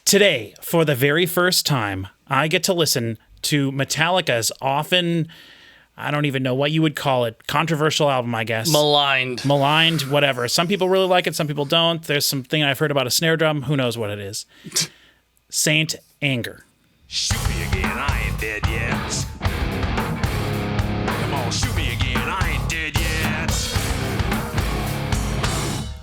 Today, for the very first time, I get to listen to Metallica's often, I don't even know what you would call it, controversial album, I guess. Maligned, whatever. Some people really like it, some people don't. There's something I've heard about a snare drum. Who knows what it is? Saint Anger. Shoot me again, I ain't dead yet. Come on, shoot me again, I ain't dead yet.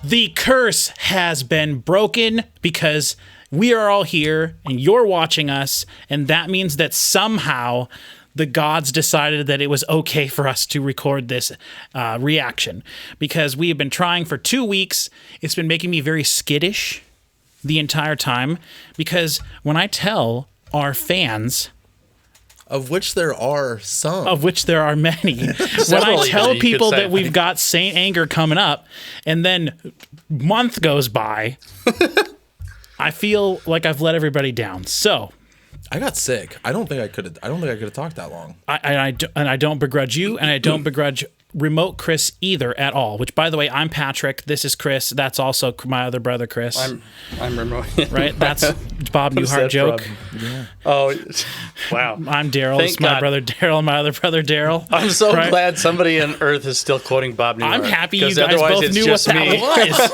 The curse has been broken because we are all here and you're watching us, and that means that somehow the gods decided that it was okay for us to record this reaction, because we have been trying for 2 weeks. It's been making me very skittish the entire time, because when I tell our fans, of which there are some, of which there are many, when I tell people that we've got Saint Anger coming up, and then month goes by, I feel like I've let everybody down. So I got sick. I don't think I could have talked that long. I don't begrudge you, and I don't begrudge remote Chris either at all. Which, by the way, I'm Patrick. This is Chris. That's also my other brother, Chris. I'm remote. Right? That's Bob Newhart joke. Yeah. Oh, wow. I'm Daryl. It's my brother Daryl and my other brother Daryl. I'm so glad somebody on Earth is still quoting Bob Newhart. I'm happy you guys both knew what that was.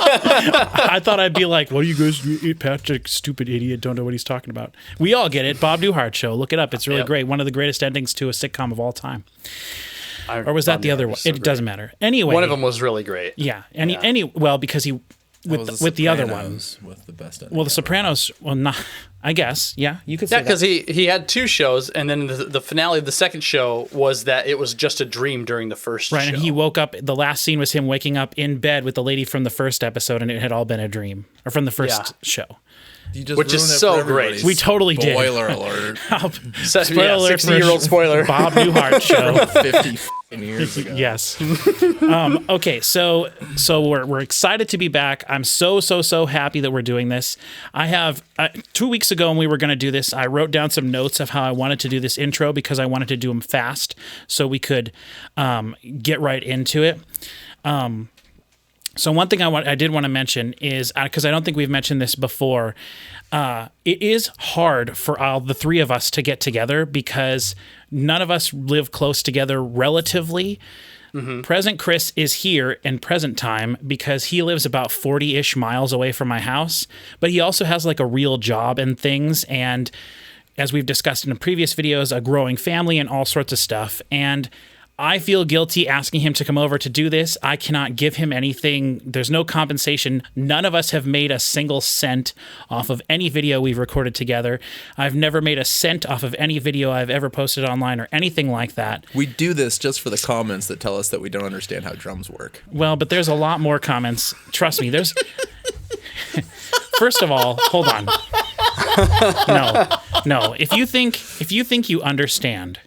I thought I'd be like, well, you guys, Patrick, stupid idiot, don't know what he's talking about. We all get it. Bob Newhart Show. Look it up. It's really great. One of the greatest endings to a sitcom of all time. Or was that the other one? It doesn't matter. Anyway, one of them was really great. Yeah. Well, because he with the other one with the best ending. Well, The Sopranos. Well, not. I guess. Yeah, you could say that. Yeah, because he had 2 shows, and then the finale of the second show was that it was just a dream during the first show. Right, and he woke up. The last scene was him waking up in bed with the lady from the first episode, and it had all been a dream, or from the first show. Which is so great. We totally did. Spoiler alert. Spoiler alert. 60-year-old spoiler. Bob Newhart Show. 50 years ago. Yes. Okay, so we're excited to be back. I'm so happy that we're doing this. I have 2 weeks ago when we were going to do this, I wrote down some notes of how I wanted to do this intro, because I wanted to do them fast so we could get right into it. So one thing I did want to mention is, because I don't think we've mentioned this before, it is hard for all the 3 of us to get together, because none of us live close together relatively. Mm-hmm. Present Chris is here in present time because he lives about 40-ish miles away from my house, but he also has like a real job and things, and as we've discussed in previous videos, a growing family and all sorts of stuff. And I feel guilty asking him to come over to do this. I cannot give him anything. There's no compensation. None of us have made a single cent off of any video we've recorded together. I've never made a cent off of any video I've ever posted online or anything like that. We do this just for the comments that tell us that we don't understand how drums work. Well, but there's a lot more comments. Trust me, there's... First of all, hold on. No. If you think you understand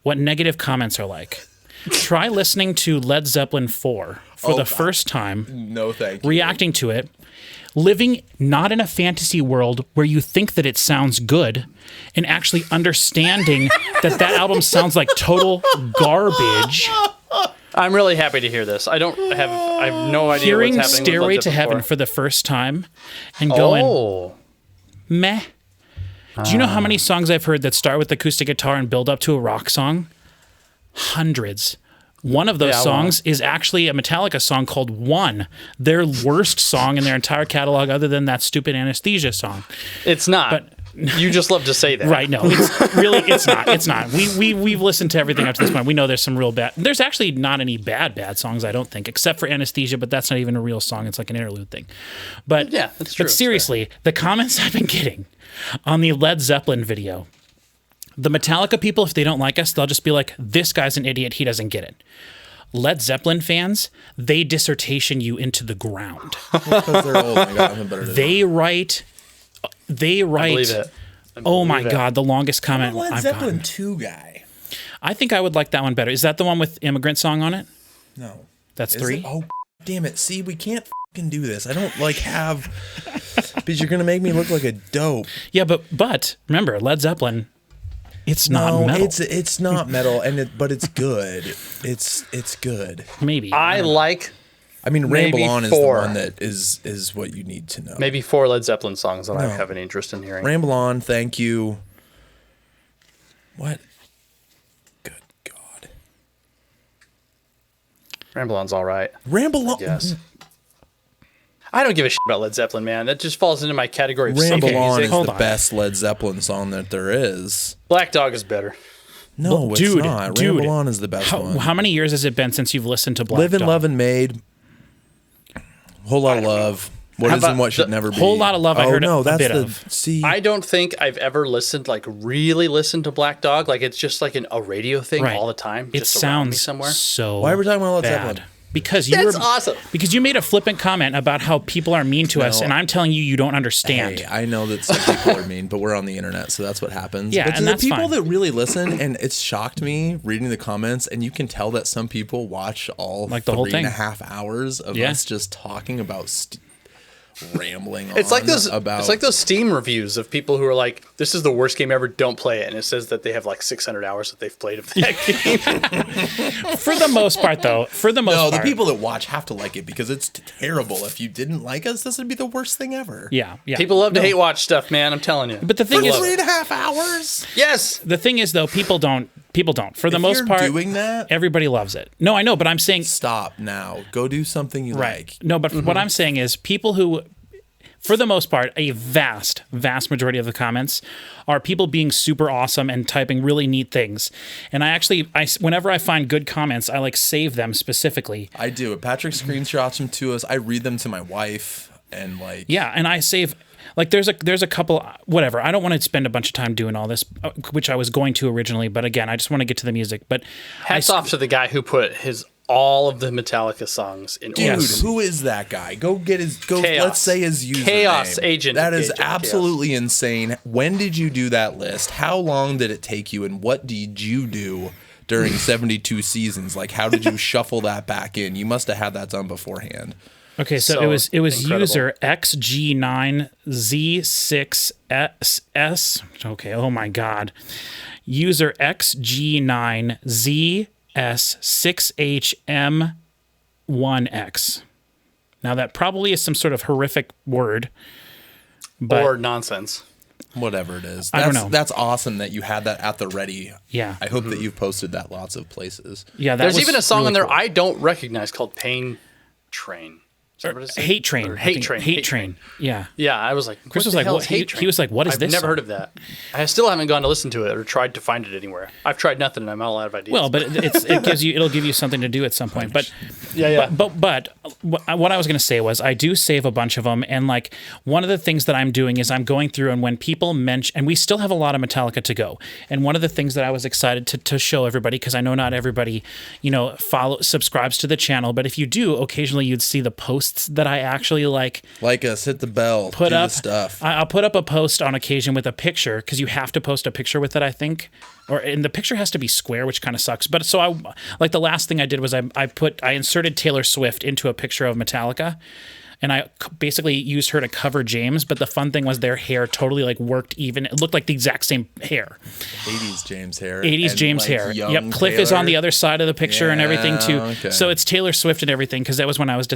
what negative comments are like, try listening to Led Zeppelin 4 for the first time. No, thank you. Reacting to it, living not in a fantasy world where you think that it sounds good, and actually understanding that album sounds like total garbage. I'm really happy to hear this. I have no idea Hearing what's happening Stairway with to Heaven for the first time and going, meh. Do you know how many songs I've heard that start with acoustic guitar and build up to a rock song? Hundreds. One of those songs is actually a Metallica song called One, their worst song in their entire catalog other than that stupid Anesthesia song. It's not. But you just love to say that. Right, no. It's not. It's not. We've listened to everything up to this point. We know there's some real bad... There's actually not any bad songs, I don't think, except for Anesthesia, but that's not even a real song. It's like an interlude thing. But, yeah, that's true. But seriously, the comments I've been getting on the Led Zeppelin video, the Metallica people, if they don't like us, they'll just be like, this guy's an idiot, he doesn't get it. Led Zeppelin fans, they dissertation you into the ground. Because they're old. My God, better they write... I believe it. Oh my God, the longest comment I'm a Led I've Zeppelin gotten. 2 guy. I think I would like that one better. Is that the one with Immigrant Song on it? No. That's Is 3? it? Oh, damn it. See, we can't fucking do this. I don't have... Because you're going to make me look like a dope. Yeah, but remember, Led Zeppelin, it's not metal. It's not metal, but it's good. It's good. Maybe. I like I mean, Maybe Ramble On is 4. the one that is what you need to know. Maybe 4 Led Zeppelin songs that I have an interest in hearing. Ramble On, Thank You. What? Good God. Ramble On's all right. Ramble On. Yes. I don't give a shit about Led Zeppelin, man. That just falls into my category of Ramble simple On music. is Hold the on. best Led Zeppelin song that there is. Black Dog is better. No, it's Dude, not. dude, Ramble On is the best one. How many years has it been since you've listened to Black Live and Dog? Love and Made. Whole Lot of Love. What How is and about what should the never be. Whole Lot of Love I Oh, heard no, a that's bit the, of. See, I don't think I've ever really listened to Black Dog. Like it's just like a radio thing Right. all the time. It Just around me sounds somewhere. so Why are we talking about Led bad. Zeppelin? Because you That's were awesome. Because you made a flippant comment about how people are mean to us, No. and I'm telling you, you don't understand. Hey, I know that some people are mean, but we're on the internet, so that's what happens. Yeah, but to and the that's people fine. that really listen, and it's shocked me reading the comments, and you can tell that some people watch all Like the whole 3.5 hours of Yeah. us just talking about rambling on It's like those. about It's like those Steam reviews of people who are like, "This is the worst game ever. Don't play it." And it says that they have like 600 hours that they've played of that game. For the most part, though, No, the people that watch have to like it because it's terrible. If you didn't like us, this would be the worst thing ever. yeah. People love to hate watch stuff, man. I'm telling you. But the thing For is, 3.5 hours? Yes. the thing is, though, people don't. For the If most you're part, doing that, everybody loves it. No, I know, but I'm saying stop now. Go do something you like. No, but what I'm saying is people who, for the most part, a vast majority of the comments are people being super awesome and typing really neat things. And I whenever I find good comments, I like save them specifically. I do. Patrick screenshots them to us. I read them to my wife, and like, Yeah, and I save. Like there's a couple, whatever. I don't want to spend a bunch of time doing all this, which I was going to originally, but again, I just want to get to the music. But Hats off to the guy who put all of the Metallica songs in dude, order. who is that guy? Go get his. Chaos. Let's say his username. Chaos Agent. That is Agent absolutely insane. When did you do that list? How long did it take you? And what did you do during 72 seasons? Like, how did you shuffle that back in? You must have had that done beforehand. okay, so So it was incredible. user XG9Z6S. Okay, oh my god, user XG9ZS6HM1X. Now that probably is some sort of horrific word, but or nonsense. Whatever it is. I don't know. That's awesome that you had that at the ready. Yeah. I hope that you've posted that lots of places. yeah, that There's was even a song really on there cool. I don't recognize called Pain Train. Is that what it says? Hate Train. Or I Hate think. Train. Hate Train. Yeah. Yeah, I was like, Chris what was the like, hell what? is Hate He Train? was like, what is I've this never song? heard of that. I still haven't gone to listen to it or tried to find it anywhere. I've tried nothing and I'm all out of ideas. Well, but it'll give you something to do at some point. But yeah. But what I was going to say was I do save a bunch of them, and like one of the things that I'm doing is I'm going through, and when people mention, and we still have a lot of Metallica to go, and one of the things that I was excited to show everybody, because I know not everybody subscribes to the channel, but if you do, occasionally you'd see the posts that I actually like Us, hit the bell, put do up the stuff. I'll put up a post on occasion with a picture, because you have to post a picture with it, I think, and the picture has to be square, which kind of sucks. But so I like the last thing I did was I inserted Taylor Swift into a picture of Metallica, and I basically used her to cover James. But the fun thing was their hair totally like worked even. It looked like the exact same hair. 80s James hair. 80s and, James like, hair. young Yep. Cliff is on the Taylor. other side of the picture and everything too. okay. So it's Taylor Swift and everything, because that was when I was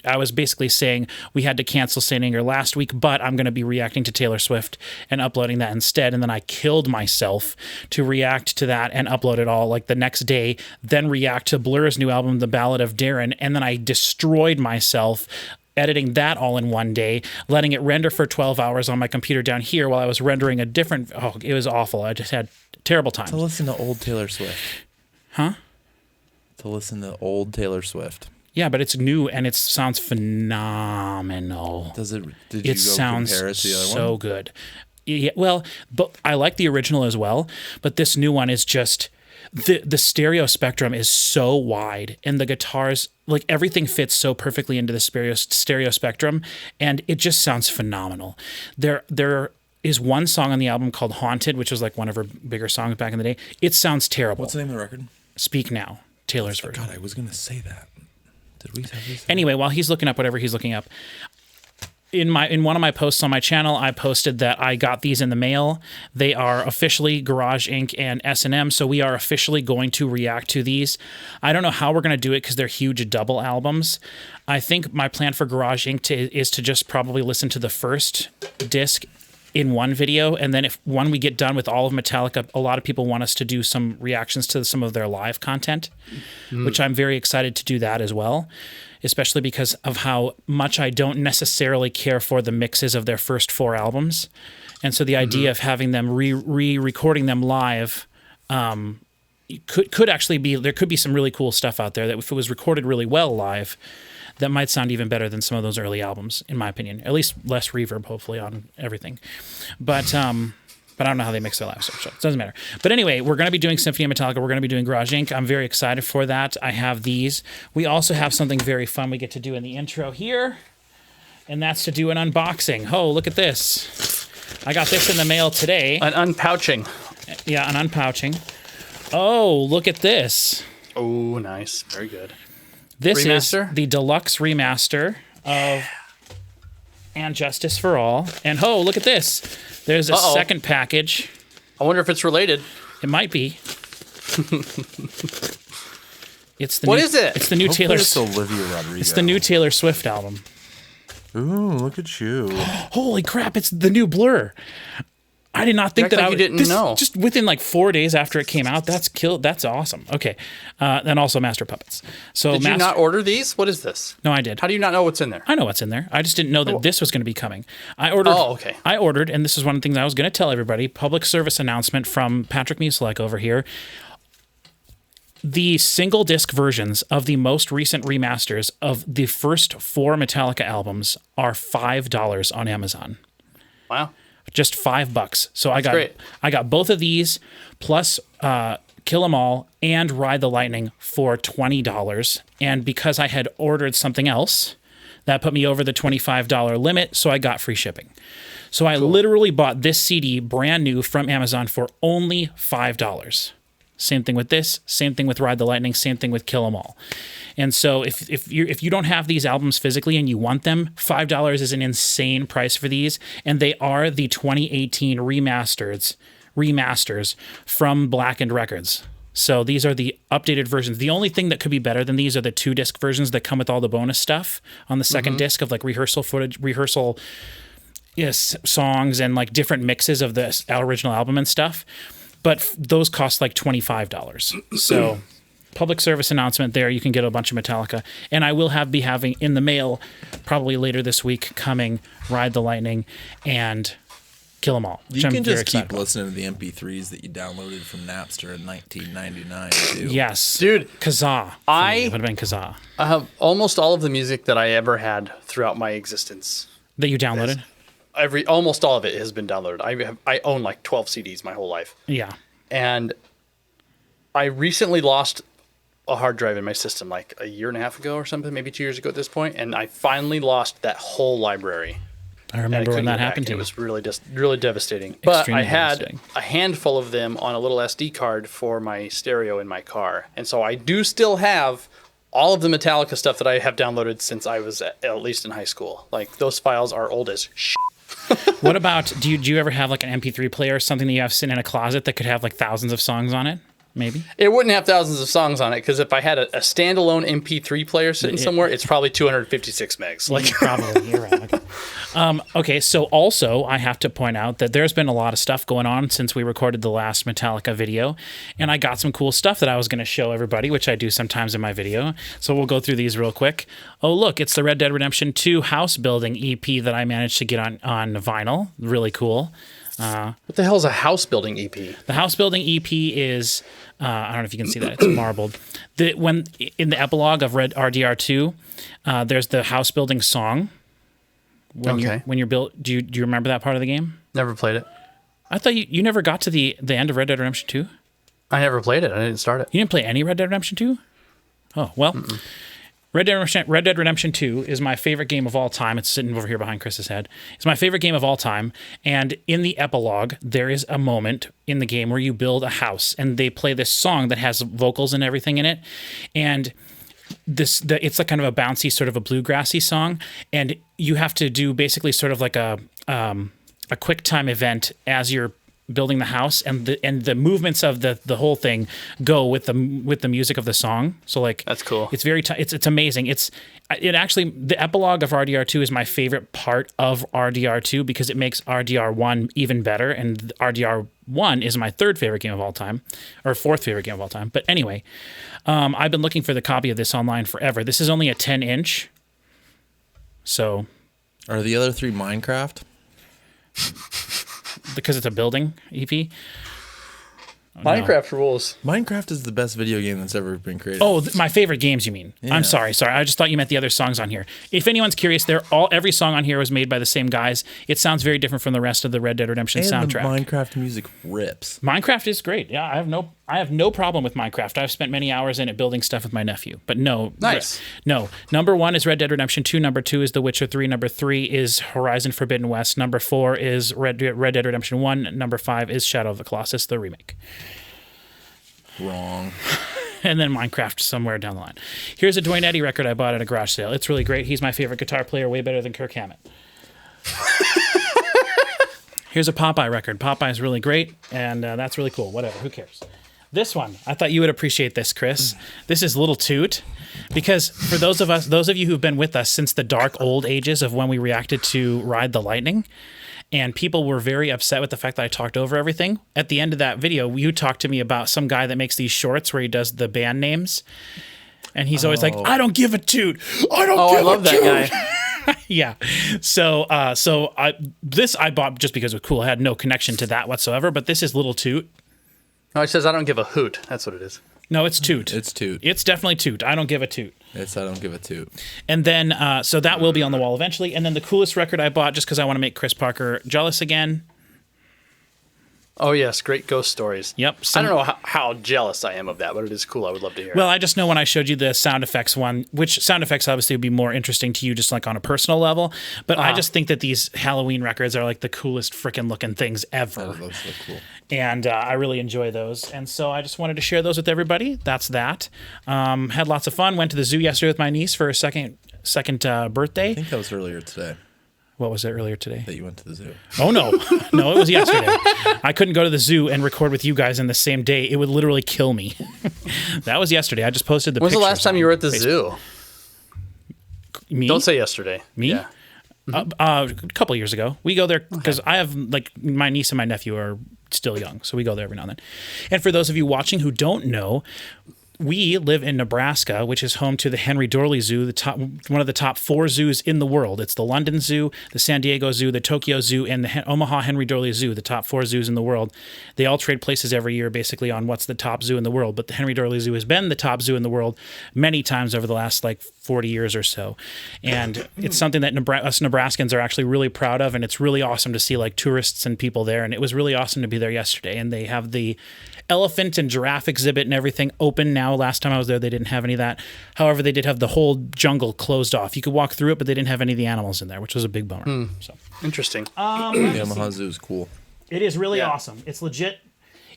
I was basically saying we had to cancel Saint Anger last week, but I'm going to be reacting to Taylor Swift and uploading that instead. And then I killed myself to react to that and upload it all like the next day, then react to Blur's new album, The Ballad of Darren. And then I destroyed myself editing that all in one day, letting it render for 12 hours on my computer down here while I was rendering a different. Oh, it was awful. I just had terrible time. To listen to old Taylor Swift. Huh? To listen to old Taylor Swift. Yeah, but it's new and it sounds phenomenal. Did you It go sounds compare it to the other so one? good. Yeah, well, but I like the original as well, but this new one is just the stereo spectrum is so wide, and the guitars, like everything fits so perfectly into the stereo spectrum, and it just sounds phenomenal. There is one song on the album called Haunted, which was like one of her bigger songs back in the day. It sounds terrible. What's the name of the record? Speak Now, Taylor's version. God, I was going to say that. Did we have this? Anyway, while he's looking up whatever he's looking up, in one of my posts on my channel, I posted that I got these in the mail. They are officially Garage Inc. and S&M, so we are officially going to react to these. I don't know how we're going to do it because they're huge double albums. I think my plan for Garage Inc. is to just probably listen to the first disc in one video, and then when we get done with all of Metallica, a lot of people want us to do some reactions to some of their live content, which I'm very excited to do that as well, especially because of how much I don't necessarily care for the mixes of their first 4 albums. And so the idea of having them re-recording them live could actually be, there could be some really cool stuff out there that if it was recorded really well live, that might sound even better than some of those early albums, in my opinion. At least less reverb, hopefully, on everything. But I don't know how they mix their live stuff, so it doesn't matter. But anyway, we're going to be doing Symphony of Metallica. We're going to be doing Garage Inc. I'm very excited for that. I have these. We also have something very fun we get to do in the intro here, and that's to do an unboxing. Oh, look at this. I got this in the mail today. An unpouching. Yeah, an unpouching. Oh, look at this. Oh, nice. Very good. This Remaster? is the deluxe remaster of And Justice for All. And oh, look at this. There's a second package. I wonder if it's related. It might be. It's the What new, is it? It's the new Hopefully Taylor. it's Olivia Rodrigo. It's the new Taylor Swift album. Ooh, look at you. Holy crap! It's the new Blur. I did not think act that like I you would. didn't know. Just within like 4 days after it came out. That's awesome. Okay, and also Master Puppets. So Did you not order these? What is this? No, I did. How do you not know what's in there? I know what's in there. I just didn't know that this was going to be coming. I ordered. Oh, okay. I ordered, and this is one of the things I was going to tell everybody. Public service announcement from Patrick Musilek over here. The single disc versions of the most recent remasters of the first 4 Metallica albums are $5 on Amazon. Wow. Just $5. So I great. got both of these plus Kill 'Em All and Ride the Lightning for $20. And because I had ordered something else, that put me over the $25 limit, so I got free shipping. So I literally bought this CD brand new from Amazon for only $5. Same thing with this, same thing with Ride the Lightning, same thing with Kill 'Em All. And so if you don't have these albums physically and you want them, $5 is an insane price for these, and they are the 2018 remasters from Blackened Records. So these are the updated versions. The only thing that could be better than these are the 2-disc versions that come with all the bonus stuff on the second disc of like rehearsal footage, songs and like different mixes of the original album and stuff. But those cost like $25. So public service announcement there. You can get a bunch of Metallica. And I will be having in the mail probably later this week coming Ride the Lightning and Kill 'Em All. You can just keep listening to the MP3s that you downloaded from Napster in 1999 too. Yes. Dude, Kazaa. It would have been Kazaa. I have almost all of the music that I ever had throughout my existence. That you downloaded? Almost all of it has been downloaded. I own like 12 CDs my whole life. Yeah. And I recently lost a hard drive in my system like a year and a half ago or something, maybe 2 years ago at this point, and I finally lost that whole library. I remember when that happened to you. me. It was really devastating. But Extremely I had devastating. a handful of them on a little SD card for my stereo in my car. And so I do still have all of the Metallica stuff that I have downloaded since I was at least in high school. Like, those files are old as shit. What about, do you ever have like an MP3 player or something that you have sitting in a closet that could have like thousands of songs on it? Maybe. It wouldn't have thousands of songs on it, because if I had a standalone MP3 player sitting somewhere, it's probably 256 megs. Like, Probably, you're right. Okay. Okay, so also I have to point out that there's been a lot of stuff going on since we recorded the last Metallica video, and I got some cool stuff that I was going to show everybody, which I do sometimes in my video. So we'll go through these real quick. Oh, look, it's the Red Dead Redemption 2 house building EP that I managed to get on vinyl. Really cool. what the hell is a house building EP? The house building EP is, I don't know if you can see that, it's marbled. When in the epilogue of Red RDR2, there's the house building song. When you're built, do you remember that part of the game? Never played it. I thought you never got to the end of Red Dead Redemption 2? I never played it. I didn't start it. You didn't play any Red Dead Redemption 2? Oh, well. Red Dead Redemption 2 is my favorite game of all time. It's sitting over here behind Chris's head. It's my favorite game of all time. And in the epilogue, there is a moment in the game where you build a house, and they play this song that has vocals and everything in it. And it's like kind of a bouncy, sort of a bluegrassy song, and you have to do basically sort of like a quick time event as you're building the house, and the movements of the whole thing go with the music of the song. So like That's cool. It's very it's amazing. It actually, the epilogue of RDR2 is my favorite part of RDR2 because it makes RDR1 even better, and RDR1 is my third favorite game of all time, or fourth favorite game of all time. But anyway, I've been looking for the copy of this online forever. This is only a 10-inch. So Are the other 3 Minecraft? because it's a building EP. Minecraft rules. Minecraft is the best video game that's ever been created. Oh, my favorite games, you mean? Yeah. I'm sorry. I just thought you meant the other songs on here. If anyone's curious, every song on here was made by the same guys. It sounds very different from the rest of the Red Dead Redemption and soundtrack. the Minecraft music rips. Minecraft is great. Yeah, I have no problem with Minecraft. I've spent many hours in it building stuff with my nephew. But no. Nice. No. Number 1 is Red Dead Redemption 2. Number 2 is The Witcher 3. Number 3 is Horizon Forbidden West. Number 4 is Red Dead Redemption 1. Number 5 is Shadow of the Colossus, the remake. Wrong. And then Minecraft somewhere down the line. Here's a Dwayne Eddy record I bought at a garage sale. It's really great. He's my favorite guitar player, way better than Kirk Hammett. Here's a Popeye record. Popeye's really great, and that's really cool. Whatever, who cares? This one, I thought you would appreciate this, Chris. This is Little Toot, because for those of you who've been with us since the dark old ages of when we reacted to Ride the Lightning, and people were very upset with the fact that I talked over everything. At the end of that video, you talked to me about some guy that makes these shorts where he does the band names. And he's always like, I don't give a toot. I don't give a toot. I love that guy. Yeah. So I bought just because it was cool. I had no connection to that whatsoever, but this is Little Toot. No, it says I don't give a hoot. That's what it is. No, it's Toot. It's Toot. It's definitely Toot. I don't give a toot. It's I don't give a toot. And then, so that will be on the wall eventually. And then the coolest record I bought, just because I want to make Chris Parker jealous again. Oh, yes. Great ghost stories. Yep. I don't know how jealous I am of that, but it is cool. I would love to hear it. Well, I just know when I showed you the sound effects one, which sound effects obviously would be more interesting to you just like on a personal level. But I just think that these Halloween records are like the coolest freaking looking things ever. Oh, those look cool. And I really enjoy those. And so I just wanted to share those with everybody. That's that. Had lots of fun. Went to the zoo yesterday with my niece for her second birthday. I think that was earlier today What was it earlier today? that you went to the zoo. Oh, no. No, it was yesterday. I couldn't go to the zoo and record with you guys in the same day. It would literally kill me. That was yesterday. I just posted the When's the pictures last time on you were at the Facebook. zoo? Me? Don't say yesterday. Me? Yeah. A couple years ago. We go there because I have, like, my niece and my nephew are still young, so we go there every now and then. And for those of you watching who don't know, we live in Nebraska, which is home to the Henry Dorley Zoo, one of the top 4 zoos in the world. It's the London Zoo, the San Diego Zoo, the Tokyo Zoo, and the Omaha Henry Dorley Zoo, the top 4 zoos in the world. They all trade places every year basically on what's the top zoo in the world, but the Henry Dorley Zoo has been the top zoo in the world many times over the last 40 years or so. And it's something that us Nebraskans are actually really proud of, and it's really awesome to see tourists and people there, and it was really awesome to be there yesterday. And they have the elephant and giraffe exhibit and everything open now. Last time I was there, they didn't have any of that. However, they did have the whole jungle closed off. You could walk through it, but they didn't have any of the animals in there, which was a big bummer. So Interesting. The Omaha Zoo is cool. it is really awesome. It's legit.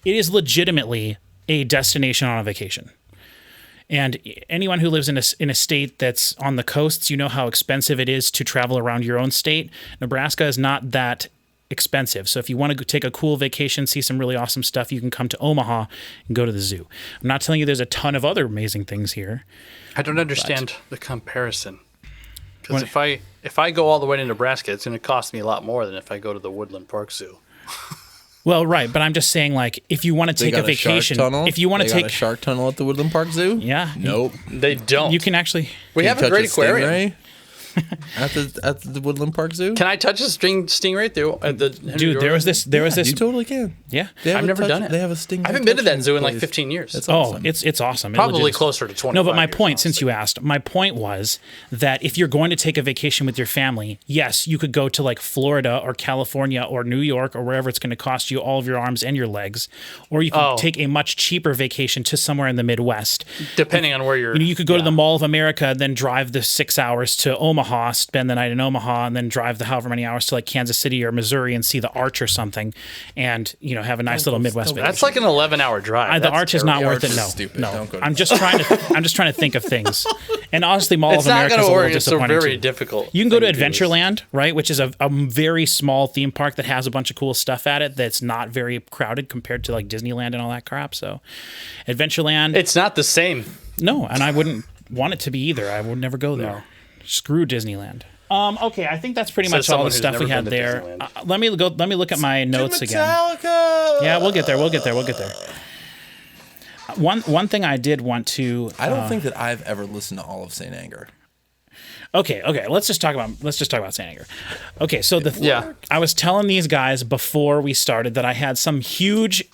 It is legitimately a destination on a vacation. And anyone who lives in a state that's on the coasts, you know how expensive it is to travel around your own state. Nebraska is not that expensive. So if you want to take a cool vacation, see some really awesome stuff, you can come to Omaha and go to the zoo. I'm not telling you there's a ton of other amazing things here. I don't understand the comparison. Because if I go all the way to Nebraska, it's going to cost me a lot more than if I go to the Woodland Park Zoo. Well, right, but I'm just saying, if you want to take a vacation, if you want to take a shark tunnel at the Woodland Park Zoo, yeah, nope, They don't. you can actually. We have a great aquarium. at the Woodland Park Zoo. Can I touch a stingray through at the Henry Dude, there was this. You totally can. Yeah, I've never done it. They have a stingray. I haven't been to that zoo in place. 15 years. That's Oh, awesome. it's awesome. It Probably legit is. closer to 25 No, but my years, point, since honestly. you asked, my point was that if you're going to take a vacation with your family, yes, you could go to Florida or California or New York or wherever it's going to cost you all of your arms and your legs, or you could take a much cheaper vacation to somewhere in the Midwest. Depending on where you're... You could go to the Mall of America, then drive the 6 hours to Omaha, spend the night in Omaha, and then drive the however many hours to Kansas City or Missouri and see the Arch or something, and have a nice little Midwest vacation. That's like an 11-hour drive. The Arch is not worth it. is No, stupid. no. Don't go to I'm just trying to think of things. And honestly, Mall It's of not America going is to a work. little It's a disappointing very too. difficult. You can go to thing do. Adventureland, right, which is a very small theme park that has a bunch of cool stuff at it that's not very crowded compared to like Disneyland and all that crap. So, Adventureland, It's not the same. no, and I wouldn't want it to be either. I would never go there. No. Screw Disneyland. Okay, I think that's pretty Says much all the someone who's stuff we never had been to there. Disneyland. Let me look at my notes again. Metallica. Yeah, we'll get there. We'll get there. One thing I did want to. I don't think that I've ever listened to all of Saint Anger. Okay. Let's just talk about Saint Anger. Okay, so Yeah. I was telling these guys before we started that I had some huge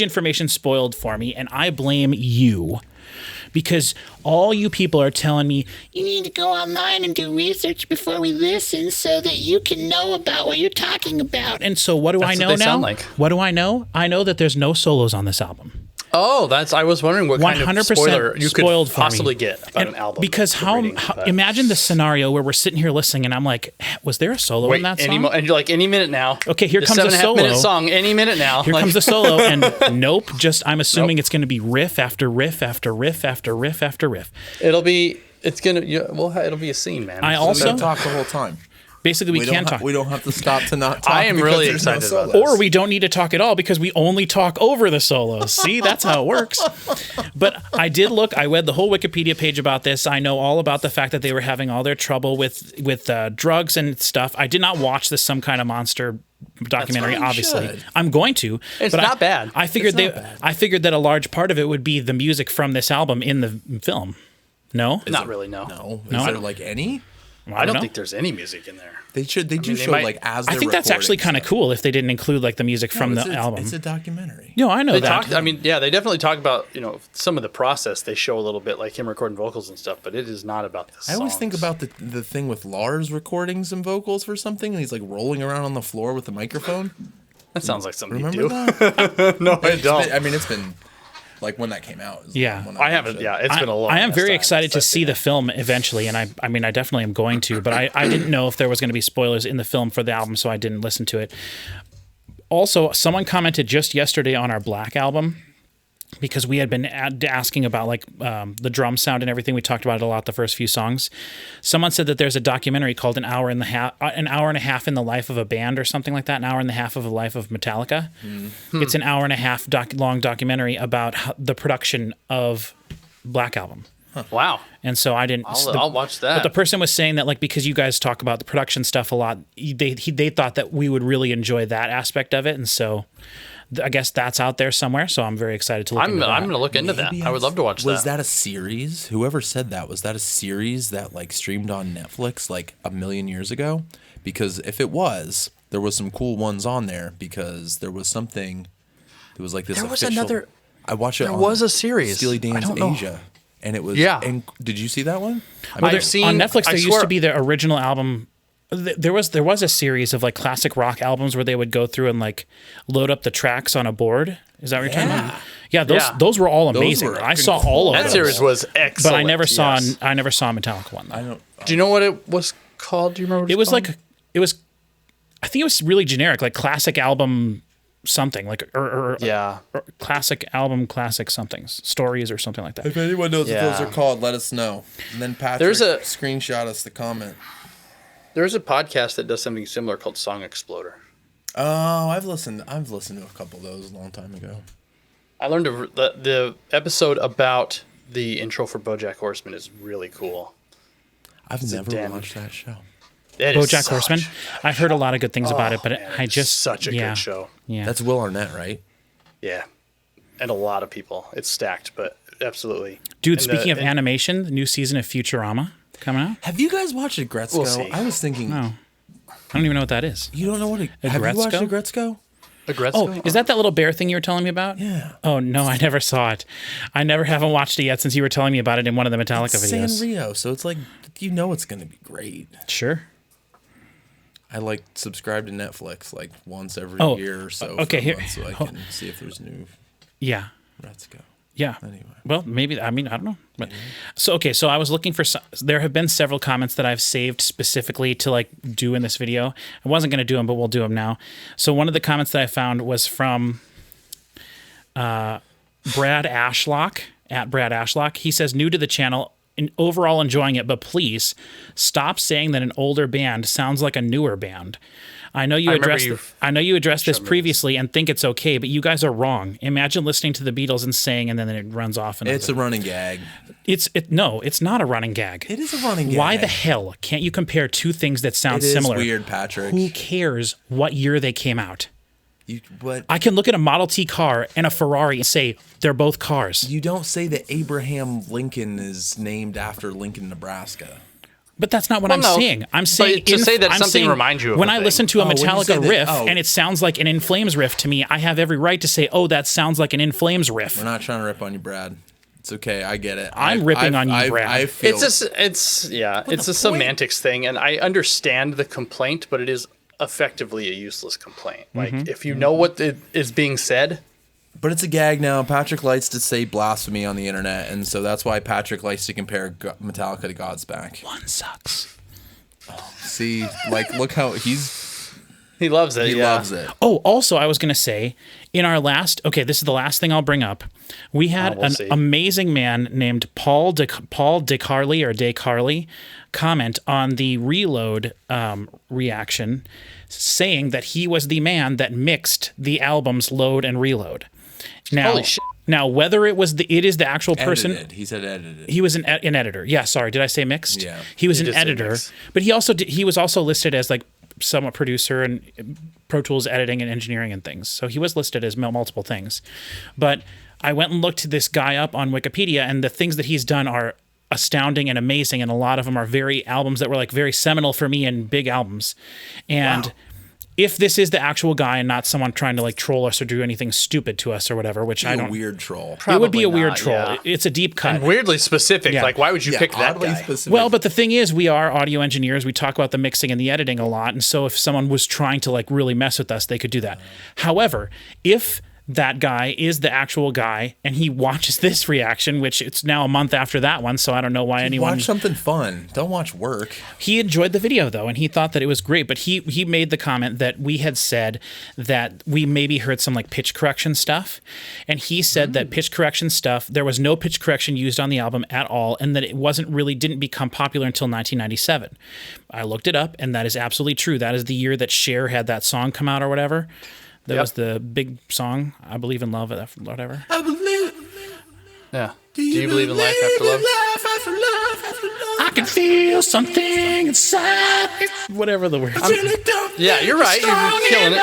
information spoiled for me, and I blame you. Because all you people are telling me, you need to go online and do research before we listen so that you can know about what you're talking about. And so what do I That's know what they now? sound like. What do I know? I know that there's no solos on this album. Oh, I was wondering what kind of 100% spoiler you spoiled could for me. possibly get about And an album. because for reading, but- imagine the scenario where we're sitting here listening and I'm like, was there a solo in that song? and you're like, any minute now. Okay, here The comes a 7.5 minute solo. song, any minute now. Here comes the solo, and nope. Just I'm assuming it's going to be riff after riff after riff after riff after riff. It'll be a scene, man. I We also don't talk the whole time. basically we can't talk, We don't have to stop to not talk. I am because really there's no excited about solo. this. or we don't need to talk at all because we only talk over the solos. See, that's how it works. But I did look. I read the whole Wikipedia page about this. I know all about the fact that they were having all their trouble with drugs and stuff. I did not watch this Some Kind of Monster documentary. That's fine, Obviously, should. I'm going to. It's but not bad. I figured It's not bad. I figured that a large part of it would be the music from this album in the film. No, Not really, no. No, No, is I there don't- like any? I don't know. think there's any music in there. They should. They do they show might- like as I they're think that's actually recording kind of stuff. cool if they didn't include like the music from No, the it's album. It's a documentary. No, I know They that. talk. I mean, yeah, they definitely talk about some of the process. They show a little bit, like him recording vocals and stuff, but it is not about the songs. I always think about the thing with Lars recording some vocals for something, and he's like rolling around on the floor with the microphone. that sounds like something Remember you do. that? No, I don't. It's been like when that came out. is Yeah. when I watched haven't. it. Yeah, it's been a long. I am ass very time excited to since I've see seen the it. film eventually, and I mean, I definitely am going to, but I didn't know if there was going to be spoilers in the film for the album, so I didn't listen to it. Also, someone commented just yesterday on our Black album because we had been asking about like the drum sound and everything. We talked about it a lot the first few songs. Someone said that there's a documentary called an hour and a half in the life of a band or something like that. An hour and a half of the life of Metallica. It's an hour and a half long documentary about the production of Black Album. Wow. And so I didn't. I'll watch that. But the person was saying that like because you guys talk about the production stuff a lot, they thought that we would really enjoy that aspect of it, and so I guess that's out there somewhere. So I'm very excited to look. I'm into that. going to look into that. Maybe I would love to watch that. Was that a series? Whoever said that, was that a series that like streamed on Netflix like a million years ago? Because if it was, there was some cool ones on there because there was something. There was like this. There was official- another- I watched it. there on was a series. Steely I Dan's don't know. Asia, and it was. Yeah. And did you see that one? Well, I've seen on Netflix. There I used swear- to be the original album. There was a series of like classic rock albums where they would go through and like load up the tracks on a board. Is that what you're talking about? Yeah, those were all amazing. were I saw all of That those. series was excellent. but I never saw yes. a Metallica one. I don't. Do you know what it was called? Do you remember? What It was called? like I think it was really generic, like classic album something, like or Yeah. classic album, classic somethings, stories or something like that. If anyone knows what those Yeah. are called, let us know. And then Patrick There's a- screenshot us the comment. There's a podcast that does something similar called Song Exploder. Oh, I've listened to a couple of those a long time ago. I learned the episode about the intro for BoJack Horseman is really cool. I've never Dan. watched that show. It is BoJack such- Horseman. I've heard a lot of good things about it, but man, I it's just such a yeah, good show. Yeah, That's Will Arnett, right? Yeah, and a lot of people. It's stacked, but absolutely. dude. And Speaking of and- animation, the new season of Futurama coming out. Have you guys watched Agretzko? We'll see. I was thinking. No, I don't even know what that is. You don't know what? Have you watched Agretzko? Agretzko? Agretzko? Oh, is that little bear thing you were telling me about? Yeah. Oh no, I never saw it. I haven't watched it yet since you were telling me about it in one of the Metallica It's videos. Sanrio, so it's like you know it's gonna be great. Sure. I like subscribe to Netflix like once every Oh, year or so. okay, for a here- month so I can see if there's new Yeah. Agretzko. Yeah. Anyway. Well, maybe. I mean, I don't know. But so okay. So I was looking for. There have been several comments that I've saved specifically to like do in this video. I wasn't going to do them, but we'll do them now. So one of the comments that I found was from Brad Ashlock at Brad Ashlock. He says, "New to the channel. overall enjoying it, but please stop saying that an older band sounds like a newer band. I know you addressed this previously and think it's okay, but you guys are wrong. Imagine listening to the Beatles and saying, and then it runs off. And It's a running gag. No, it's not a running gag. It is a running gag. Why the hell can't you compare two things that sound similar? It is weird, Patrick. Who cares what year they came out? What? I can look at a Model T car and a Ferrari and say they're both cars. You don't say that Abraham Lincoln is named after Lincoln, Nebraska. But that's not what I'm saying. I'm saying to say that something reminds you of when a I thing. listen to a Metallica riff that, and it sounds like an In Flames riff to me, I have every right to say, "Oh, that sounds like an In Flames riff." We're not trying to rip on you, Brad. It's okay. I get it. I'm ripping on you, Brad. I feel It's a semantics thing, and I understand the complaint, but it is effectively a useless complaint. Like if you know what is being said. But it's a gag now. Patrick likes to say blasphemy on the internet, and so that's why Patrick likes to compare Metallica to Godsmack. One sucks. See, like, look how he loves it. He loves it. Oh, also, I was going to say, in our last, this is the last thing I'll bring up. We had an amazing man named Paul DeCarli or DeCarli comment on the Reload reaction, saying that he was the man that mixed the albums Load and Reload. Now, Holy shit. Now, whether it is the actual person. Edited. He said edited. He was an editor. Yeah, sorry. Did I say mixed? Yeah. He was an editor, but he was also listed as like somewhat producer and Pro Tools editing and engineering and things. So he was listed as multiple things. But I went and looked this guy up on Wikipedia, and the things that he's done are astounding and amazing, and a lot of them are very albums that were like very seminal for me and big albums. And if this is the actual guy and not someone trying to like troll us or do anything stupid to us or whatever, which I don't. A weird troll. It would be a Probably weird not, troll. yeah. It's a deep cut. And weirdly specific. Yeah. Like, why would you pick that oddly guy? specific. Well, but the thing is, we are audio engineers. We talk about the mixing and the editing a lot. And so if someone was trying to like really mess with us, they could do that. However, if that guy is the actual guy and he watches this reaction, which it's now a month after that one, so I don't know why anyone... Watch something fun. Don't watch work. He enjoyed the video, though, and he thought that it was great, but he made the comment that we had said that we maybe heard some like pitch correction stuff, and he said that pitch correction stuff, there was no pitch correction used on the album at all, and that it didn't become popular until 1997. I looked it up, and that is absolutely true. That is the year that Cher had that song come out or whatever. That was the big song, I Believe in Love, whatever. I believe. Yeah. Do you believe in life after love? I can feel something inside. Whatever the words. Yeah, you're right. You're killing it.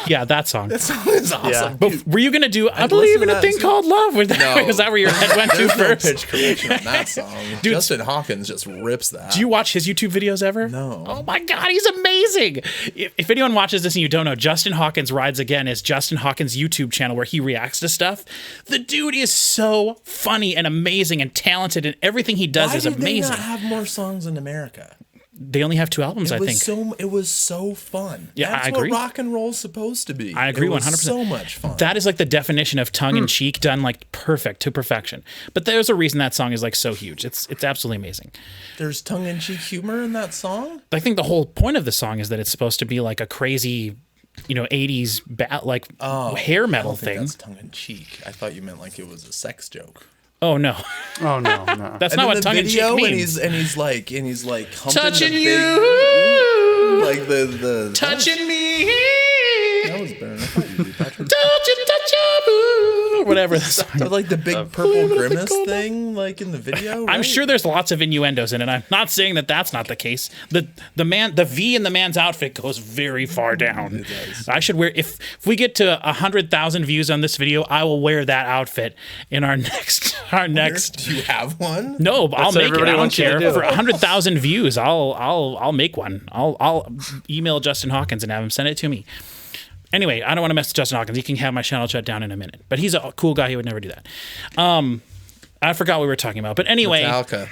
Yeah, that song. That song is awesome. Yeah. But were you going to do I Believe in a Thing Called Love? Was that where your head went to There's no first? pitch correction on that song. Justin Hawkins just rips that. Do you watch his YouTube videos ever? No. Oh my God, he's amazing. If anyone watches this and you don't know, Justin Hawkins Rides Again is Justin Hawkins' YouTube channel where he reacts to stuff. The dude is so funny and amazing and talented, and everything he does is amazing. Why did they not have more songs in America? They only have 2 albums, I think. It was so fun. Yeah, That's I agree. what rock and roll's supposed to be. I agree 100%. It was so much fun. That is like the definition of tongue-in-cheek done like perfect to perfection. But there's a reason that song is like so huge. It's absolutely amazing. There's tongue-in-cheek humor in that song? I think the whole point of the song is that it's supposed to be like a crazy, 80s hair metal I don't think thing. that's tongue-in-cheek. I thought you meant like it was a sex joke. Oh no. Oh, no. That's And not in what the tongue-in-cheek video, means. and he's like humping Touching the you. like the Touching me. That was better than I thought you'd do, Patrick. Whatever the song. But like the big purple grimace thing, like in the video. I'm right? sure there's lots of innuendos in it. I'm not saying that that's not the case. The V in the man's outfit goes very far down. It does. I should wear if we get to 100,000 views on this video, I will wear that outfit in our next. Do you have one? No, but I'll That's what make it. I everybody don't wants you to care. do. For 100,000 views, I'll make one. I'll email Justin Hawkins and have him send it to me. Anyway, I don't want to mess with Justin Hawkins. He can have my channel shut down in a minute. But he's a cool guy. He would never do that. I forgot what we were talking about. But anyway. Metallica.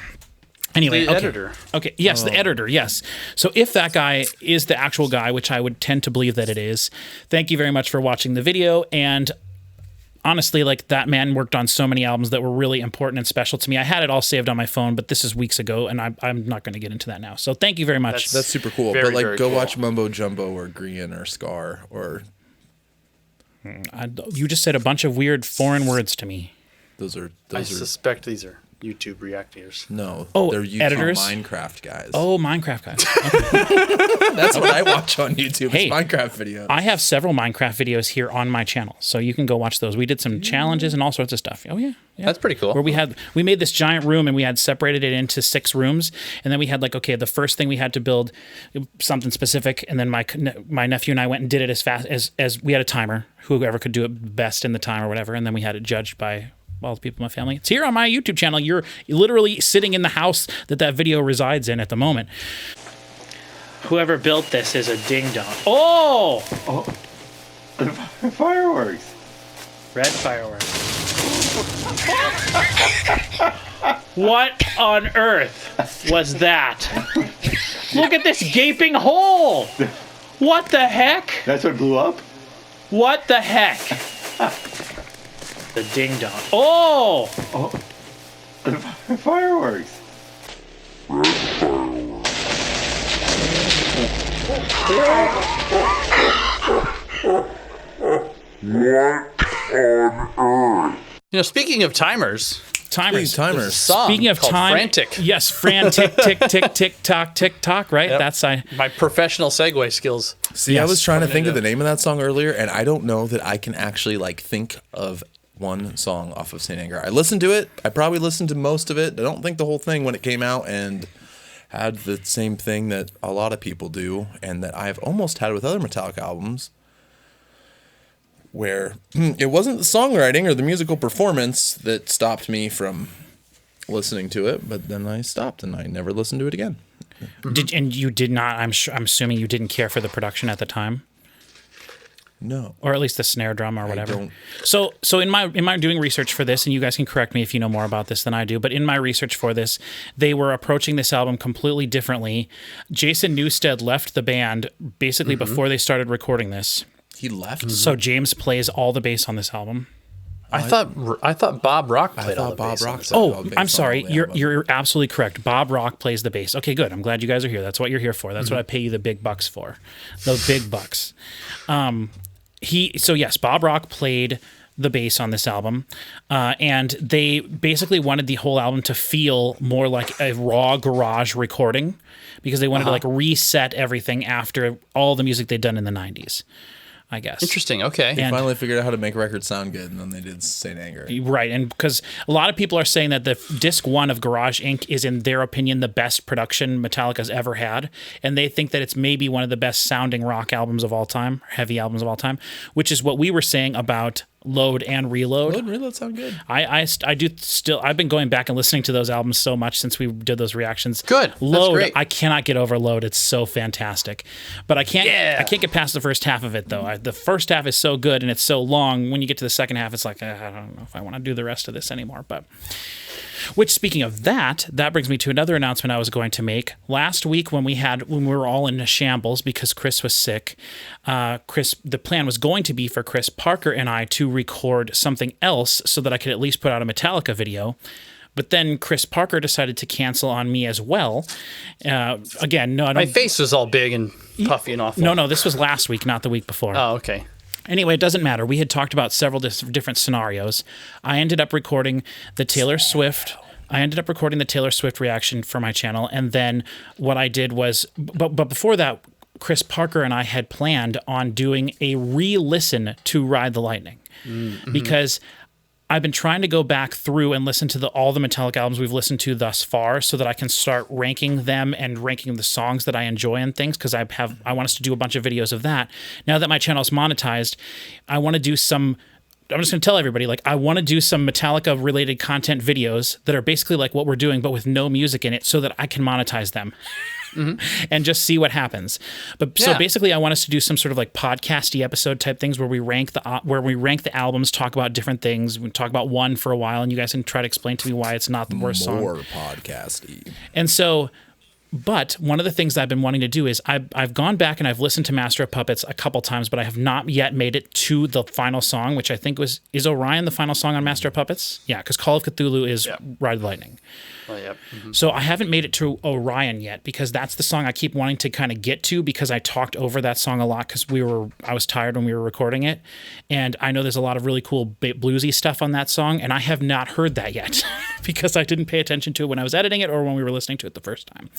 Anyway, The okay. editor. Okay, yes, the editor, yes. So if that guy is the actual guy, which I would tend to believe that it is, thank you very much for watching the video. And honestly, like that man worked on so many albums that were really important and special to me. I had it all saved on my phone, but this is weeks ago, and I'm not going to get into that now. So thank you very much. That's super cool. Very, but like, very go cool. watch Mumbo Jumbo or Green or Scar or You just said a bunch of weird foreign words to me. those I are suspect these are YouTube reactors. No. Oh, they're YouTube editors? Minecraft guys. Oh, Minecraft guys. That's what I watch on YouTube. Hey, It's Minecraft videos. I have several Minecraft videos here on my channel, so you can go watch those. We did some challenges and all sorts of stuff. Oh yeah, yeah. That's pretty cool. Where we made this giant room and we had separated it into 6 rooms, and then we had like, okay, the first thing we had to build something specific, and then my nephew and I went and did it as fast as we had a timer, whoever could do it best in the time or whatever, and then we had it judged by all the people in my family. It's here on my YouTube channel. You're literally sitting in the house that video resides in at the moment. Whoever built this is a ding dong. Oh! Fireworks. Red fireworks. What on earth was that? Look at this gaping hole! What the heck? That's what blew up? What the heck? The ding dong. Oh! Fireworks. Speaking of timers, Timers. there's a song Speaking of called time, Frantic. yes, frantic, tick, tick, tick, tock, right? Yep. That's My professional segue skills. See, I Yes. was trying to think of the name of that song earlier, and I don't know that I can actually think of one song off of Saint Anger. I listened to it. I probably listened to most of it. I don't think the whole thing when it came out, and had the same thing that a lot of people do, and that I've almost had with other Metallica albums, where it wasn't the songwriting or the musical performance that stopped me from listening to it, but then I stopped and I never listened to it again. and you did not. I'm assuming you didn't care for the production at the time, No. or at least the snare drum or whatever. don't. So in my doing research for this, and you guys can correct me if you know more about this than I do, but in my research for this, they were approaching this album completely differently. Jason Newsted left the band basically before they started recording this. He left? So James plays all the bass on this album. I thought Bob Rock played all the Bob bass on Rock this played album. all the bass I'm on sorry. the You're album. you're absolutely correct. Bob Rock plays the bass. Okay, good. I'm glad you guys are here. That's what you're here for. That's what I pay you the big bucks for. Those big bucks. So yes, Bob Rock played the bass on this album, and they basically wanted the whole album to feel more like a raw garage recording, because they wanted to reset everything after all the music they'd done in the 90s, I guess. Interesting. Okay. And- Finally figured out how to make records sound good, and then they did Saint Anger. Right, and because a lot of people are saying that the disc 1 of Garage Inc. is, in their opinion, the best production Metallica's ever had, and they think that it's maybe one of the best sounding rock albums of all time, heavy albums of all time, which is what we were saying about Load and Reload. Load and Reload sound good. I've been going back and listening to those albums so much since we did those reactions. Good. That's Load, great. I cannot get over Load. It's so fantastic. But I can't Yeah. get past the first half of it though. The first half is so good and it's so long. When you get to the second half, it's like, I don't know if I want to do the rest of this anymore. But which, speaking of that brings me to another announcement I was going to make. Last week when we were all in a shambles because Chris was sick, the plan was going to be for Chris Parker and I to record something else so that I could at least put out a Metallica video. But then Chris Parker decided to cancel on me as well. Again, no, I don't. My face was all big and puffy and awful. No, this was last week, not the week before. Oh, okay. Anyway, it doesn't matter. We had talked about several different scenarios. I ended up recording the Taylor Swift reaction for my channel, and then what I did was, but before that, Chris Parker and I had planned on doing a re-listen to Ride the Lightning, because I've been trying to go back through and listen to all the Metallica albums we've listened to thus far so that I can start ranking them and ranking the songs that I enjoy and things, because I want us to do a bunch of videos of that. Now that my channel is monetized, I want to do some... I'm just going to tell everybody, I want to do some Metallica-related content videos that are basically like what we're doing, but with no music in it, so that I can monetize them and just see what happens. So basically, I want us to do some sort of podcasty episode type things where we rank the albums, talk about different things. We talk about one for a while, and you guys can try to explain to me why it's not the worst song. More podcasty. And so But one of the things I've been wanting to do is I've gone back and I've listened to Master of Puppets a couple times, but I have not yet made it to the final song, which I think is Orion the final song on Master of Puppets? Yeah, because Call of Cthulhu is Ride the Lightning. Well, yep. Mm-hmm. So I haven't made it to Orion yet because that's the song I keep wanting to kind of get to because I talked over that song a lot because I was tired when we were recording it. And I know there's a lot of really cool bluesy stuff on that song, and I have not heard that yet because I didn't pay attention to it when I was editing it or when we were listening to it the first time.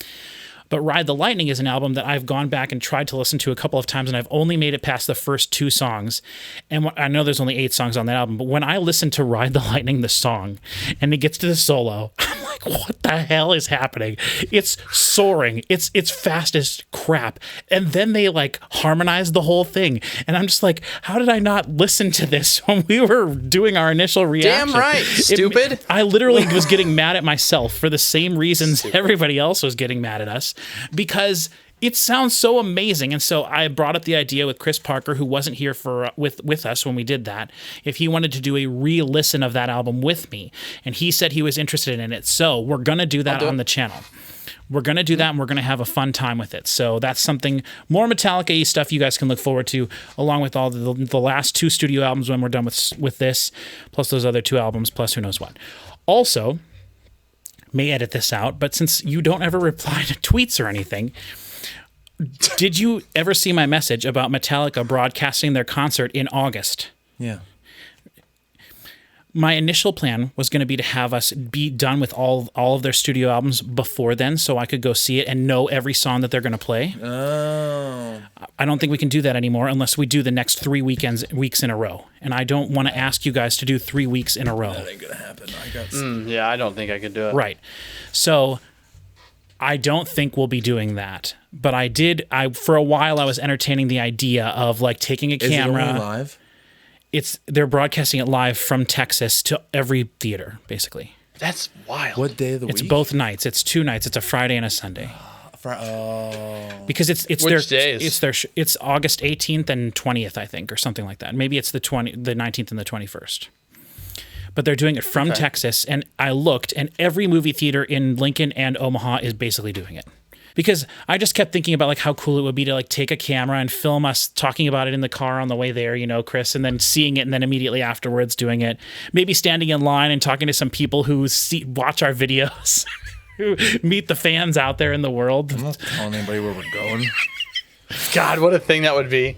But Ride the Lightning is an album that I've gone back and tried to listen to a couple of times, and I've only made it past the first 2 songs. And I know there's only 8 songs on that album, but when I listen to Ride the Lightning, the song, and it gets to the solo, I'm like, what the hell is happening? It's soaring. It's fast as crap. And then they like harmonize the whole thing. And I'm just like, how did I not listen to this when we were doing our initial reaction? Damn right, stupid. I literally was getting mad at myself for the same reasons everybody else was getting mad at us. Because it sounds so amazing. And so I brought up the idea with Chris Parker, who wasn't here with us when we did that, if he wanted to do a re-listen of that album with me. And he said he was interested in it. So we're going to do that on the channel. We're going to do that, and we're going to have a fun time with it. So that's something, more Metallica-y stuff you guys can look forward to, along with all the last 2 studio albums when we're done with this, plus those other 2 albums, plus who knows what. Also, may edit this out, but since you don't ever reply to tweets or anything, did you ever see my message about Metallica broadcasting their concert in August? Yeah. My initial plan was going to be to have us be done with all of their studio albums before then, so I could go see it and know every song that they're going to play. Oh. I don't think we can do that anymore unless we do the next 3 weeks in a row. And I don't want to ask you guys to do 3 weeks in a row. That ain't going to happen. Yeah, I don't think I could do it. Right. So I don't think we'll be doing that. But for a while I was entertaining the idea of like taking a camera. Is it only live? They're broadcasting it live from Texas to every theater, basically. That's wild. What day of the week? It's both nights. It's 2 nights. It's a Friday and a Sunday. Because it's Which days? It's August 18th and 20th, I think, or something like that. Maybe it's the 19th and the 21st. But they're doing it from Texas, and I looked, and every movie theater in Lincoln and Omaha is basically doing it. Because I just kept thinking about like how cool it would be to like take a camera and film us talking about it in the car on the way there, Chris, and then seeing it and then immediately afterwards doing it. Maybe standing in line and talking to some people who watch our videos, who meet the fans out there in the world. I'm not telling anybody where we're going. God, what a thing that would be.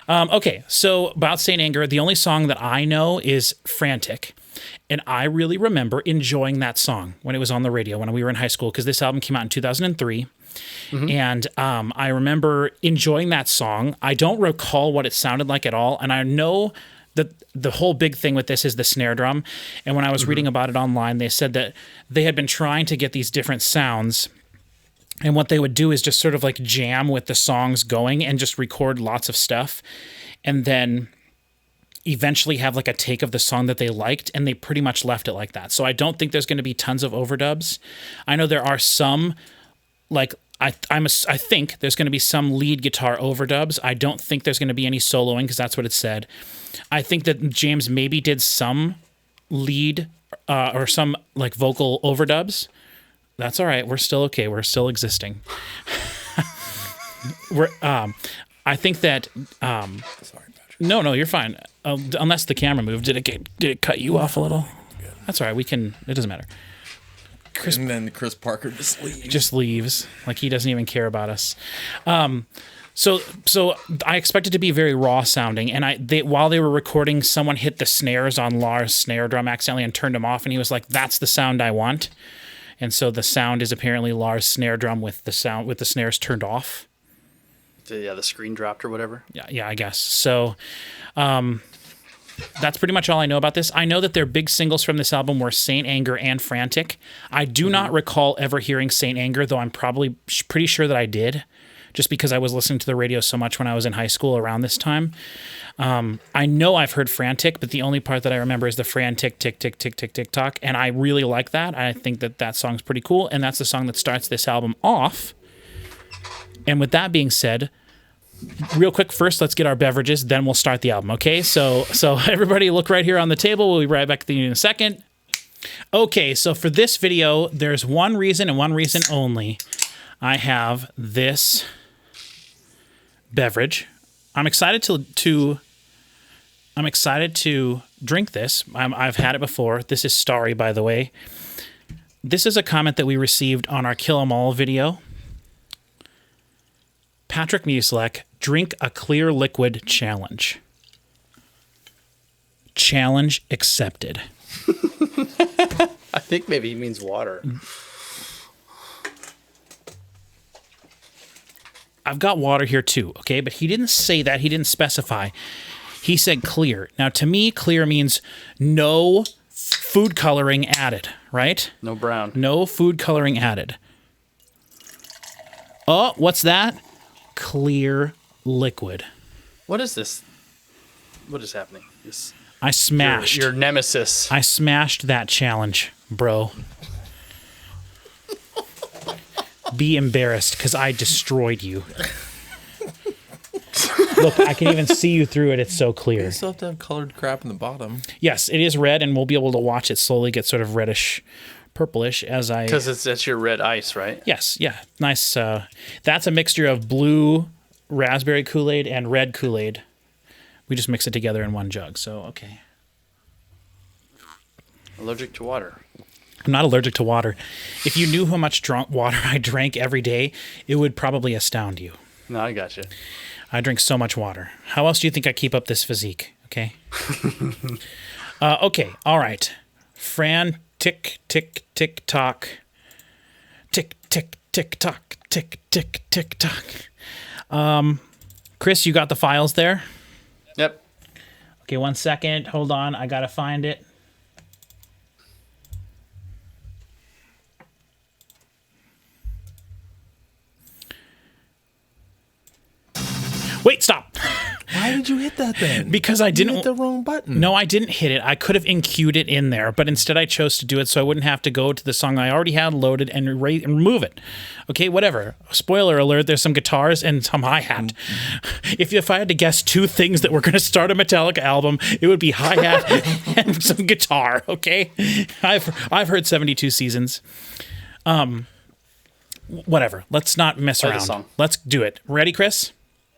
Okay, so about Saint Anger, the only song that I know is Frantic. And I really remember enjoying that song when it was on the radio when we were in high school, because this album came out in 2003. Mm-hmm. And I remember enjoying that song. I don't recall what it sounded like at all. And I know that the whole big thing with this is the snare drum. And when I was reading about it online, they said that they had been trying to get these different sounds. And what they would do is just sort of like jam with the songs going and just record lots of stuff. And then eventually have like a take of the song that they liked, and they pretty much left it like that. So I don't think there's going to be tons of overdubs. I know there are some, like I think there's going to be some lead guitar overdubs. I don't think there's going to be any soloing because that's what it said. I think that James maybe did some lead or some like vocal overdubs. That's all right. We're still okay. We're still existing. I think that. Sorry, Patrick. No, you're fine. Unless the camera moved, did it cut you off a little? That's all right. It doesn't matter. And then Chris Parker just leaves. Like he doesn't even care about us. So I expected to be very raw sounding, and while they were recording, someone hit the snares on Lars' snare drum accidentally and turned him off, and he was like, "That's the sound I want." And so the sound is apparently Lars' snare drum with the snares turned off. The screen dropped or whatever. Yeah, I guess. So that's pretty much all I know about this. I know that their big singles from this album were Saint Anger and Frantic. I do not recall ever hearing Saint Anger, though I'm probably pretty sure that I did, just because I was listening to the radio so much when I was in high school around this time. I know I've heard Frantic, but the only part that I remember is the Frantic, tick, tick, tick, tick, tick, tock, and I really like that. I think that song's pretty cool, and that's the song that starts this album off. And with that being said, real quick, first let's get our beverages, then we'll start the album, okay? So everybody look right here on the table. We'll be right back to you in a second. Okay, so for this video, there's one reason and one reason only I have this beverage. I'm excited to drink this. I've had it before. This is Starry, by the way. This is a comment that we received on our Kill 'Em All video. Patrick Musilek, drink a clear liquid challenge. Challenge accepted. I think maybe he means water. I've got water here too, okay? But he didn't say that. He didn't specify. He said clear. Now, to me, clear means no food coloring added, right? No brown. No food coloring added. Oh, what's that? Clear liquid. What is this? What is happening? I smashed. Your nemesis. I smashed that challenge, bro. Be embarrassed, because I destroyed you. Look, I can even see you through it. It's so clear. You still have to have colored crap in the bottom. Yes, it is red, and we'll be able to watch it slowly get sort of reddish, purplish as I... Because that's your red ice, right? Yes, yeah. Nice. That's a mixture of blue raspberry Kool-Aid and red Kool-Aid. We just mix it together in one jug, so okay. Allergic to water. I'm not allergic to water. If you knew how much water I drank every day, it would probably astound you. No, I got you. I drink so much water. How else do you think I keep up this physique? Okay. Okay. All right. Frantic, tick, tick, tock. Tick, tick, tick, tock. Tick, tick, tick, tock. Chris, you got the files there? Yep. Okay, 1 second. Hold on. I got to find it. Wait, stop. Why did you hit that then? Because I didn't hit the wrong button. No, I didn't hit it. I could have in-queued it in there, but instead I chose to do it so I wouldn't have to go to the song I already had loaded and remove it. Okay, whatever. Spoiler alert, there's some guitars and some hi-hat. If I had to guess two things that were going to start a Metallica album, it would be hi-hat and some guitar, okay? I've heard 72 Seasons. Whatever. Let's not mess Play the around. song. Let's do it. Ready, Chris?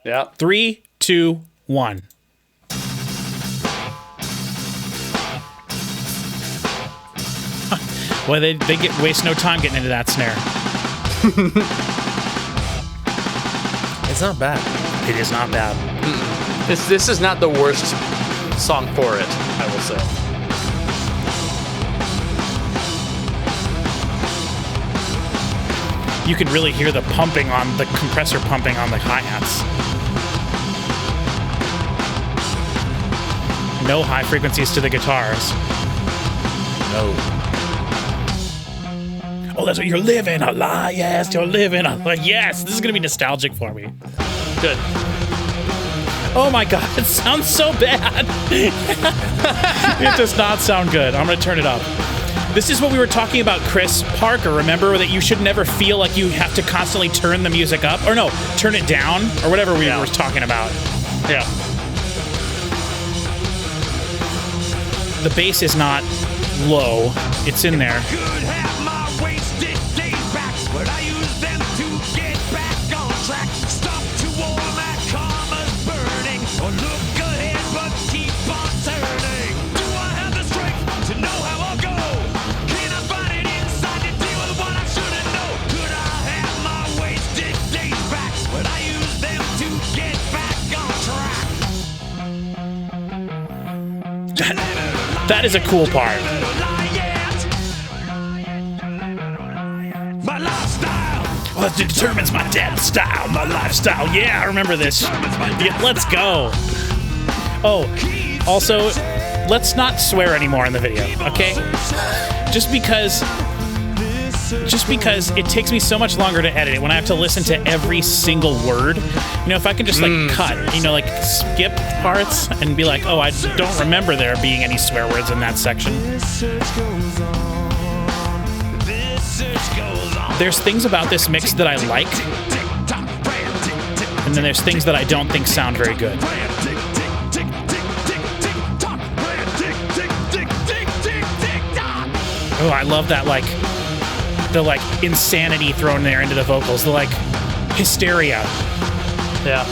Yeah. 3, 2, 1. Well, they waste no time getting into that snare. It's not bad. It is not bad. This is not the worst song for it, I will say. You can really hear the pumping on the compressor pumping on the hi-hats. No high frequencies to the guitars. No. Oh, that's what you're living a lie. Yes, you're living a lie. Yes, this is gonna be nostalgic for me. Good. Oh my god, it sounds so bad. It does not sound good. I'm gonna turn it up. This is what we were talking about, Chris Parker. Remember that you should never feel like you have to constantly turn the music up, or no, turn it down, or whatever we were talking about. Yeah. The bass is not low; it's in there. Could have my wasted days back, but I use them to get back on track. Stop to warm at karma's burning, or look ahead but keep on turning. Do I have the strength to know how I'll go? Can I find it inside to deal with what I shouldn't know? Could I have my wasted days back, but I use them to get back on track? That is a cool part. My lifestyle. Well, it determines my dance style, my lifestyle. Yeah, I remember this. Yeah, let's go. Oh, also, let's not swear anymore in the video, okay? Just because it takes me so much longer to edit it when I have to listen to every single word. You know, if I can just cut, like skip parts and be like, oh, I don't remember there being any swear words in that section. There's things about this mix that I like, and then there's things that I don't think sound very good. Oh, I love that, like, like insanity thrown there into the vocals, the like hysteria. Yeah.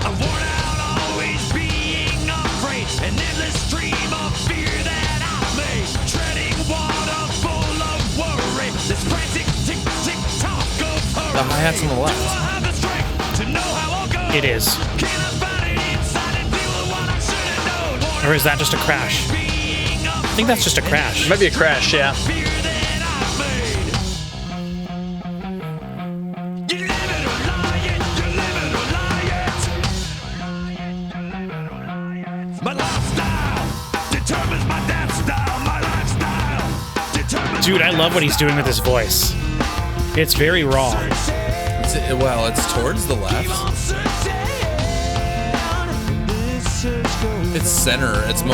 I'm worn out always being afraid, an endless stream of fear that I've made, treading water full of worry, this frantic tick tick tock of hurry. The hi-hat's on the Do left. I have the strength to know how I'll go? It is. Can I find it inside and deal with what I should have known? Or is that just a crash? I think that's just a crash. Might be a crash, yeah. Fear that I've made. You live it or lie it, you live it or lie it. My lifestyle determines my death style. My lifestyle determines. Dude, I love what he's doing with his voice. It's very raw. It's towards the left. It's center. It's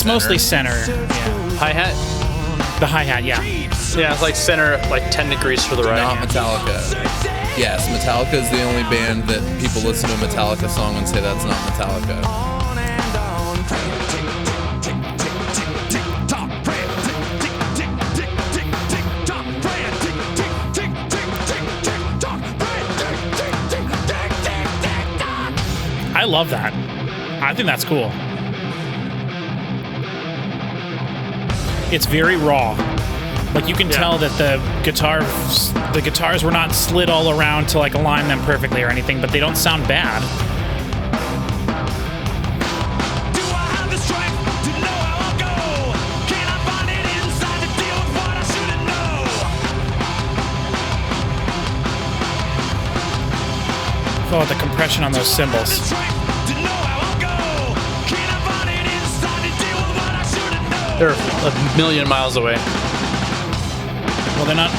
Mostly center. Yeah. Hi-hat? The hi-hat, yeah. Yeah, it's like center, like 10 degrees to the right. Not Metallica. Yes, Metallica is the only band that people listen to a Metallica song and say that's not Metallica. I love that. I think that's cool. It's very raw. Like you can tell that the guitars were not slid all around to like align them perfectly or anything, but they don't sound bad. Do I have the strength to know how I'll go? Can I find it inside to deal with what I shouldn't know? Oh, the compression on those cymbals. Strength to know how I'll go. Can I find it inside to deal with what I shouldn't know? They're a million miles away. Well, they're not.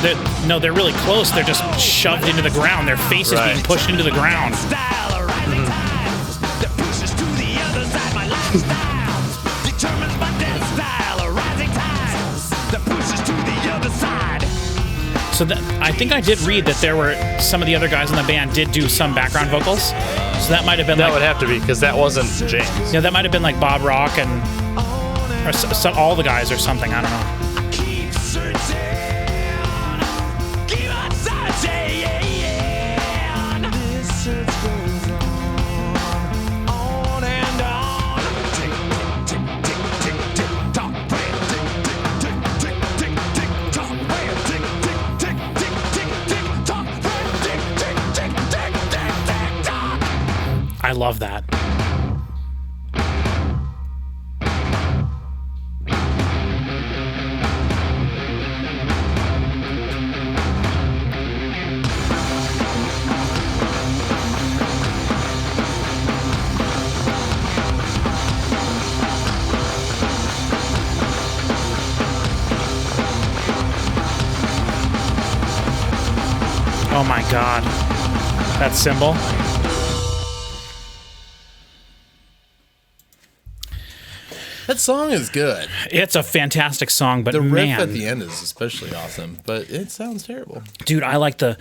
They're really close. They're just shoved into the ground. Their face is being pushed into the ground. Style, a rising tide that pushes to the other side. My lifestyle determines my death style, a rising tide that pushes to the other side. So I think I did read that there were some of the other guys in the band did do some background vocals. So that might have been That like would have to be, because that wasn't James. yeah, that might have been like Bob Rock and or all the guys or something. I don't know. Keep searching, keep on searching. This search goes on and on. Tick, tick, tick, tick, tick, tick, tock, tick, tick, tick, tick, tick, tick, tock, tick, tick, tick, tick, tick, tick, tock, tick, tick, tick, tick, tick, tick, tock. I love that. Oh my god. That cymbal. That song is good. It's a fantastic song, but The riff man, at the end is especially awesome, but it sounds terrible. dude, I like the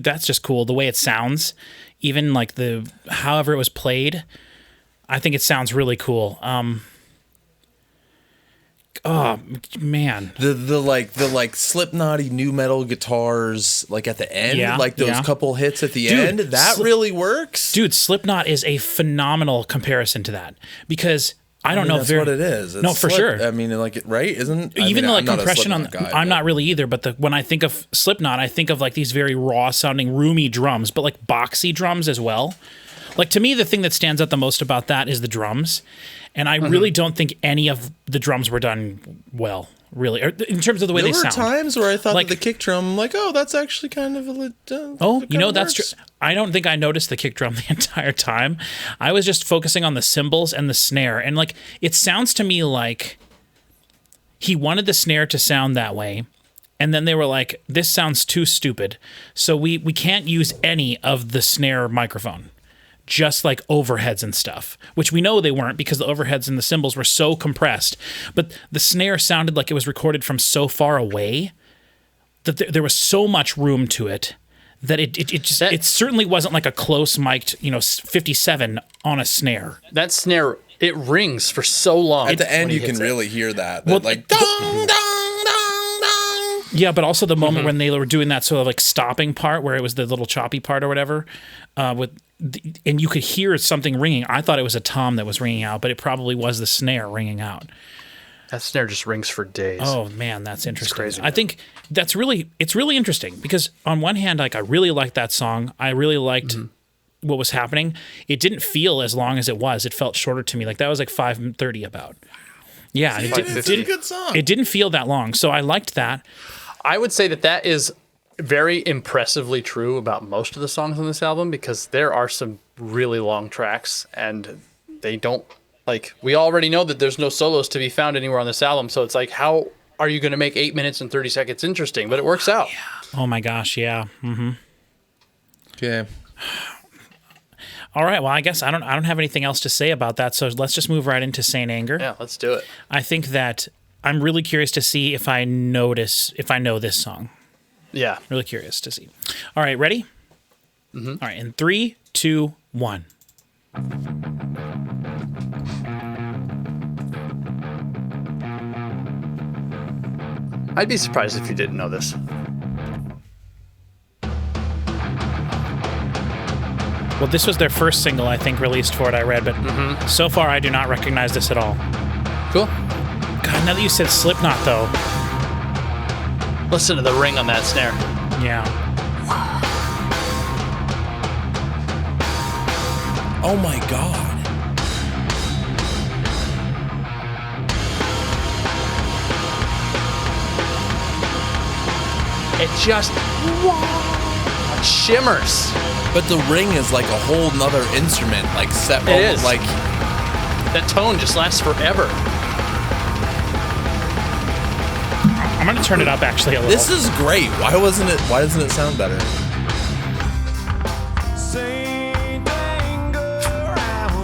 that's just cool. The way it sounds, even like the however it was played, I think it sounds really cool. Oh man, The Slipknotty new metal guitars like at the end, Yeah, like those yeah. couple hits at the Dude, end, that really works. dude, Slipknot is a phenomenal comparison to that because I don't know that's very what it is. It's No, for sure. I mean, like it, right? Isn't Even the like I'm not a compression on Slipknot guy, I'm but- not really either, but when I think of Slipknot, I think of like these very raw sounding roomy drums, but like boxy drums as well. Like to me, the thing that stands out the most about that is the drums. And I really don't think any of the drums were done well, really, or in terms of the way There they were sound. times where I thought Like- that the kick drum, like, oh, that's actually kind of a. Oh, you know, that's true. I don't think I noticed the kick drum the entire time. I was just focusing on the cymbals and the snare. And like, it sounds to me like he wanted the snare to sound that way. And then they were like, this sounds too stupid. So we can't use any of the snare microphone. Just like overheads and stuff, which we know they weren't because the overheads and the cymbals were so compressed. But the snare sounded like it was recorded from so far away that there was so much room to it that it certainly wasn't like a close mic'd, 57 on a snare. That snare, it rings for so long. At the end, when he you can hits it. really hear that. Well, Like, dong, dong, dong, dong. Yeah, but also the moment when they were doing that sort of like stopping part where it was the little choppy part or whatever, and you could hear something ringing. I thought it was a tom that was ringing out, but it probably was the snare ringing out. That snare just rings for days. Oh man, that's interesting. crazy, I think it's really interesting because on one hand, like I really liked that song. I really liked what was happening. It didn't feel as long as it was. It felt shorter to me. Like that was like 5:30 about. Yeah, It's a good song. it didn't feel that long. So I liked that. I would say that is very impressively true about most of the songs on this album because there are some really long tracks and they don't. Like, we already know that there's no solos to be found anywhere on this album, so it's like, how are you going to make 8 minutes and 30 seconds interesting? But it works out. Oh my gosh, yeah. Okay. All right, well, I guess I don't have anything else to say about that, so let's just move right into Saint Anger. Yeah, let's do it. I think that I'm really curious to see if I know this song. Yeah. Really curious to see. All right, ready? All right, in 3, 2, 1. I'd be surprised if you didn't know this. Well, this was their first single, I think, released for it, I read, but so far I do not recognize this at all. Cool. God, now that you said Slipknot, though. Listen to the ring on that snare. Yeah. Oh my God. It just shimmers. But the ring is like a whole nother instrument, like set. It is. Like That tone just lasts forever. I'm going to turn it up, actually, a little. this is great. Why doesn't it sound better?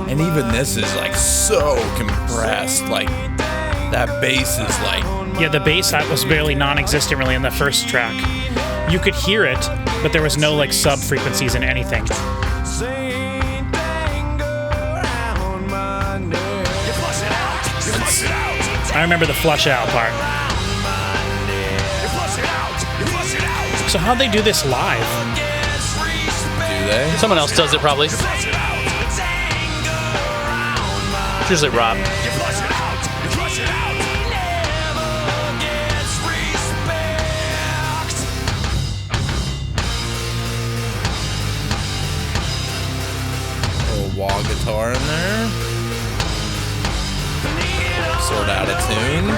And even this is like so compressed. Like that bass is like. Yeah, the bass was barely non-existent, really, in the first track. You could hear it, but there was no, like, sub-frequencies in anything. I remember the flush out part. So how'd they do this live? Do they? Someone else does it probably. It's usually Rob. Wah guitar in there. Sort out of tune.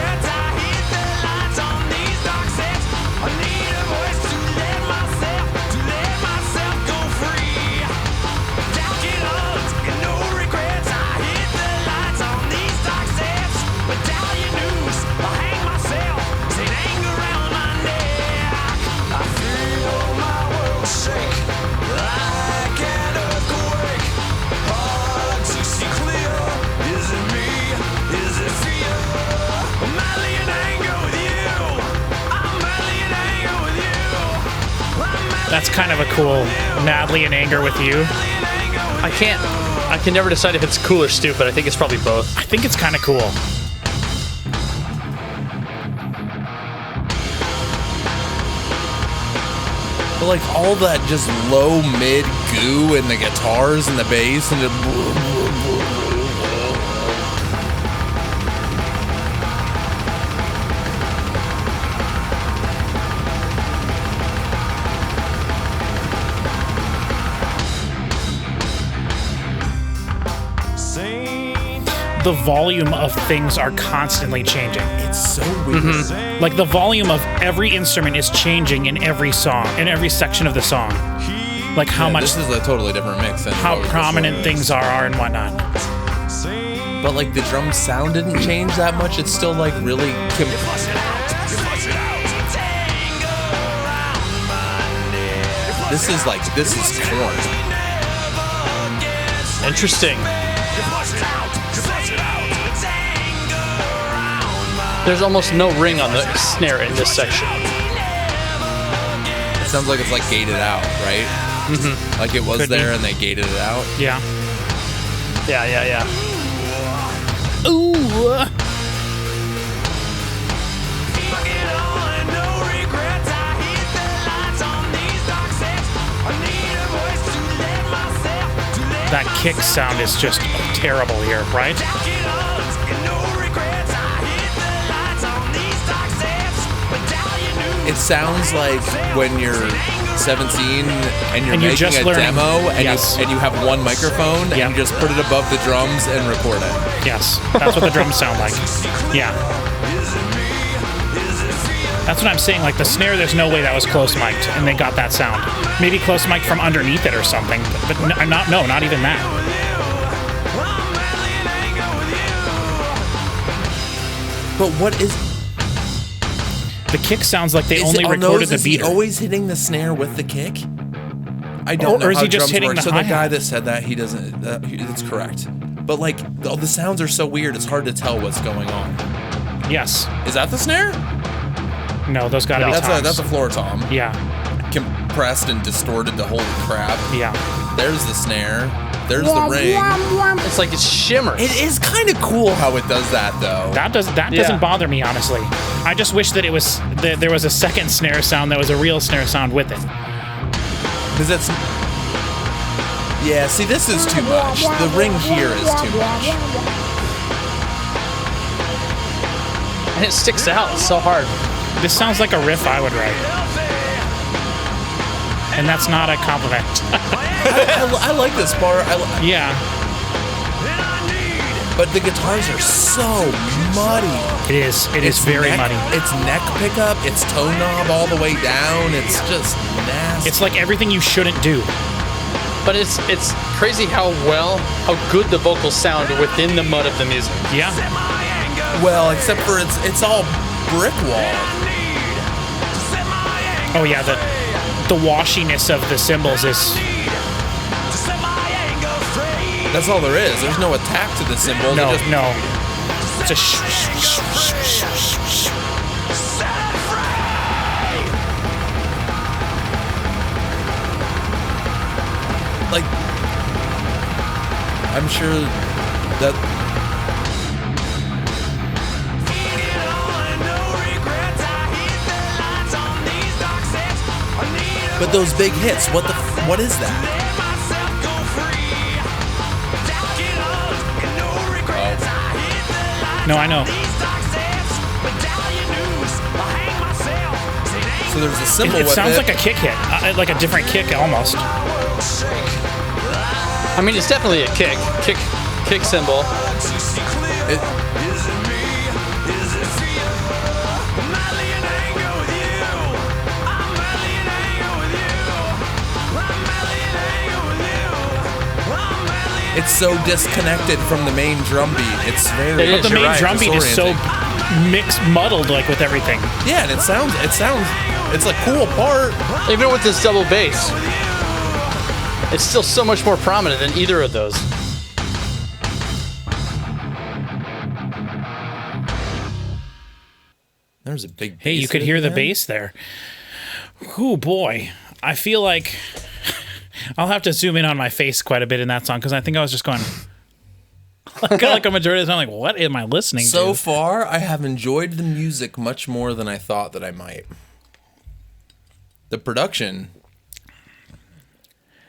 That's kind of a cool Madly in Anger with You. I can never decide if it's cool or stupid. I think it's probably both. I think it's kind of cool. But like all that just low mid goo and the guitars and the bass and the. The volume of things are constantly changing. It's so weird. Like the volume of every instrument is changing in every song, in every section of the song. Like how much, This is a totally different mix than how what was prominent before. things are and whatnot. But like the drum sound didn't change that much. It's still like really. This is corn. Interesting. There's almost no ring on the snare in this section. Sounds like it's like gated out, right? Mm-hmm. Like it was Could be. there and they gated it out. Yeah. Yeah. Ooh. Fuck it all and no regrets. I hit the lights on these dark sets. I need a voice to let myself, That kick sound is just terrible here, right? Fuck it all and no regrets. I hit the lights on these dark sets. Medallion news. It sounds like when you're 17 and you're And you're making just a learning. demo and, Yes. you have one microphone Yep. and you just put it above the drums and record it. Yes, that's what the drums sound like. Yeah. That's what I'm saying. Like the snare, there's no way that was close mic'd, and they got that sound. Maybe close mic'd from underneath it or something, but not even that. But what is The kick sounds like they is only it on recorded those? the Is he beat. always hitting the snare with the kick? I don't Or know is how he just drums hitting work. the So the hi-hat? guy that said that, he doesn't. That's correct. But like all the sounds are so weird, it's hard to tell what's going on. Yes. Is that the snare? No, those gotta be toms. That's a floor tom. Yeah. Compressed and distorted to holy crap. Yeah. There's the snare. There's the ring. It's like it's shimmering. It is kind of cool how it does that though. That doesn't bother me, honestly. I just wish that there was a second snare sound that was a real snare sound with it. Because it's. Yeah, see, this is too much. The ring here is too much. And it sticks out so hard. This sounds like a riff I would write. And that's not a compliment. I like this part. Yeah, But the guitars are so muddy. it is. It is very muddy. It's neck pickup. It's tone knob all the way down. It's just nasty. It's like everything you shouldn't do. But it's crazy how good the vocals sound within the mud of the music. Yeah. well, except for it's all brick wall. Oh yeah, the washiness of the cymbals is. That's all there is. There's no attack to the cymbal. No, They're just, no. It's a like, I'm sure that but those big hits, what is that? No, I know. So there's a cymbal It with sounds it. like a kick hit, like a different kick almost. I mean, it's definitely a kick cymbal. It- It's so disconnected from the main drum beat. It's very. It is, The you're main right, drum beat is so disorienting. mixed, muddled, like with everything. Yeah, and it sounds. It's a cool part. Even with this double bass, it's still so much more prominent than either of those. There's a big. Hey, you bass could hit hear the there. bass there. Oh boy, I feel like I'll have to zoom in on my face quite a bit in that song because I think I was just going like a majority of the time, like, what am I listening So to? far, I have enjoyed the music much more than I thought that I might. The production,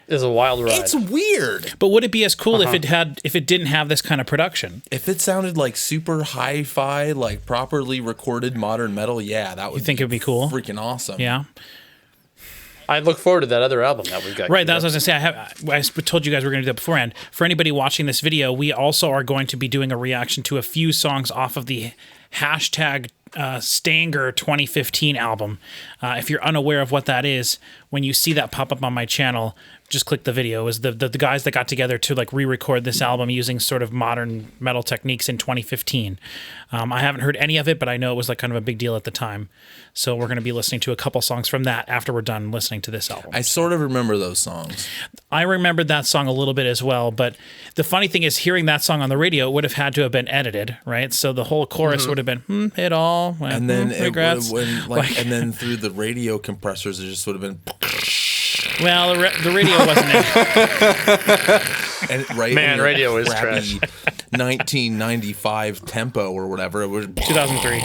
It's a wild ride. it's weird. But would it be as cool if it didn't have this kind of production? If it sounded like super hi-fi, like properly recorded modern metal, yeah, that would. You think it would be cool? Freaking awesome. Yeah. I look forward to that other album that we've got. Right, queued that's what I was gonna say. I told you guys we were gonna do that beforehand. For anybody watching this video, we also are going to be doing a reaction to a few songs off of the hashtag Stanger 2015 album. If you're unaware of what that is, when you see that pop up on my channel, just click the video. It was the guys that got together to like re-record this album using sort of modern metal techniques in 2015. I haven't heard any of it, but I know it was like kind of a big deal at the time. So we're going to be listening to a couple songs from that after we're done listening to this album. I sort of remember those songs. I remembered that song a little bit as well, but the funny thing is hearing that song on the radio would have had to have been edited, right? So the whole chorus would have been, it all went, And then regrets. and then through the radio compressors, it just would have been. Well, the radio wasn't it. And, right, Man, and radio is crappy trash. 1995 tempo or whatever. It was 2003.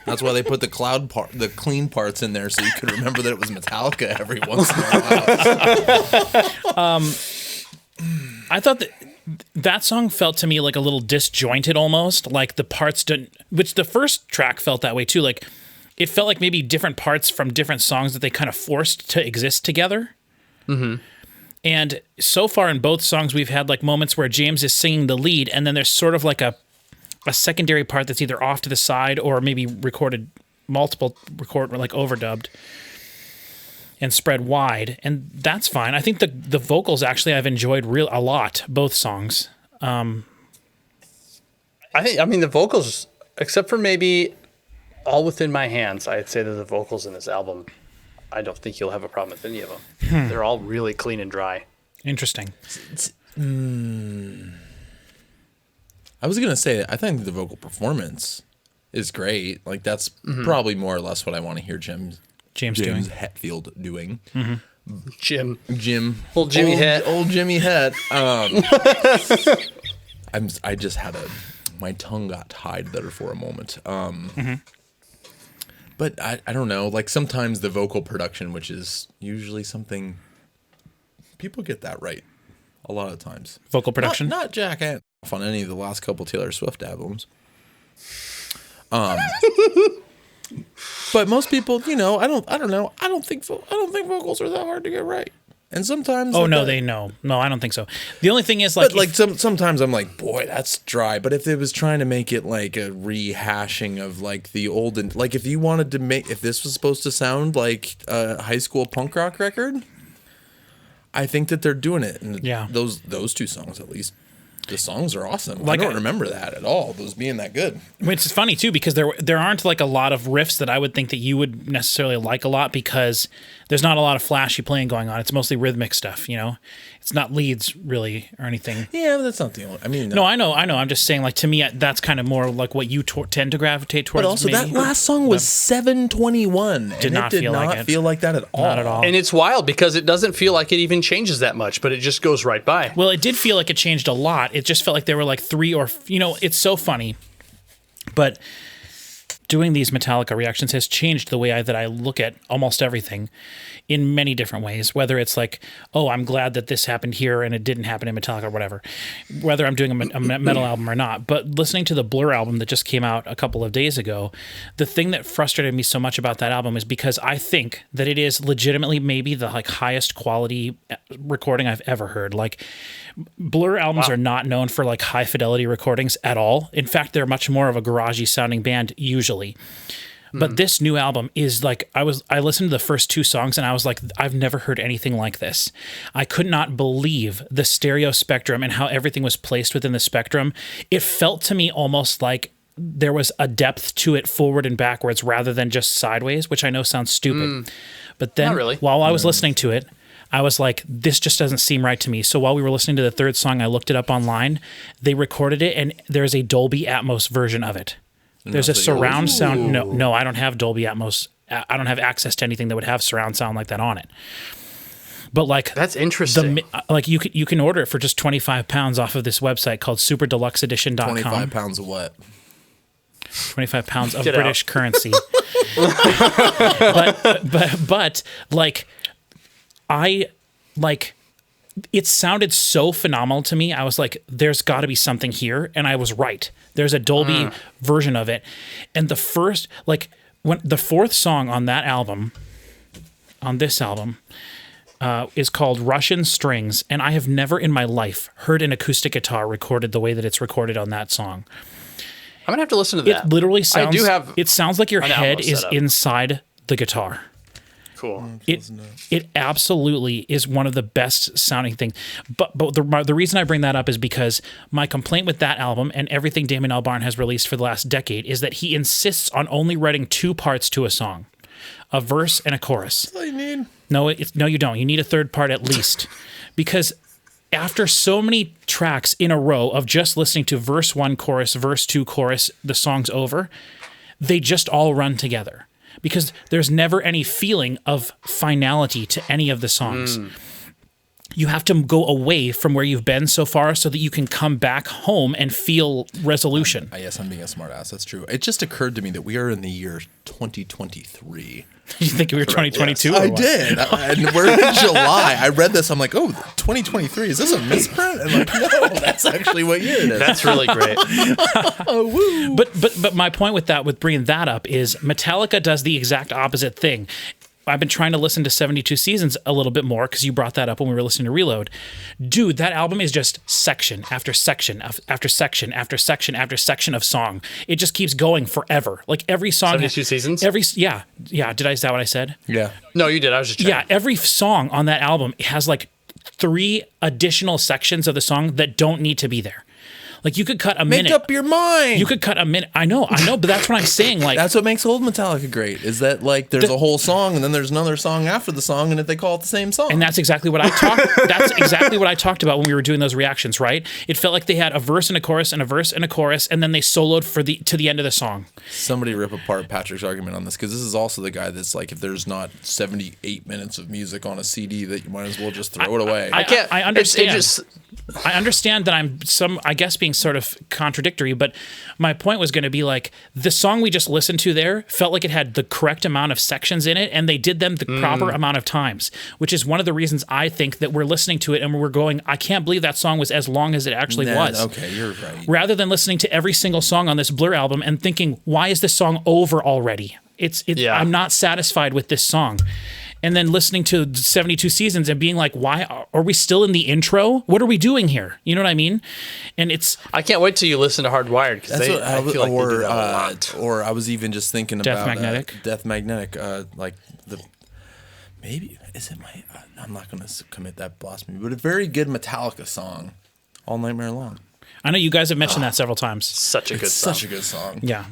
That's why they put the the clean parts in there so you could remember that it was Metallica every once in a while. I thought that song felt to me like a little disjointed almost, like the parts didn't, which the first track felt that way too. Like it felt like maybe different parts from different songs that they kind of forced to exist together. Mm-hmm. And so far in both songs, we've had like moments where James is singing the lead, and then there's sort of like a secondary part that's either off to the side or maybe like overdubbed and spread wide, and that's fine. I think the vocals actually I've enjoyed a lot, both songs. I mean the vocals, except for maybe All Within My Hands, I'd say that the vocals in this album, I don't think you'll have a problem with any of them. They're all really clean and dry. Interesting. I was going to say, I think the vocal performance is great. Like, that's probably more or less what I want to hear James doing. Hetfield doing. Jim. Old Jimmy Het. Old Jimmy Het. I just had my tongue got tied there for a moment. But I don't know. Like sometimes the vocal production, which is usually something people get that right a lot of times. Vocal production? Not Jack Antonoff on any of the last couple Taylor Swift albums. But most people, I don't know. I don't think vocals are that hard to get right. And sometimes no, I don't think so. The only thing is like, sometimes I'm like, boy, that's dry. But if it was trying to make it like a rehashing of like the old, and like if you wanted to if this was supposed to sound like a high school punk rock record, I think that they're doing it. And yeah, those two songs at least. The songs are awesome. Like, I don't remember that at all, those being that good. Which is funny, too, because there aren't like a lot of riffs that I would think that you would necessarily like a lot because there's not a lot of flashy playing going on. It's mostly rhythmic stuff, It's not leads, really, or anything. Yeah, but that's not the only... I mean... No, I know. I'm just saying, like, to me, that's kind of more like what you tend to gravitate towards. But also, that last song was 7:21. Did not feel like that at all. Not at all. And it's wild because it doesn't feel like it even changes that much, but it just goes right by. Well, it did feel like it changed a lot. It just felt like there were like three or... it's so funny. But doing these Metallica reactions has changed the way that I look at almost everything in many different ways, whether it's like, oh, I'm glad that this happened here and it didn't happen in Metallica or whatever, whether I'm doing a metal album or not. But listening to the Blur album that just came out a couple of days ago, the thing that frustrated me so much about that album is because I think that it is legitimately maybe the like highest quality recording I've ever heard. Like Blur albums are not known for like high fidelity recordings at all. In fact, they're much more of a garagey sounding band usually. But this new album is like, I listened to the first two songs and I was like, I've never heard anything like this. I could not believe the stereo spectrum and how everything was placed within the spectrum. It felt to me almost like there was a depth to it forward and backwards rather than just sideways, which I know sounds stupid. But then while I was listening to it, I was like, this just doesn't seem right to me. So while we were listening to the third song, I looked it up online. They recorded it and there's a Dolby Atmos version of it. There's a surround sound. No, I don't have Dolby Atmos. I don't have access to anything that would have surround sound like that on it. But like that's interesting. Like you can order it for just £25 off of this website called superdeluxeedition.com. 25 pounds of what? 25 pounds of British currency. but like it sounded so phenomenal to me. I was like, there's got to be something here. And I was right. There's a Dolby version of it. And the fourth song on that album, on this album, is called Russian Strings. And I have never in my life heard an acoustic guitar recorded the way that it's recorded on that song. I'm going to have to listen to that. It literally sounds, it sounds like your head is setup inside the guitar. Cool. It absolutely is one of the best sounding things. But the reason I bring that up is because my complaint with that album and everything Damon Albarn has released for the last decade is that he insists on only writing two parts to a song, a verse and a chorus. That's all you need. No, you don't. You need a third part at least, because after so many tracks in a row of just listening to verse 1, chorus, verse 2, chorus, the song's over, they just all run together because there's never any feeling of finality to any of the songs. You have to go away from where you've been so far so that you can come back home and feel resolution. Yes, I'm being a smartass. That's true. It just occurred to me that we are in the year 2023. You think we were 2022? I did. And we're in July. I read this. I'm like, oh, 2023. Is this a misprint? And I'm like, no, that's actually what year it is. That's really great. But my point with that, with bringing that up, is Metallica does the exact opposite thing. I've been trying to listen to 72 Seasons a little bit more because you brought that up when we were listening to Reload. Dude, that album is just section after section after section after section after section of song. It just keeps going forever. Like every song. 72 Seasons? Yeah. Is that what I said? Yeah. No, you did. I was just checking. Yeah, every song on that album has like 3 additional sections of the song that don't need to be there. Like you could cut a minute. Make up your mind. You could cut a minute. I know, but that's what I'm saying. Like that's what makes old Metallica great. Is that like there's a whole song and then there's another song after the song, and if they call it the same song. And that's exactly what I talked. That's exactly what I talked about when we were doing those reactions. Right? It felt like they had a verse and a chorus and a verse and a chorus, and then they soloed to the end of the song. Somebody rip apart Patrick's argument on this, because this is also the guy that's like, if there's not 78 minutes of music on a CD, that you might as well just throw it away. I can't. I understand. It just, I understand that I'm I guess being sort of contradictory, but my point was going to be like the song we just listened to there felt like it had the correct amount of sections in it, and they did them the proper amount of times, which is one of the reasons I think that we're listening to it and we're going, I can't believe that song was as long as it actually was. Okay, you're right. Rather than listening to every single song on this Blur album and thinking, why is this song over already? I'm not satisfied with this song. And then listening to 72 Seasons and being like, why are we still in the intro? What are we doing here? You know what I mean? And I can't wait till you listen to Hardwired, because I feel like they do that a lot. Or I was even just thinking Death about Magnetic. Death Magnetic. Like maybe is it my? I'm not going to commit that blasphemy, but a very good Metallica song, All Nightmare Long. I know you guys have mentioned that several times. Such a good song. Such a good song. Yeah.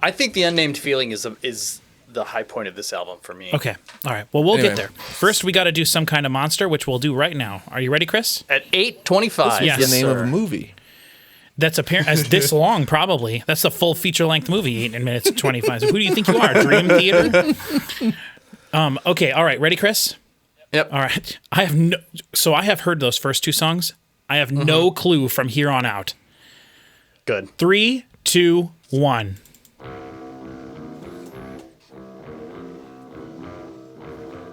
I think the Unnamed Feeling is the high point of this album for me. Okay. All right. Well, we'll get there. First, we got to do Some Kind of Monster, which we'll do right now. Are you ready, Chris? At 8:25. Yes, the name sir. of a movie. That's apparent as this long, probably. That's the full feature-length movie, 8 minutes 25. So who do you think you are, Dream Theater? Okay. All right. Ready, Chris? Yep. All right. I have heard those first 2 songs. I have no clue from here on out. Good. 3, 2, 1.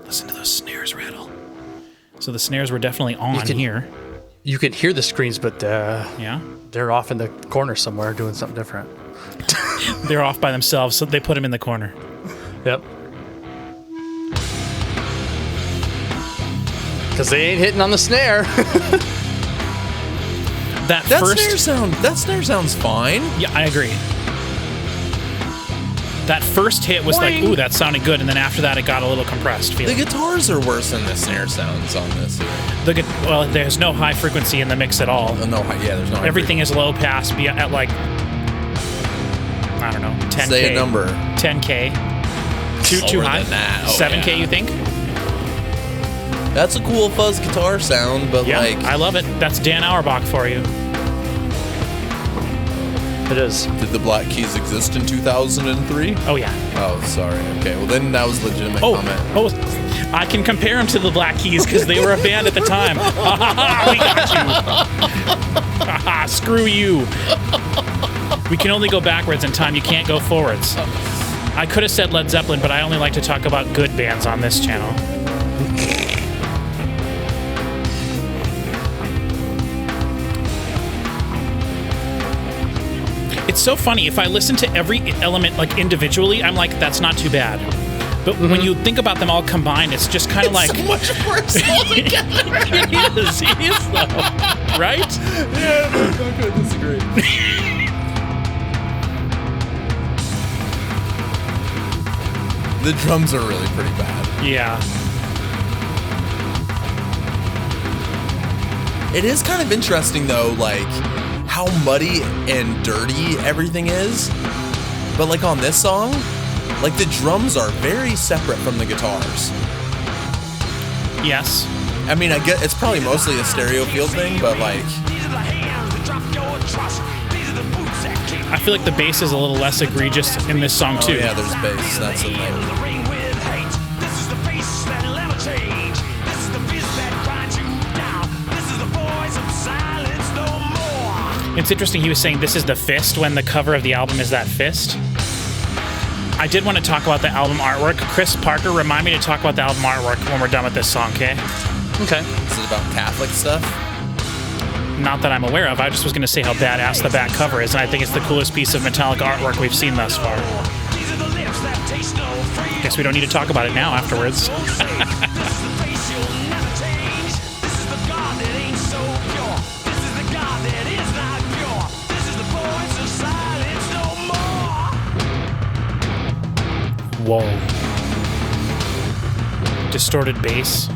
Listen to those snares rattle. So the snares were definitely on here. You can hear the screens, but Yeah. they're off in the corner somewhere doing something different. They're off by themselves, so they put them in the corner. Yep. Because they ain't hitting on the snare. That snare sounds fine. Yeah, I agree. That first hit was like, ooh, that sounded good, and then after that, it got a little compressed. The guitars are worse than the snare sounds on this here. Well, there's no high frequency in the mix at all. There's no high Everything is low pass at like, I don't know, 10K. Say a number. 10K. Too Lower high? than that. Oh, 7K, yeah. you think? That's a cool fuzz guitar sound, but Yeah, like... I love it. That's Dan Auerbach for you. It is. Did the Black Keys exist in 2003? Oh, yeah. Oh, sorry. Okay, well then that was a legitimate comment. I can compare them to the Black Keys because they were a band at the time. We got you. Screw you. We can only go backwards in time. You can't go forwards. I could have said Led Zeppelin, but I only like to talk about good bands on this channel. It's so funny. If I listen to every element like individually, I'm like, that's not too bad. But when you think about them all combined, it's just kind of like so much worse altogether. It is though, right? Yeah, I'm not going to disagree. The drums are really pretty bad. Yeah. It is kind of interesting though, like how muddy and dirty everything is. But like on this song, like the drums are very separate from the guitars. Yes. I mean, I get it's probably mostly a stereo field thing, but like I feel like the bass is a little less egregious in this song too. oh yeah, there's bass. That's the thing. It's interesting he was saying this is the fist when the cover of the album is that fist. I did want to talk about the album artwork. Chris Parker, remind me to talk about the album artwork when we're done with this song, okay? Okay. Is it about Catholic stuff? Not that I'm aware of. I just was going to say how badass the back cover is, and I think it's the coolest piece of Metallica artwork we've seen thus far. Guess we don't need to talk about it now afterwards. Whoa. Distorted bass.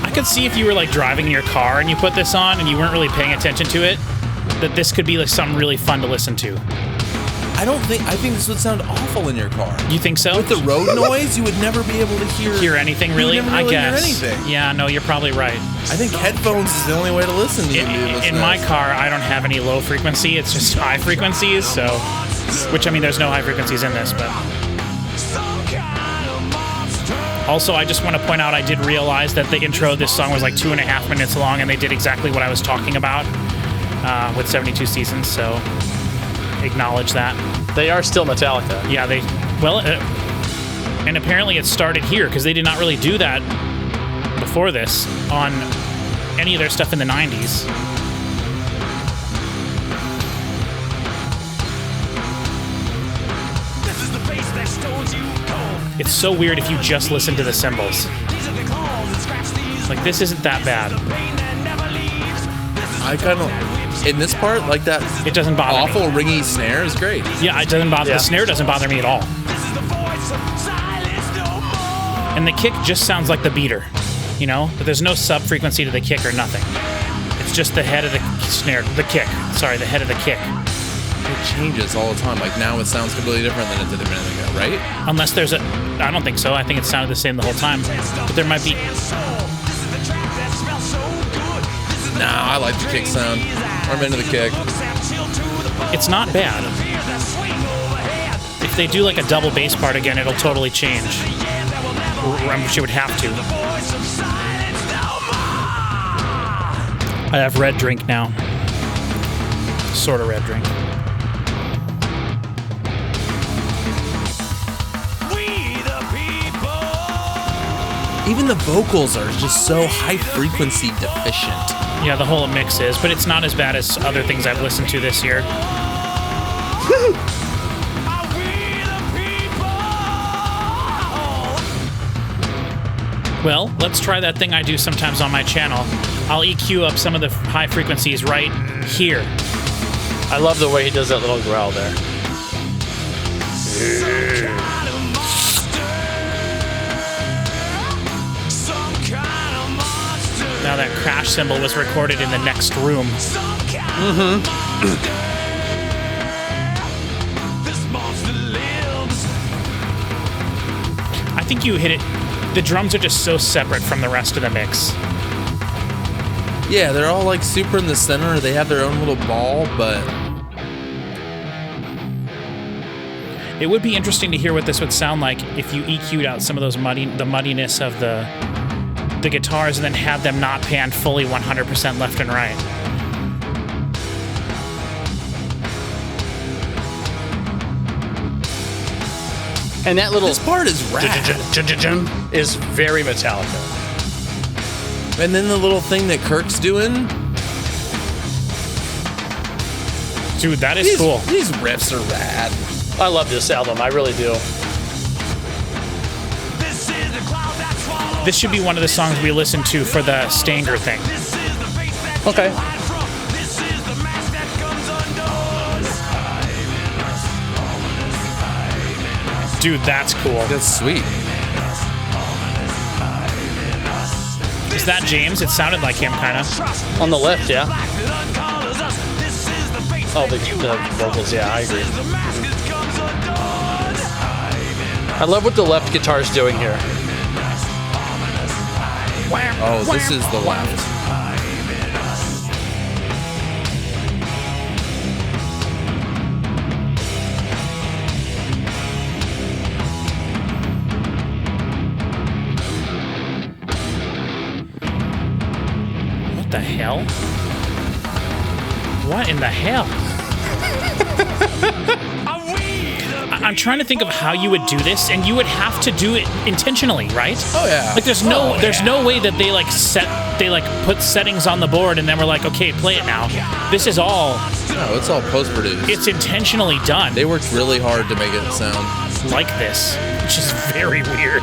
I could see if you were like driving in your car and you put this on and you weren't really paying attention to it, that this could be like something really fun to listen to. I think this would sound awful in your car. You think so? With the road noise, you would never be able to hear anything really? You would never really I guess. hear anything. Yeah, no, you're probably right. I think headphones is the only way to listen to this. In my car, I don't have any low frequency. It's just high frequencies. So, which I mean, there's no high frequencies in this, but. Also, I just want to point out, I did realize that the intro of this song was like 2.5 minutes long, and they did exactly what I was talking about with 72 Seasons. So, acknowledge that. They are still Metallica. Yeah, and apparently it started here because they did not really do that before this on any of their stuff in the 90s. It's so weird if you just listen to the cymbals. Like, this isn't that bad. I kind of, in this part, like that It doesn't bother awful me. ringy snare is great. Yeah, it doesn't bother. Yeah. The snare doesn't bother me at all. And the kick just sounds like the beater, you know? But there's no sub frequency to the kick or nothing. It's just the head of the snare, the kick. Sorry, the head of the kick. It changes all the time. Like now it sounds completely different than it did a minute ago, right? Unless there's a... I don't think so. I think it sounded the same the whole time. But there might be... Nah, I like the kick sound. I'm into the kick. It's not bad. If they do like a double bass part again, it'll totally change. I'm sure it would have to. I have red drink now. Sort of red drink. Even the vocals are just so high frequency deficient. Yeah, the whole mix is, but it's not as bad as other things I've listened to this year. Well, let's try that thing I do sometimes on my channel. I'll EQ up some of the high frequencies right here. I love the way he does that little growl there. Now that crash cymbal was recorded in the next room. I think you hit it. The drums are just so separate from the rest of the mix. Yeah, they're all like super in the center. They have their own little ball, but It would be interesting to hear what this would sound like if you EQ'd out some of those the muddiness of the guitars and then had them not panned fully 100% left and right. And that little this part is rad. is very Metallica. And then the little thing that Kirk's doing. Dude, that is cool. These riffs are rad. I love this album. I really do. This is the cloud. This should be one of the songs we listen to for the Stanger thing. Okay. Dude, that's cool. That's sweet. Is that James? It sounded like him, kind of. On the left, yeah. Oh, the vocals, yeah, I agree. I love what the left guitar's doing here. Oh, this is the left. What the hell? What in the hell? I'm trying to think of how you would do this, and you would have to do it intentionally, right? Oh yeah. Like there's no way that they put settings on the board and then we're like, okay, play it now. This is all No, it's all post-produced. it's intentionally done They worked really hard to make it sound. like this, which is very weird.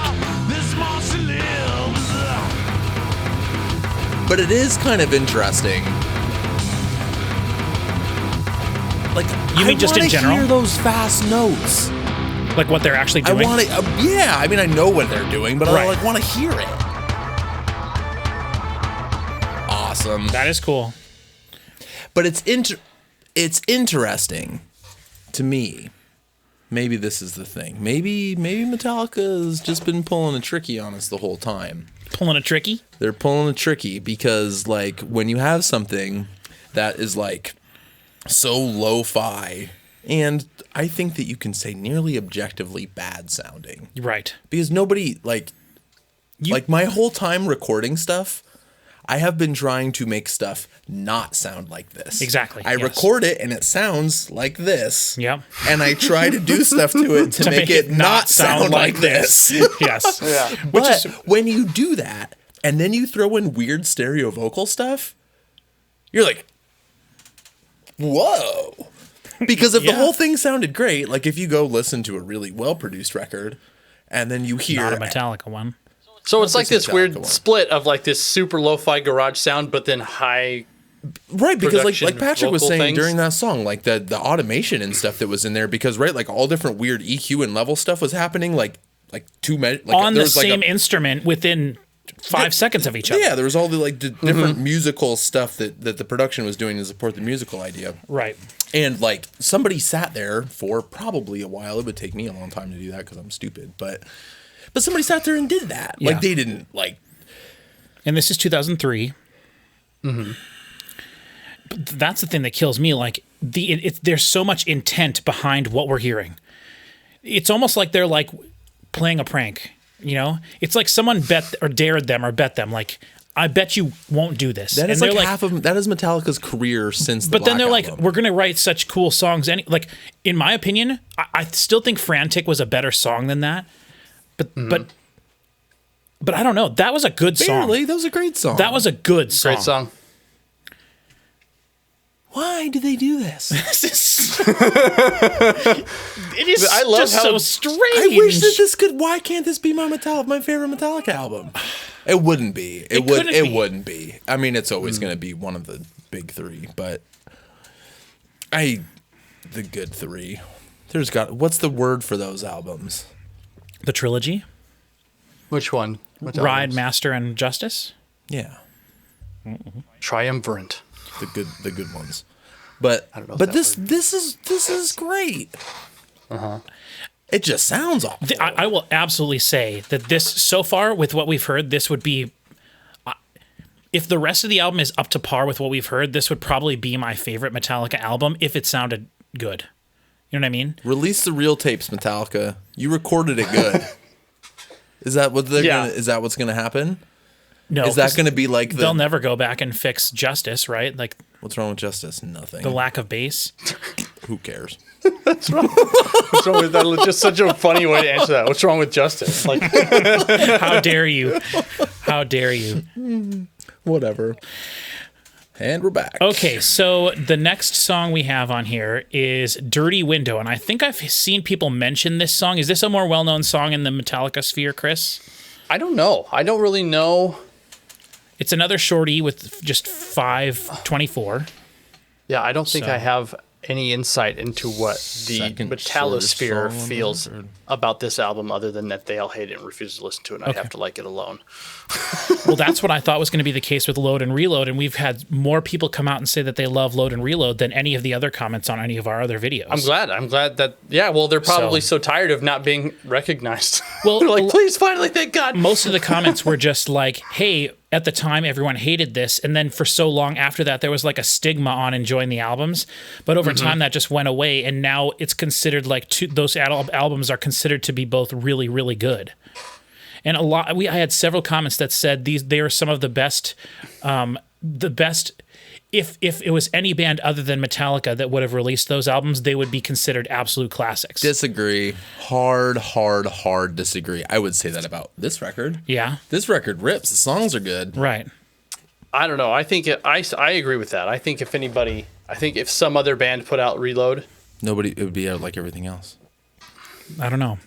But it is kind of interesting. Like, You mean just in general? Hear those fast notes. Like what they're actually doing. I want to. Yeah, I mean, I know what they're doing, but Right. I want to hear it. Awesome. That is cool. But it's interesting to me. Maybe this is the thing. Maybe Metallica's just been pulling a tricky on us the whole time. Pulling a tricky. They're pulling a tricky because, like, when you have something that is like so lo-fi, and I think that you can say nearly objectively bad sounding, Right. because nobody like my whole time recording stuff, I have been trying to make stuff not sound like this. Exactly, I yes. record it and it sounds like this. Yep. And I try to do stuff to it to make it not sound like this. Yes. Yeah. But when you do that and then you throw in weird stereo vocal stuff, you're like, whoa. Because if the Yeah. whole thing sounded great, like if you go listen to a really well-produced record and then you hear Not a Metallica one. So it's like this Metallica weird one. split of like this super lo-fi garage sound, but then high. right, because like production Patrick was vocal saying things. during that song, like the automation and stuff that was in there, because right, like all different weird EQ and level stuff was happening, like On there the was, like, same instrument within 5 seconds of each other. yeah, there was all the like different musical stuff that the production was doing to support the musical idea. Right. And like somebody sat there for probably a while. It would take me a long time to do that because I'm stupid, but somebody sat there and did that. Yeah. Like they didn't like. And this is 2003. Mm-hmm. But that's the thing that kills me. Like there's so much intent behind what we're hearing. It's almost like they're like playing a prank. You know, it's like someone bet or dared them or bet them like, I bet you won't do this. That is and like they're half of that is Metallica's career since. But then they're like, album. we're gonna write such cool songs. Like in my opinion, I still think "Frantic" was a better song than that. But I don't know. That was a good song. Barely, that was a great song. That was a good song. Great song. Why do they do this? It is I love just how- so strange. I wish that this could. Why can't this be my favorite Metallica album? It wouldn't be. It couldn't be. wouldn't be. I mean, it's always going to be one of the big three, but the good three. What's the word for those albums? The trilogy, Which one? Which Ride, albums? Master, and Justice. Yeah, Triumvirate. the good ones. But I don't know if but that this is great. It just sounds awful. I will absolutely say that this, so far with what we've heard, this would be, if the rest of the album is up to par with what we've heard, this would probably be my favorite Metallica album if it sounded good. You know what I mean? Release the real tapes, Metallica. You recorded it good. Is that what is that what's gonna happen? No, Is that 'cause gonna be like they'll never go back and fix Justice, right? Like what's wrong with Justice? Nothing. the lack of bass. Who cares? What's wrong with that? Just such a funny way to answer that. What's wrong with Justice? Like, How dare you? How dare you? Whatever. And we're back. Okay, so the next song we have on here is Dirty Window, and I think I've seen people mention this song. Is this a more well-known song in the Metallica sphere, Chris? I don't know. I don't really know. It's another shorty with just 524. Yeah, I don't think So- I have any insight into what the Second Metallosphere shortest song on feels the record. about this album, other than that they all hate it and refuse to listen to it, and I have to like it alone. Well, that's what I thought was going to be the case with Load and Reload, and we've had more people come out and say that they love Load and Reload than any of the other comments on any of our other videos. I'm glad that, yeah, well, they're probably So- so tired of not being recognized. Well, They're like, please, finally, thank God. Most of the comments were just like, hey, at the time everyone hated this, and then for so long after that there was like a stigma on enjoying the albums, but over time that just went away, and now it's considered like those albums are considered to be both really, really good. And I had several comments that said they are some of the best. If it was any band other than Metallica that would have released those albums, they would be considered absolute classics. Disagree. Hard disagree. I would say that about this record. Yeah. This record rips. The songs are good. Right. I don't know. I think I agree with that. I think if some other band put out Reload, It would be like everything else. I don't know.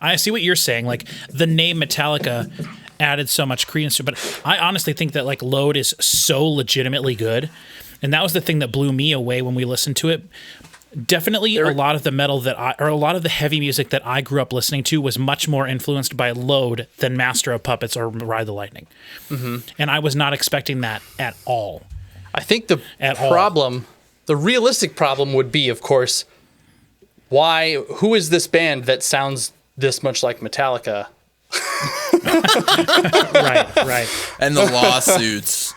I see what you're saying. Like the name Metallica added so much credence to it, but I honestly think that like Load is so legitimately good, and that was the thing that blew me away when we listened to it. Definitely, a lot of the metal or a lot of the heavy music that I grew up listening to was much more influenced by Load than Master of Puppets or Ride the Lightning, and I was not expecting that at all. I think the At all. problem, the realistic problem would be, of course, who is this band that sounds this much like Metallica? Right. And the lawsuits.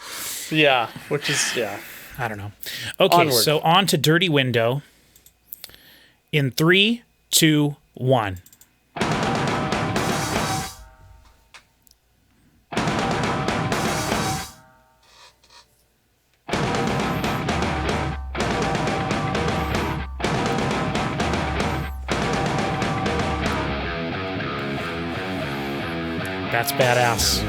Yeah, which is, yeah. I don't know. Okay, Onward. so on to Dirty Window. In 3, 2, 1. That's badass.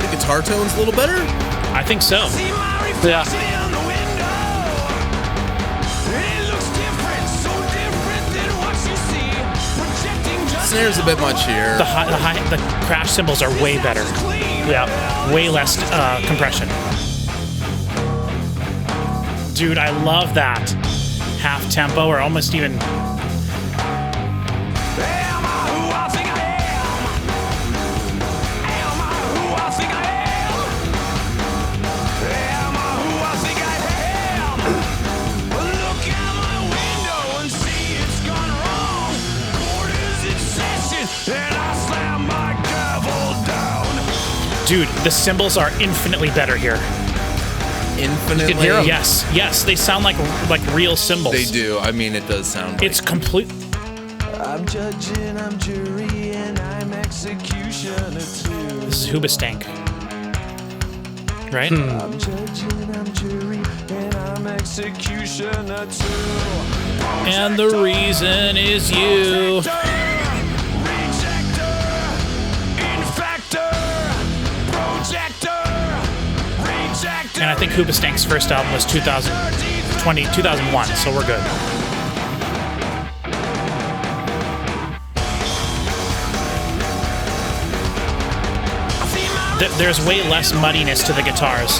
The guitar tone's a little better. I think so. See my Yeah. reflection in the window. It looks different, so different than what you see. Projecting just Snare's a bit much here. The crash cymbals are way better. clean. Yeah. Way less compression. Dude, I love that half tempo, or almost even. Am I who I think I am? Am I who I think I am? Am I who I think I am? Look out my window and see it's gone wrong. Court is in session and I slam my gavel down. Dude, the cymbals are infinitely better here. Infinitely. hear 'em. Yes, they sound like real cymbals. They do. I mean, it does sound like It's complete. I'm judging, I'm jury, and I'm executioner too. This is Hoobastank. Right? I'm judging, I'm jury, and I'm executioner too. And the reason is you. Rejector, infector, projector, rejector. And I think Hoobastank's first album was 2001, so we're good. There's way less muddiness to the guitars,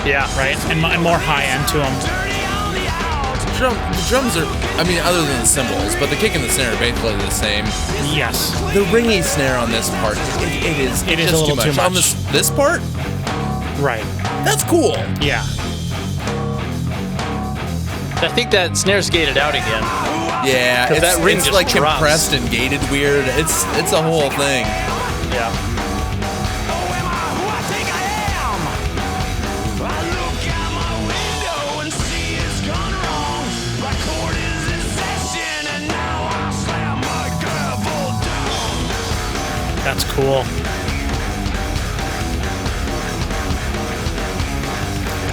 Yeah. right? And more high end to them. the drums are. I mean, other than the cymbals, but the kick and the snare are basically the same. Yes. The ringy snare on this part, it is. It is just a little too On much. this part, Right. that's cool. Yeah. I think that snare's gated out again. Yeah, 'Cause that ring it's just like drops. compressed and gated weird. It's a whole thing. Yeah. That's cool.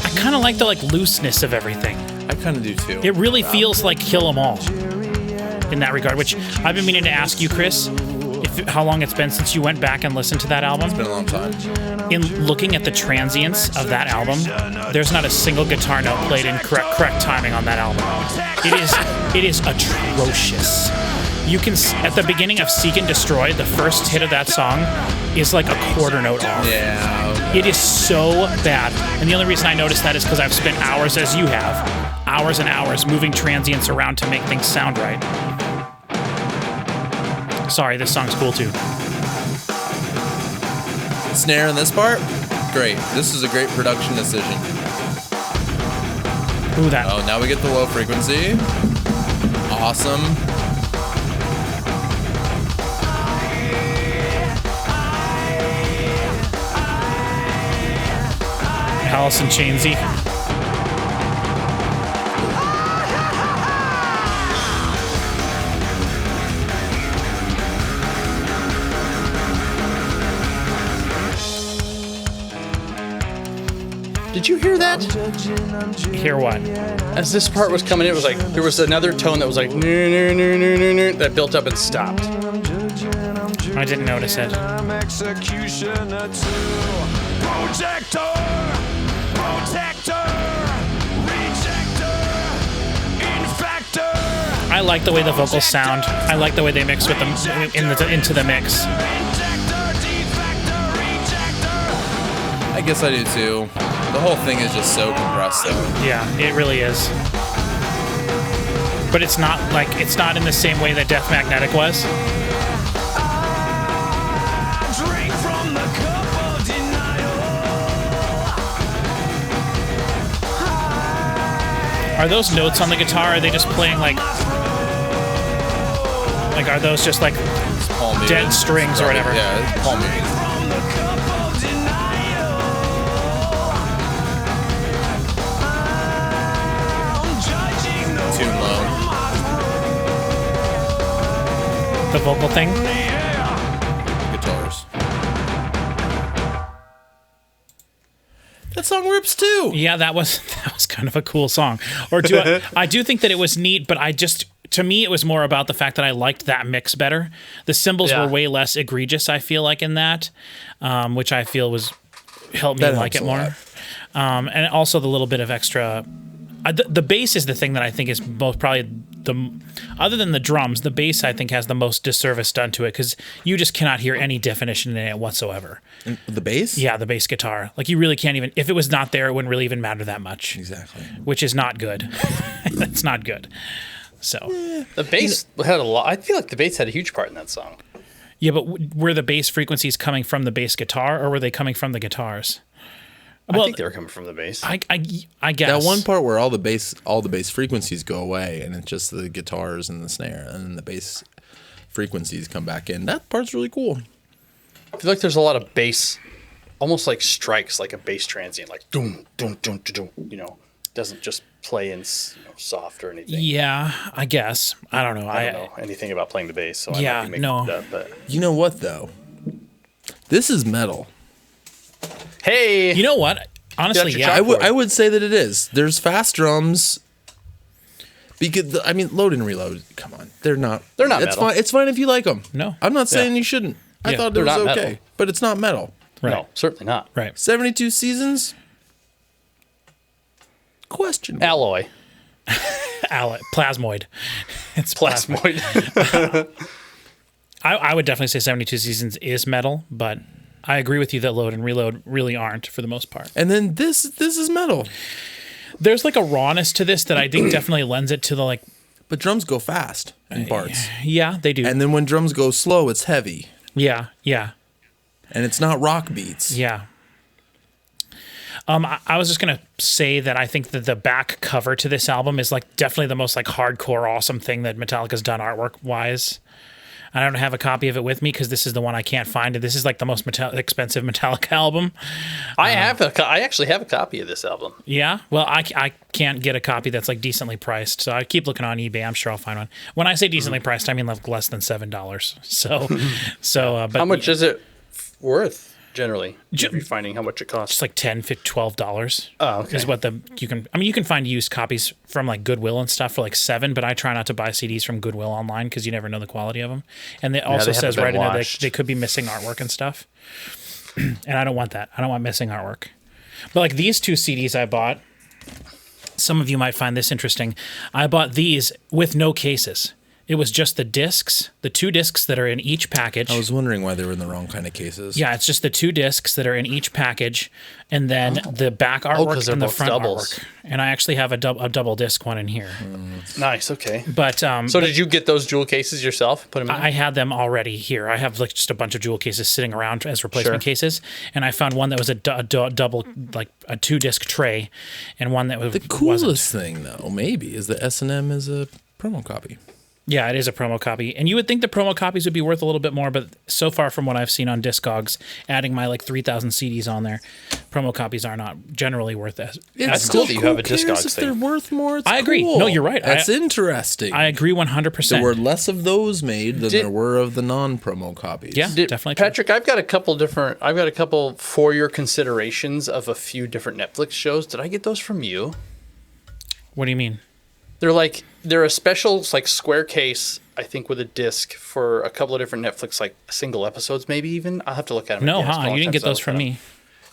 I kind of like the looseness of everything. I kind of do too. It really feels like Kill 'Em All. in that regard. Which I've been meaning to ask you, Chris, how long it's been since you went back and listened to that album. It's been a long time. In looking at the transients of that album, there's not a single guitar note played in correct timing on that album. It is atrocious. You can, at the beginning of Seek and Destroy, the first hit of that song is like a quarter note off. Yeah. It is so bad. And the only reason I noticed that is because I've spent hours, as you have, hours and hours moving transients around to make things sound right. Sorry, this song's cool too. Snare in this part? Great. This is a great production decision. Ooh, that. Oh, now we get the low frequency. Awesome. Allison Chainsy. Did you hear that? Hear what? As this part was coming in, it was like there was another tone that was like that built up and stopped. I didn't notice it. Executioner 2. Projector, protector, rejector, infector. I like the way the vocals sound. I like the way they mix with them into the mix. I guess I do too. The whole thing is just so compressed though. Yeah, it really is. But it's not in the same way that Death Magnetic was. Drink from the cup of denial. Are those notes on the guitar? Are they just playing like are those just like Palm muted. dead strings or whatever? Yeah, it's palm muted. From the cup of denial. I'm judging the Tune low. The vocal thing? Guitars. That song rips too. Yeah, that was kind of a cool song. Or I do think that it was neat, but to me, it was more about the fact that I liked that mix better. The cymbals were way less egregious, I feel like, in that, which I feel helped me like it more. And also the little bit of extra. The bass is the thing that I think is probably other than the drums, the bass I think has the most disservice done to it because you just cannot hear any definition in it whatsoever. The bass? Yeah, the bass guitar. Like you really can't even. If it was not there, it wouldn't really even matter that much. Exactly. Which is not good. That's not good. So The bass had a lot. I feel like the bass had a huge part in that song. yeah, but were the bass frequencies coming from the bass guitar or were they coming from the guitars? I think they were coming from the bass. I guess That one part where all the bass frequencies go away and it's just the guitars and the snare and then the bass frequencies come back in. That part's really cool. I feel like there's a lot of bass, almost like strikes, like a bass transient, like doom, doom, doom, doom, doom. Doesn't just play in soft or anything. Yeah, I guess. I don't know. I don't know anything about playing the bass, so Yeah, I might be making no. it up. But You know what though? This is metal. hey, You know what? Honestly, Got your yeah. chalkboard. I would say that it is. There's fast drums. Because load and reload. Come on, they're not. They're not It's metal. fine. It's fine if you like them. No. I'm not saying you shouldn't. I Yeah, thought it they're was not okay, metal. but it's not metal. Right. no, certainly not. Right. 72 seasons. Question. Alloy, Plasmoid. It's plasmoid. I would definitely say 72 Seasons is metal, but I agree with you that Load and Reload really aren't for the most part. And then this is metal. There's like a rawness to this that I think definitely lends it to the like, But drums go fast in parts. yeah, they do. And then when drums go slow, it's heavy. yeah. And it's not rock beats. Yeah. I was just gonna say that I think that the back cover to this album is like definitely the most like hardcore awesome thing that Metallica's done artwork wise. I don't have a copy of it with me because this is the one I can't find. This is like the most expensive Metallica album. I actually have a copy of this album. Yeah, well, I can't get a copy that's like decently priced, so I keep looking on eBay. I'm sure I'll find one. When I say decently priced, I mean like less than $7. So, but How much is it worth? generally? If you're finding how much it costs. It's like $10, $12. Oh, okay. Is what you can find used copies from like Goodwill and stuff for like $7, but I try not to buy CDs from Goodwill online because you never know the quality of them. And it also they says haven't right been in there washed. they could be missing artwork and stuff. And I don't want that. I don't want missing artwork. But like these 2 CDs I bought, some of you might find this interesting. I bought these with no cases. It was just the discs, the 2 discs that are in each package. I was wondering why they were in the wrong kind of cases. Yeah, it's just the 2 discs that are in each package, and then the back artwork they're and the both front doubles. artwork. And I actually have a double disc one in here. Nice. Okay. But So did you get those jewel cases yourself? Put them in? I had them already here. I have like just a bunch of jewel cases sitting around as replacement Sure. cases, and I found one that was a double, like a 2-disc tray, and one that was The coolest thing, though, maybe, is that S&M is a promo copy. Yeah, it is a promo copy. And you would think the promo copies would be worth a little bit more, but so far from what I've seen on Discogs, adding my like 3,000 CDs on there, promo copies are not generally worth as That's cool that you have a Who cares Discogs if thing. they're worth more? It's I agree. cool. No, you're right. That's interesting. I agree 100%. There were less of those made than Did- there were of the non-promo copies. Yeah. Definitely true. Patrick, I've got a couple for your considerations of a few different Netflix shows. Did I get those from you? What do you mean? They're a special like square case, I think, with a disc for a couple of different Netflix like single episodes, maybe even. I'll have to look at them. No, again. It's been a long you time didn't get since I those looked from at 'em. me.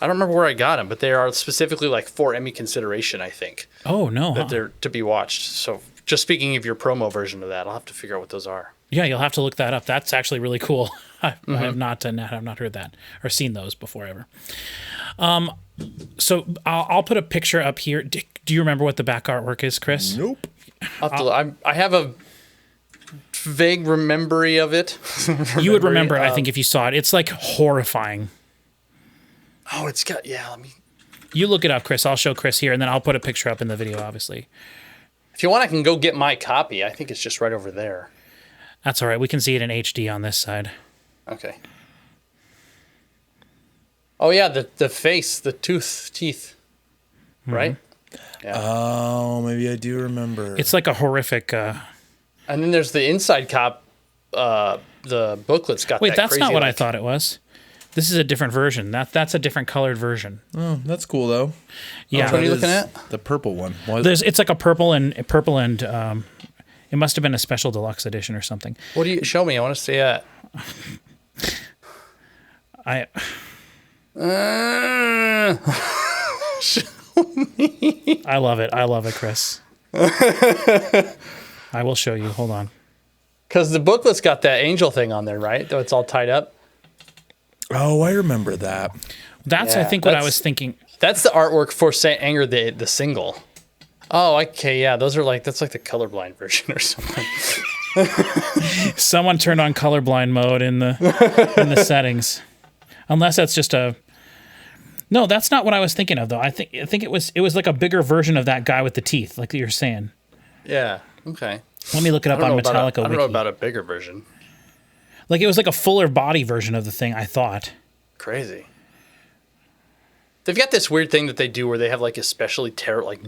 I don't remember where I got them, but they are specifically like for Emmy consideration, I think, Oh, no. that they're to be watched. So just speaking of your promo version of that, I'll have to figure out what those are. Yeah, you'll have to look that up. That's actually really cool. I have not heard that or seen those before ever. So I'll put a picture up here. Do you remember what the back artwork is, Chris? Nope. I have a vague memory of it. You would remember it, I think, if you saw it. It's like horrifying. Oh, it's got let me. You look it up, Chris. I'll show Chris here, and then I'll put a picture up in the video, obviously. If you want, I can go get my copy. I think it's just right over there. That's all right. We can see it in HD on this side. Okay. Oh yeah, the face, the teeth, right? Yeah. Oh, maybe I do remember. It's like a horrific... And then there's the inside cop. The booklet's got. Wait, that that's crazy, not what I like- thought it was. This is a different version. That's a different colored version. Oh, that's cool though. Yeah. Which one are you That looking is at? The purple one. What? It's like a purple and it must have been a special deluxe edition or something. What do you show me? I want to see it. I love it. I love it, Chris. I will show you. Hold on. Because the booklet's got that angel thing on there, right? Though it's all tied up. Oh, I remember that. That's I Yeah, think what I that's- was thinking. That's the artwork for Saint Anger, the single. Oh, okay, yeah. Those are that's like the colorblind version or something. Someone turned on colorblind mode in the settings. Unless that's just a. No, that's not what I was thinking of though. I think it was like a bigger version of that guy with the teeth, like you're saying. Yeah. Okay. Let me look it up on Metallica. I don't know Wiki. about a bigger version. Like it was like a fuller body version of the thing, I thought. Crazy. They've got this weird thing that they do where they have like especially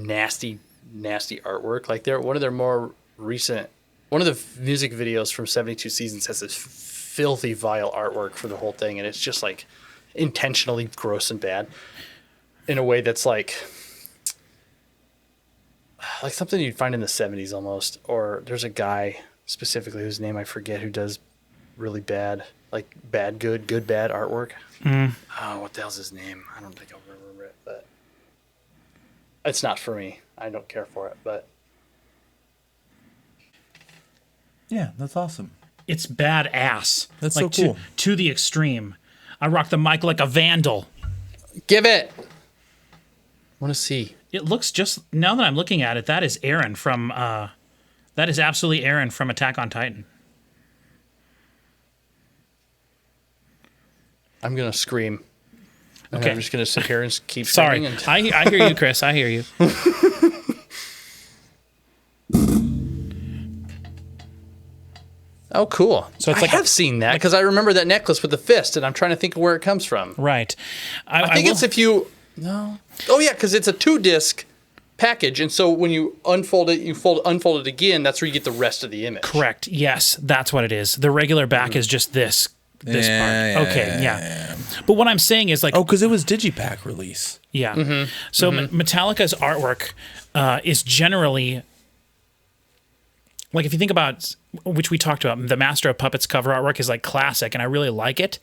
nasty artwork. Like one of their more recent, one of the music videos from 72 Seasons has this filthy, vile artwork for the whole thing, and it's just like intentionally gross and bad in a way that's like something you'd find in the 70s almost. Or there's a guy specifically whose name I forget who does really bad, like bad, good, bad artwork. Oh, what the hell's his name? I don't think I'll remember it, but it's not for me. I don't care for it, but Yeah, that's awesome. It's badass. That's like so cool. To the extreme. I rock the mic like a vandal. give it. Want to see? It looks just now that I'm looking at it, that is Aaron from that is absolutely Aaron from Attack on Titan. I'm gonna scream. And Okay. I'm just gonna sit here and keep Sorry. screaming. I hear you, Chris. I hear you. Oh, cool. So it's I like have seen that because I remember that necklace with the fist, and I'm trying to think of where it comes from. Right. I think it's if you no. Oh yeah, because it's a 2-disc package, and so when you unfold it, unfold it again. That's where you get the rest of the image. correct. Yes, that's what it is. The regular back is just this this Yeah, part. Okay, yeah. But what I'm saying is like, Oh, because it was Digipack release. yeah. So Metallica's artwork is generally like, if you think about, which we talked about, the Master of Puppets cover artwork is like classic, and I really like it.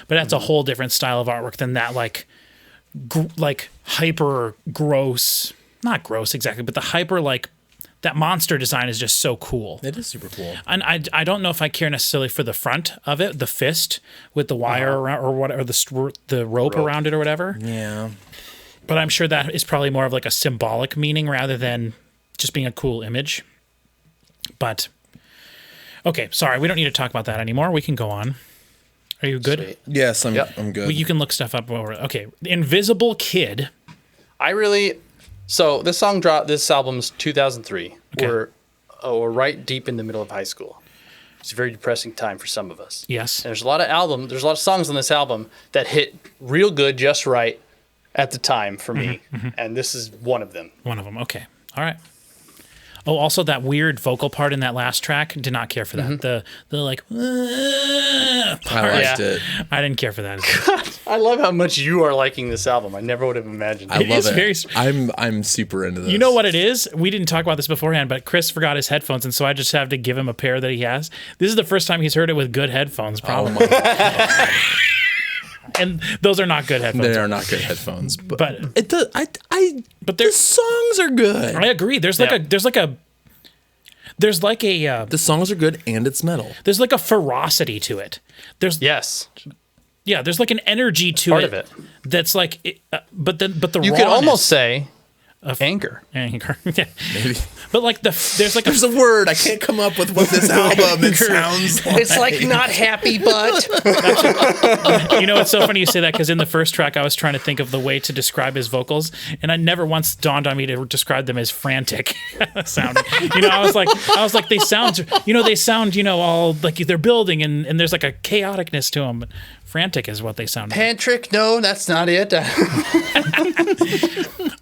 But that's a whole different style of artwork than that, like hyper gross, not gross exactly, but the hyper like that monster design is just so cool. It is super cool. And I don't know if I care necessarily for the front of it, the fist with the wire around, or whatever, the rope around it or whatever. Yeah. But I'm sure that is probably more of like a symbolic meaning rather than just being a cool image. But okay, sorry, we don't need to talk about that anymore. We can go on. Are you good? Sweet. Yes, I'm Yep. I'm good. Well, you can look stuff up over. Okay, Invisible Kid. So this song dropped. This album's 2003. Okay. We're right deep in the middle of high school. It's a very depressing time for some of us. Yes. And there's a lot of songs on this album that hit real good, just right at the time for me, and this is one of them. One of them. Okay. All right. Oh, also that weird vocal part in that last track. Did not care for that. The like. I part. liked Yeah. it. I didn't care for that. I love how much you are liking this album. I never would have imagined. I It love is it. very- I'm super into this. You know what it is? We didn't talk about this beforehand, but Chris forgot his headphones, and so I just have to give him a pair that he has. This is the first time he's heard it with good headphones, Oh probably. my God. And those are not good headphones. They are not good headphones, but But but they're- the songs are good. I agree. There's like Yeah. The songs are good, and it's metal. there's like a ferocity to it. Yes. There's like an energy to Part it, of it. that's like, but the You could almost say anger. anger. Maybe But like there's like there's a word I can't come up with what this album it sounds like. It's like not happy, but you know, it's so funny you say that, because in the first track I was trying to think of the way to describe his vocals, and I never once dawned on me to describe them as frantic sounding. You know, I was like they sound all like they're building, and there's like a chaoticness to them. But frantic is what they sound like. Pantrick. No, that's not it.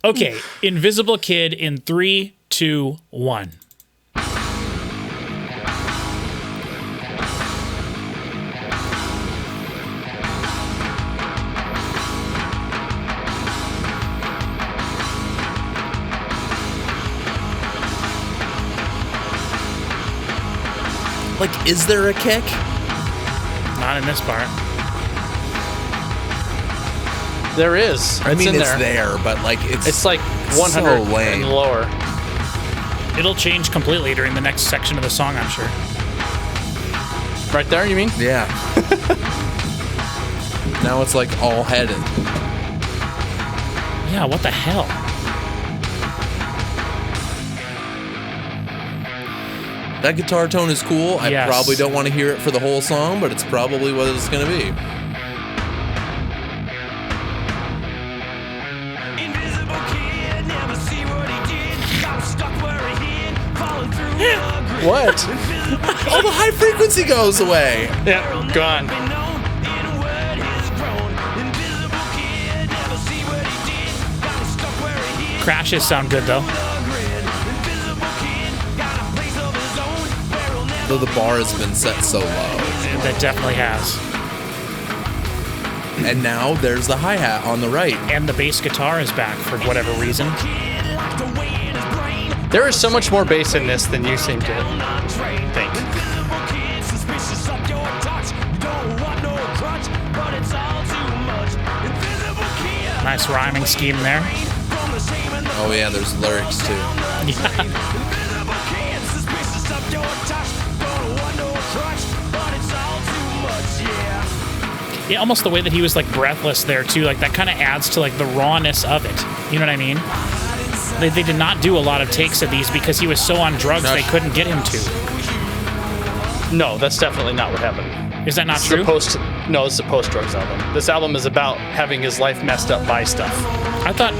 Okay, Invisible Kid in 3, 2, 1. Like, is there a kick? Not in this part. There is. I mean, in it's there, but like It's like 100 so lame. and lower. It'll change completely during the next section of the song, I'm sure. Right there, you mean? Yeah. Now it's like all headed. Yeah, what the hell? That guitar tone is cool. I Yes. probably don't want to hear it for the whole song, but it's probably what it's going to be. Invisible kid, never see what he did. Got stuck where he hid, falling through the grid. What? All the high frequency goes away. Yeah, gone. Be known in word is grown. Invisible kid, never see what he did. Got stuck where he hid. Crashes sound good, though. The grid. Invisible kid, got a place of his own. Where he'll never Though the bar has been set so low. That definitely has. And now there's the hi-hat on the right. And the bass guitar is back for whatever reason. kid locked away in his brain. There is so much more bass in this than you seem to think. Invisible kid, suspicious of your touch. You don't want no crutch, but it's all too much. Invisible kid. Nice rhyming scheme there. From the shame and the Oh yeah, there's lyrics too. invisible kid, suspicious of your touch. Don't want no crutch, but it's all too much, yeah. Yeah, almost the way that he was like breathless there too. Like that kind of adds to like the rawness of it. You know what I mean? They did not do a lot of takes of these because he was so on drugs they couldn't get him to. No, that's definitely not what happened. Is that not It's true? No, it's a post-drugs album. This album is about having his life messed up by stuff. I thought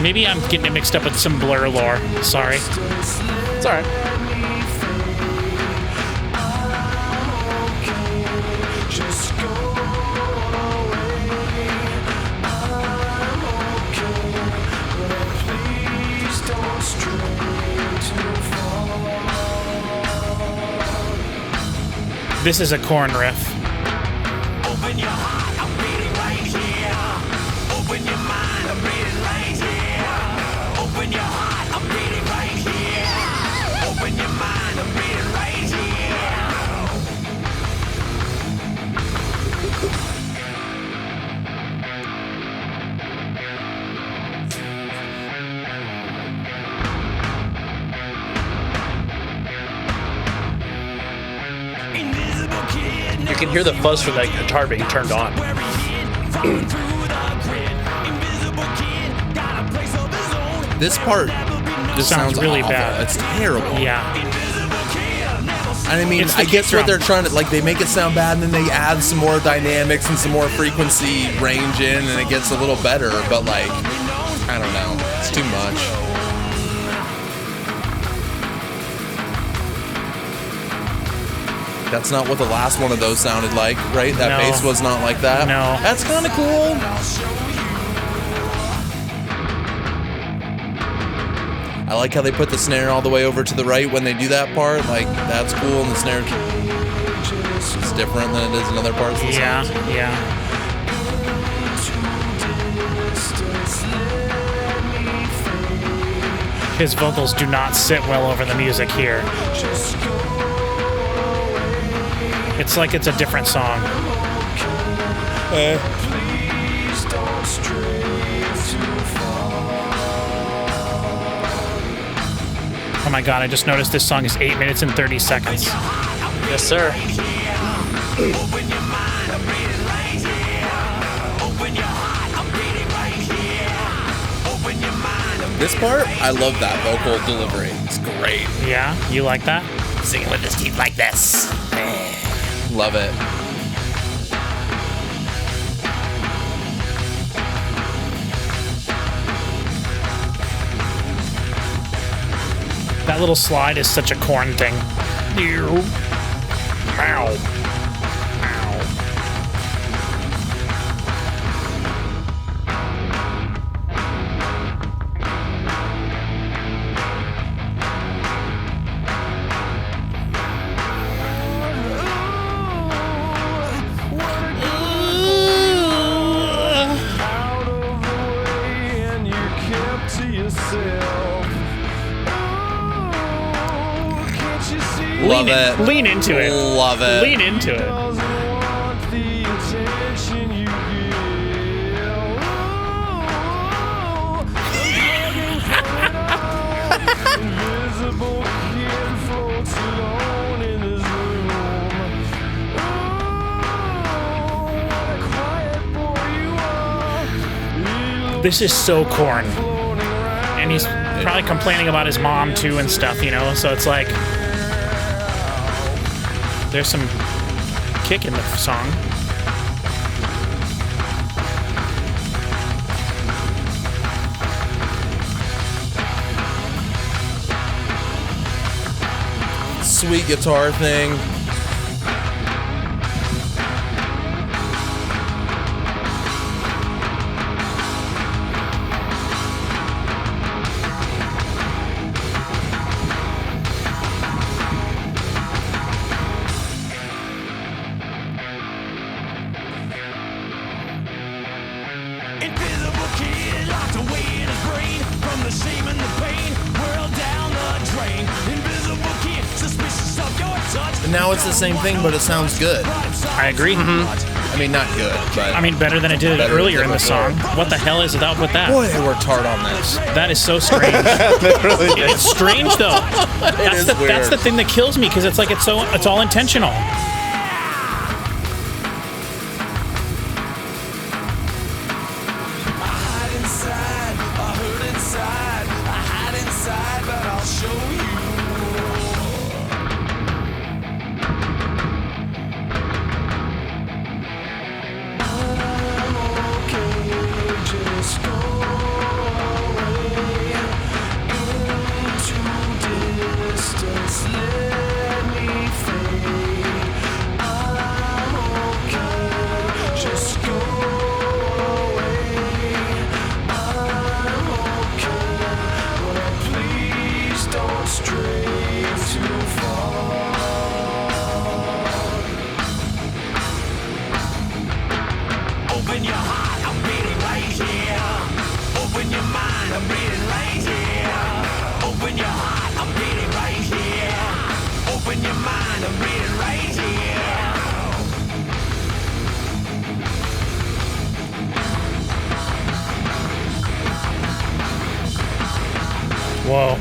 maybe I'm getting it mixed up with some Blur lore. Sorry. It's all right. This is a corn riff. Open your heart, I'm beating right here. Open your mind, I'm beating right here. Open your heart, I'm beating right here. Open your mind, I'm beating right here. Invisible kid. You can hear the fuzz from that guitar being turned on. This part just Sounds sounds really awful. bad. It's terrible. Yeah. And I mean, It's the I kick guess what drum. they're trying to, like, they make it sound bad and then they add some more dynamics and some more frequency range in and it gets a little better, but, like, I don't know. It's too much. That's not what the last one of those sounded like, right? That No. bass was not like that. No. That's kind of cool. I like how they put the snare all the way over to the right when they do that part. Like, that's cool, and the snare is different than it is in other parts of the Yeah, song. yeah. His vocals do not sit well over the music here. It's like it's a different song. Oh my god, I just noticed this song is 8 minutes and 30 seconds. Yes, sir. This part, I love that vocal delivery. It's great. Yeah, you like that? Singing with his teeth like this. Love it. That little slide is such a corn thing. Ow. Love it. Lean into it. Love it. Lean into it. This is so corn. And he's probably complaining about his mom too and stuff, you know? So it's like there's some kick in the song. Sweet guitar thing. Invisible kid locked away in his brain from the shame and the pain whirled down the drain. Invisible kid suspicious of your touch. And now it's the same thing, but it sounds good. I agree. I mean, not good, but I mean, better than it did Better earlier than in the before. song. What the hell is it up with that? boy, they worked hard on this. That is so strange. It's strange though. is That's weird. the thing that kills me because it's like it's all intentional. I'm bleeding right here. Whoa.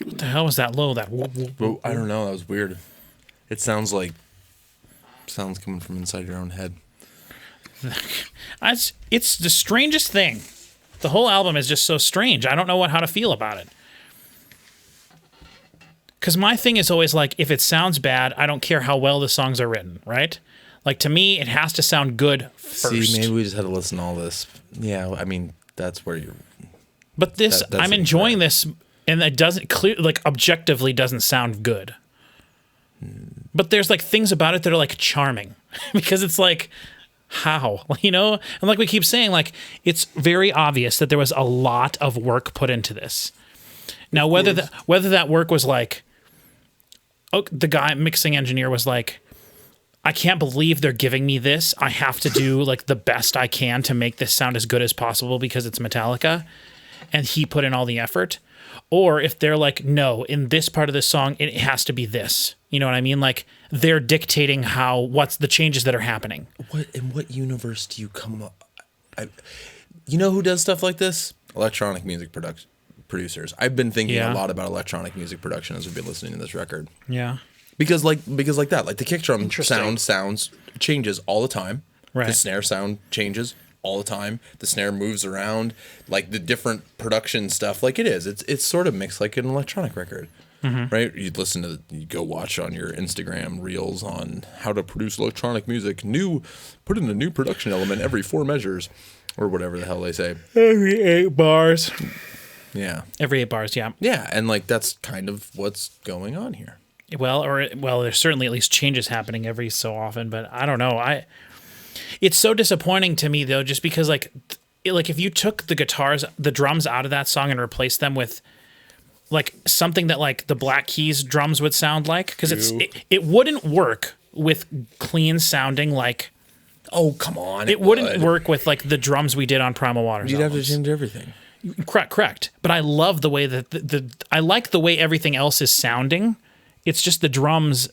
What the hell was that low? That whoop, whoop, But I don't know. That was weird. It sounds like sounds coming from inside your own head. It's the strangest thing. The whole album is just so strange. I don't know how to feel about it. Because my thing is always like, if it sounds bad, I don't care how well the songs are written, right? Like, to me, it has to sound good first. See, maybe we just had to listen to all this. Yeah, I mean, that's where you're... But this, that's I'm enjoying this, and it doesn't clear, like, objectively doesn't sound good. But there's like things about it that are like charming because it's like, how, you know? And like we keep saying, like, it's very obvious that there was a lot of work put into this. Now, whether that work was like, oh, the guy mixing engineer was like, I can't believe they're giving me this. I have to do like the best I can to make this sound as good as possible because it's Metallica, and he put in all the effort. Or if they're like, no, in this part of the song, it has to be this. You know what I mean? Like, they're dictating what's the changes that are happening. In what universe do you come up? You know who does stuff like this? Electronic music producers. I've been thinking a lot about electronic music production as we've been listening to this record. Yeah. Because like that, like the kick drum sounds changes all the time. Right. The snare sound changes all the time. The snare moves around, like the different production stuff. Like it is. It's sort of mixed like an electronic record. Mm-hmm. Right? You go watch on your Instagram reels on how to produce electronic music. Put in a new production element every 4 measures, or whatever the hell they say. Every 8 bars. Yeah. Every 8 bars, yeah. Yeah, and like that's kind of what's going on here. Well, there's certainly at least changes happening every so often, but I don't know. It's so disappointing to me though, just because like if you took the drums out of that song and replaced them with like something that like the Black Keys drums would sound like, because it wouldn't work with clean sounding like. Oh come on! It wouldn't work with like the drums we did on Primal Waters. You'd have to change everything. Correct. But I love the way that I like the way everything else is sounding. It's just the drums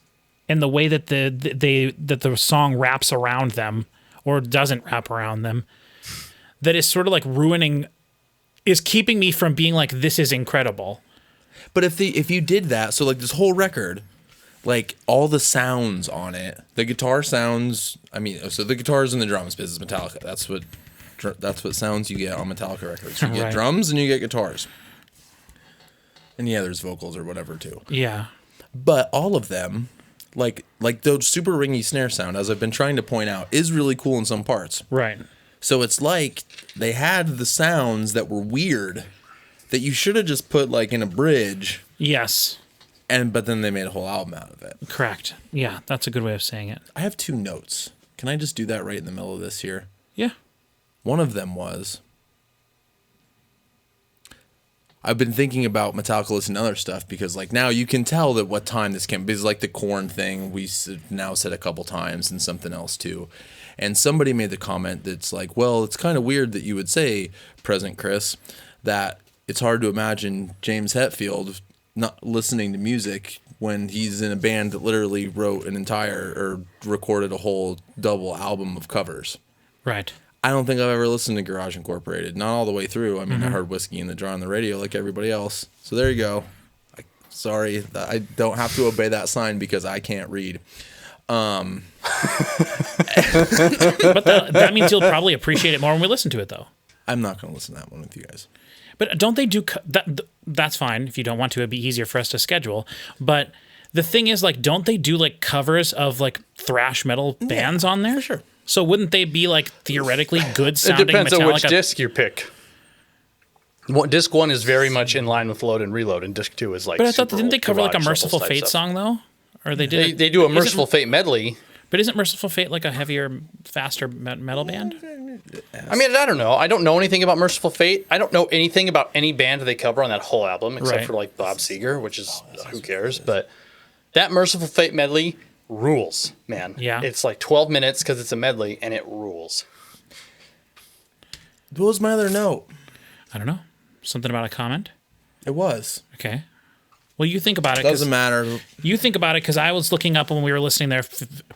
and the way that the song wraps around them or doesn't wrap around them that is sort of like is keeping me from being like, this is incredible. But if you did that, so like this whole record, like all the sounds on it, the guitar sounds, so the guitars and the drums, this is Metallica. That's what sounds you get on Metallica records. You get drums and you get guitars. And yeah, there's vocals or whatever too. Yeah. But all of them, like the super ringy snare sound, as I've been trying to point out, is really cool in some parts. Right. So it's like they had the sounds that were weird that you should have just put like in a bridge. Yes. But then they made a whole album out of it. Correct. Yeah, that's a good way of saying it. I have 2 notes. Can I just do that right in the middle of this here? Yeah. One of them was, I've been thinking about Metallica listening to other stuff because like now you can tell that what time this came, because like the Korn thing we now said a couple times and something else too. And somebody made the comment that's like, well, it's kind of weird that you would say, Present Chris, that it's hard to imagine James Hetfield not listening to music when he's in a band that literally wrote an entire or recorded a whole double album of covers. Right. I don't think I've ever listened to Garage Incorporated. Not all the way through. I mean, I heard Whiskey in the Jar on the radio like everybody else. So there you go. Sorry, I don't have to obey that sign because I can't read. But that means you'll probably appreciate it more when we listen to it, though. I'm not going to listen to that one with you guys. But don't they do that? That's fine. If you don't want to, it'd be easier for us to schedule. But the thing is, like, don't they do like covers of like thrash metal bands on there? For sure. So wouldn't they be like theoretically good sounding? It depends Metallica? on which disc you pick. Disc 1 is very much in line with Load and Reload, and disc 2 is like. But I thought didn't they cover like a Merciful Fate song though? Or they did? They do a Merciful Fate medley. But isn't Merciful Fate like a heavier, faster metal band? I mean, I don't know. I don't know anything about Merciful Fate. I don't know anything about any band they cover on that whole album, except Right. for like Bob Seger, which is who cares. But that Merciful Fate medley rules, man. Yeah. It's like 12 minutes because it's a medley, and it rules. What was my other note? I don't know. Something about a comment? It was. Okay. Well, you think about it. 'Cause Doesn't matter. You think about it because I was looking up when we were listening there.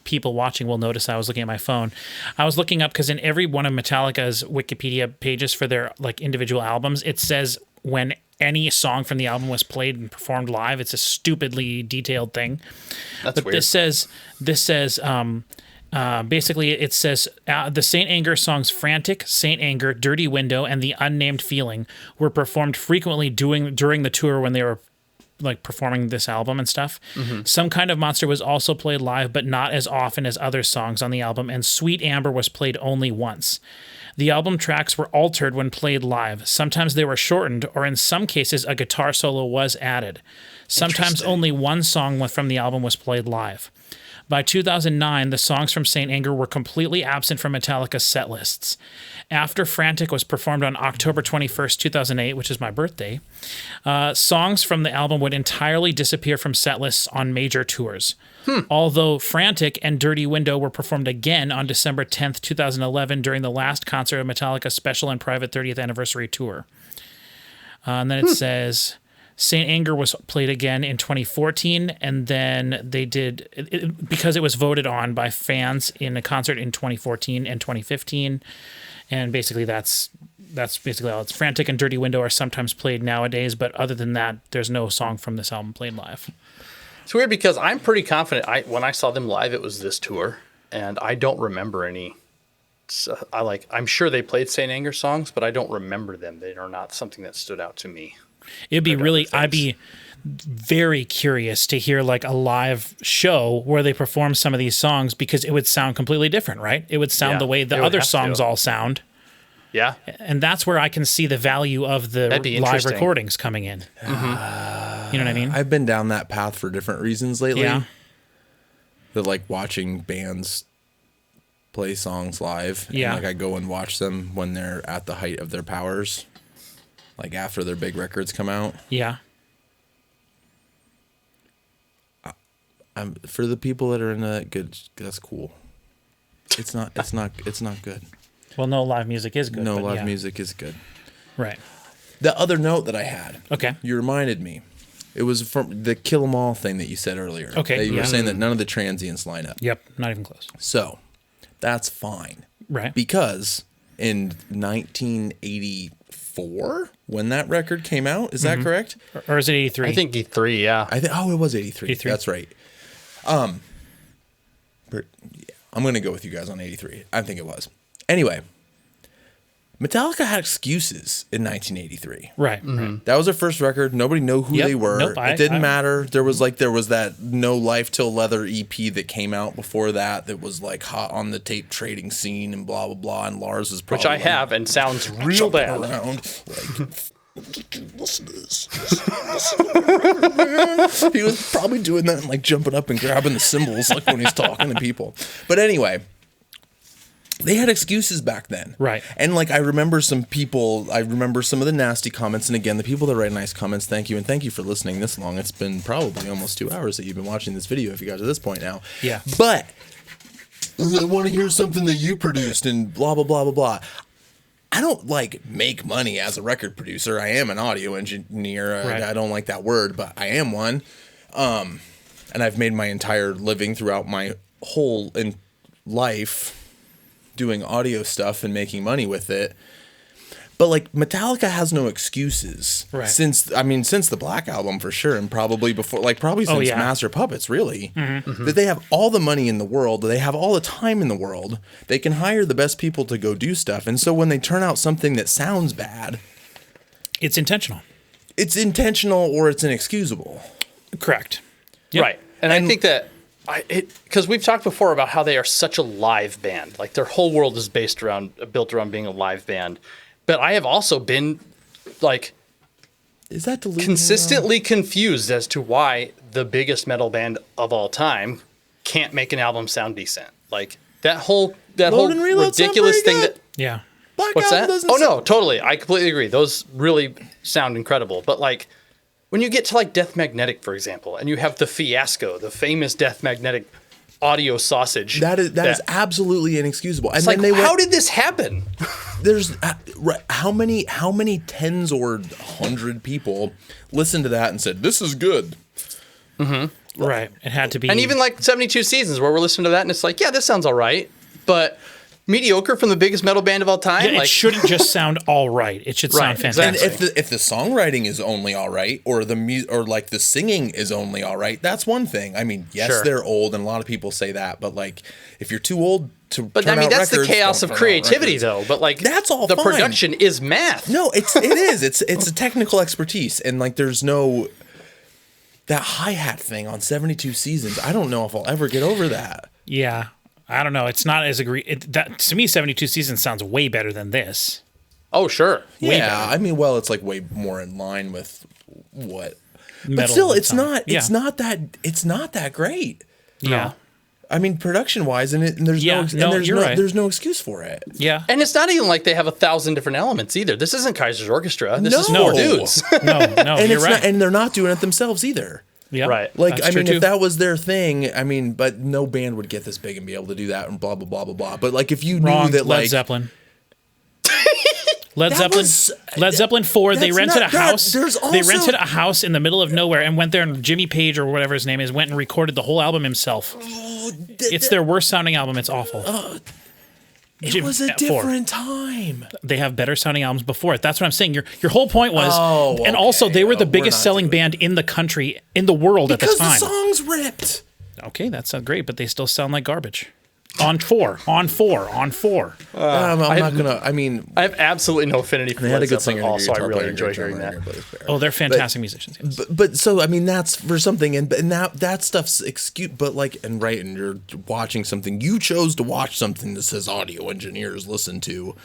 People watching will notice I was looking at my phone. I was looking up because in every one of Metallica's Wikipedia pages for their like individual albums, it says when any song from the album was played and performed live. It's a stupidly detailed thing. That's But weird. this says basically it says the Saint Anger songs "Frantic," "Saint Anger," "Dirty Window," and "The Unnamed Feeling" were performed frequently during the tour when they were like performing this album and stuff. Some Kind of Monster was also played live, but not as often as other songs on the album, and Sweet Amber was played only once. The album tracks were altered when played live. Sometimes they were shortened, or in some cases a guitar solo was added. Sometimes only one song from the album was played live. By 2009, the songs from Saint Anger were completely absent from Metallica's set lists. After Frantic was performed on October 21st, 2008, which is my birthday, songs from the album would entirely disappear from set lists on major tours. Although Frantic and Dirty Window were performed again on December 10th, 2011 during the last concert of Metallica's special and private 30th anniversary tour. And then it says Saint Anger was played again in 2014, and then they did because it was voted on by fans in a concert in 2014 and 2015, and basically that's basically all. It's Frantic and Dirty Window are sometimes played nowadays, but other than that, there's no song from this album played live. It's weird because I'm pretty confident. When I saw them live, it was this tour, and I don't remember any. So I'm sure they played Saint Anger songs, but I don't remember them. They are not something that stood out to me. It'd be I'd be very curious to hear like a live show where they perform some of these songs because it would sound completely different, right? It would sound Yeah, the way the it would other have songs to. all sound. Yeah. And that's where I can see the value of the That'd be live interesting. recordings coming in. You know what I mean? I've been down that path for different reasons lately. Yeah. That like watching bands play songs live. Yeah. And, like I go and watch them when they're at the height of their powers. Like after their big records come out. Yeah. For the people that are in that good, that's cool. It's not good. Well, no live music is good. No but live yeah. music is good. Right. The other note that I had. Okay. You reminded me. It was from the Kill 'Em All thing that you said earlier. Okay, That you yeah. were saying that none of the transients line up. Yep. Not even close. So, that's fine. Right. Because in 1984, when that record came out, is that correct? Or is it 83? I think E3, yeah. I think it was 83. 83. That's right. But yeah, I'm going to go with you guys on 83. I think it was. Anyway, Metallica had excuses in 1983. Right. Right. That was their first record. Nobody knew who Yep. they were. Nope, It didn't matter. There was that No Life Till Leather EP that came out before that was like hot on the tape trading scene and blah blah blah. And Lars is probably Which I have and sounds real jumping bad. around like. Listen to this. He was probably doing that and like jumping up and grabbing the cymbals like when he's talking to people. But anyway, they had excuses back then. Right. And like I remember some of the nasty comments. And again, the people that write nice comments, thank you. And thank you for listening this long. It's been probably almost 2 hours that you've been watching this video if you guys are at this point now. Yeah. But I want to hear something that you produced and blah, blah, blah, blah, blah. I don't like make money as a record producer. I am an audio engineer. Right. I don't like that word, but I am one. And I've made my entire living throughout my whole life doing audio stuff and making money with it. But like Metallica has no excuses. Right. Since the Black Album for sure, and probably before, like probably since yeah. Master Puppets, really. That they have all the money in the world, they have all the time in the world, they can hire the best people to go do stuff. And so when they turn out something that sounds bad, It's intentional. it's intentional or it's inexcusable. Correct. Yep. Right. And I think that because we've talked before about how they are such a live band. Like their whole world is built around being a live band. But I have also been like Is that delusional? consistently confused as to why the biggest metal band of all time can't make an album sound decent. Like that whole Load and Reload sound ridiculous pretty thing good. that. Yeah. Black What's Album that? doesn't Oh no, sound- totally. I completely agree. Those really sound incredible. But like when you get to like Death Magnetic, for example, and you have the Fiasco, the famous Death Magnetic audio sausage. That is absolutely inexcusable. And It's then like, they how went, did this happen? there's how many tens or 100 people listened to that and said this is good. Right. It had to be. And even like 72 Seasons, where we're listening to that, and it's like, yeah, this sounds all right, but mediocre from the biggest metal band of all time. Yeah, it like, shouldn't just sound all right. It should Right, sound exactly. fantastic. And if the songwriting is only all right, or or like the singing is only all right, that's one thing. I mean, yes, Sure. they're old, and a lot of people say that, but like if you're too old to, But turn I mean, out that's records, the chaos don't of turn out creativity, records. though. But like, That's all the fine. production is math. No, it is. It's a technical expertise, and like there's no that hi-hat thing on 72 Seasons. I don't know if I'll ever get over that. Yeah. I don't know. It's not as that to me, 72 Seasons sounds way better than this. Oh, sure. Yeah, I mean, well, it's like way more in line with what. But Metal still, and it's song. not. Yeah. It's not that great. Yeah. I mean, production-wise, and there's Yeah, you're right. there's no excuse for it. Yeah. And it's not even like they have 1,000 different elements either. This isn't Kaiser's Orchestra. This is No. four dudes. No, And you're it's right. not, and they're not doing it themselves either. Yeah. Right. Like, That's I mean, true, too. if that was their thing, I mean, but no band would get this big and be able to do that and blah, blah, blah, blah, blah. But, like, if you Wrong. knew that, Led like... Zeppelin. Led That Zeppelin. was- Led Zeppelin 4. They that's rented not- a that- house. there's They also- rented a house in the middle of nowhere and went there, and Jimmy Page or whatever his name is went and recorded the whole album himself. It's their worst sounding album. It's awful. It was a 4. different time. They have better sounding albums before it. That's what I'm saying. Your whole point was, Oh, and also okay. they were the We're biggest not selling doing band in the country, in the world Because at the time. the songs ripped. Okay, that sounds great, but they still sound like garbage. On four. I'm not gonna. I mean, I have absolutely no affinity for they had Led a good Zeppelin singer, at all, so I guitar really player, enjoy great hearing drummer, that. great bass player. Oh, they're fantastic musicians. Yes. But so I mean that's for something, and that stuff's excuse. But like, and you're watching something. You chose to watch something that says audio engineers listen to.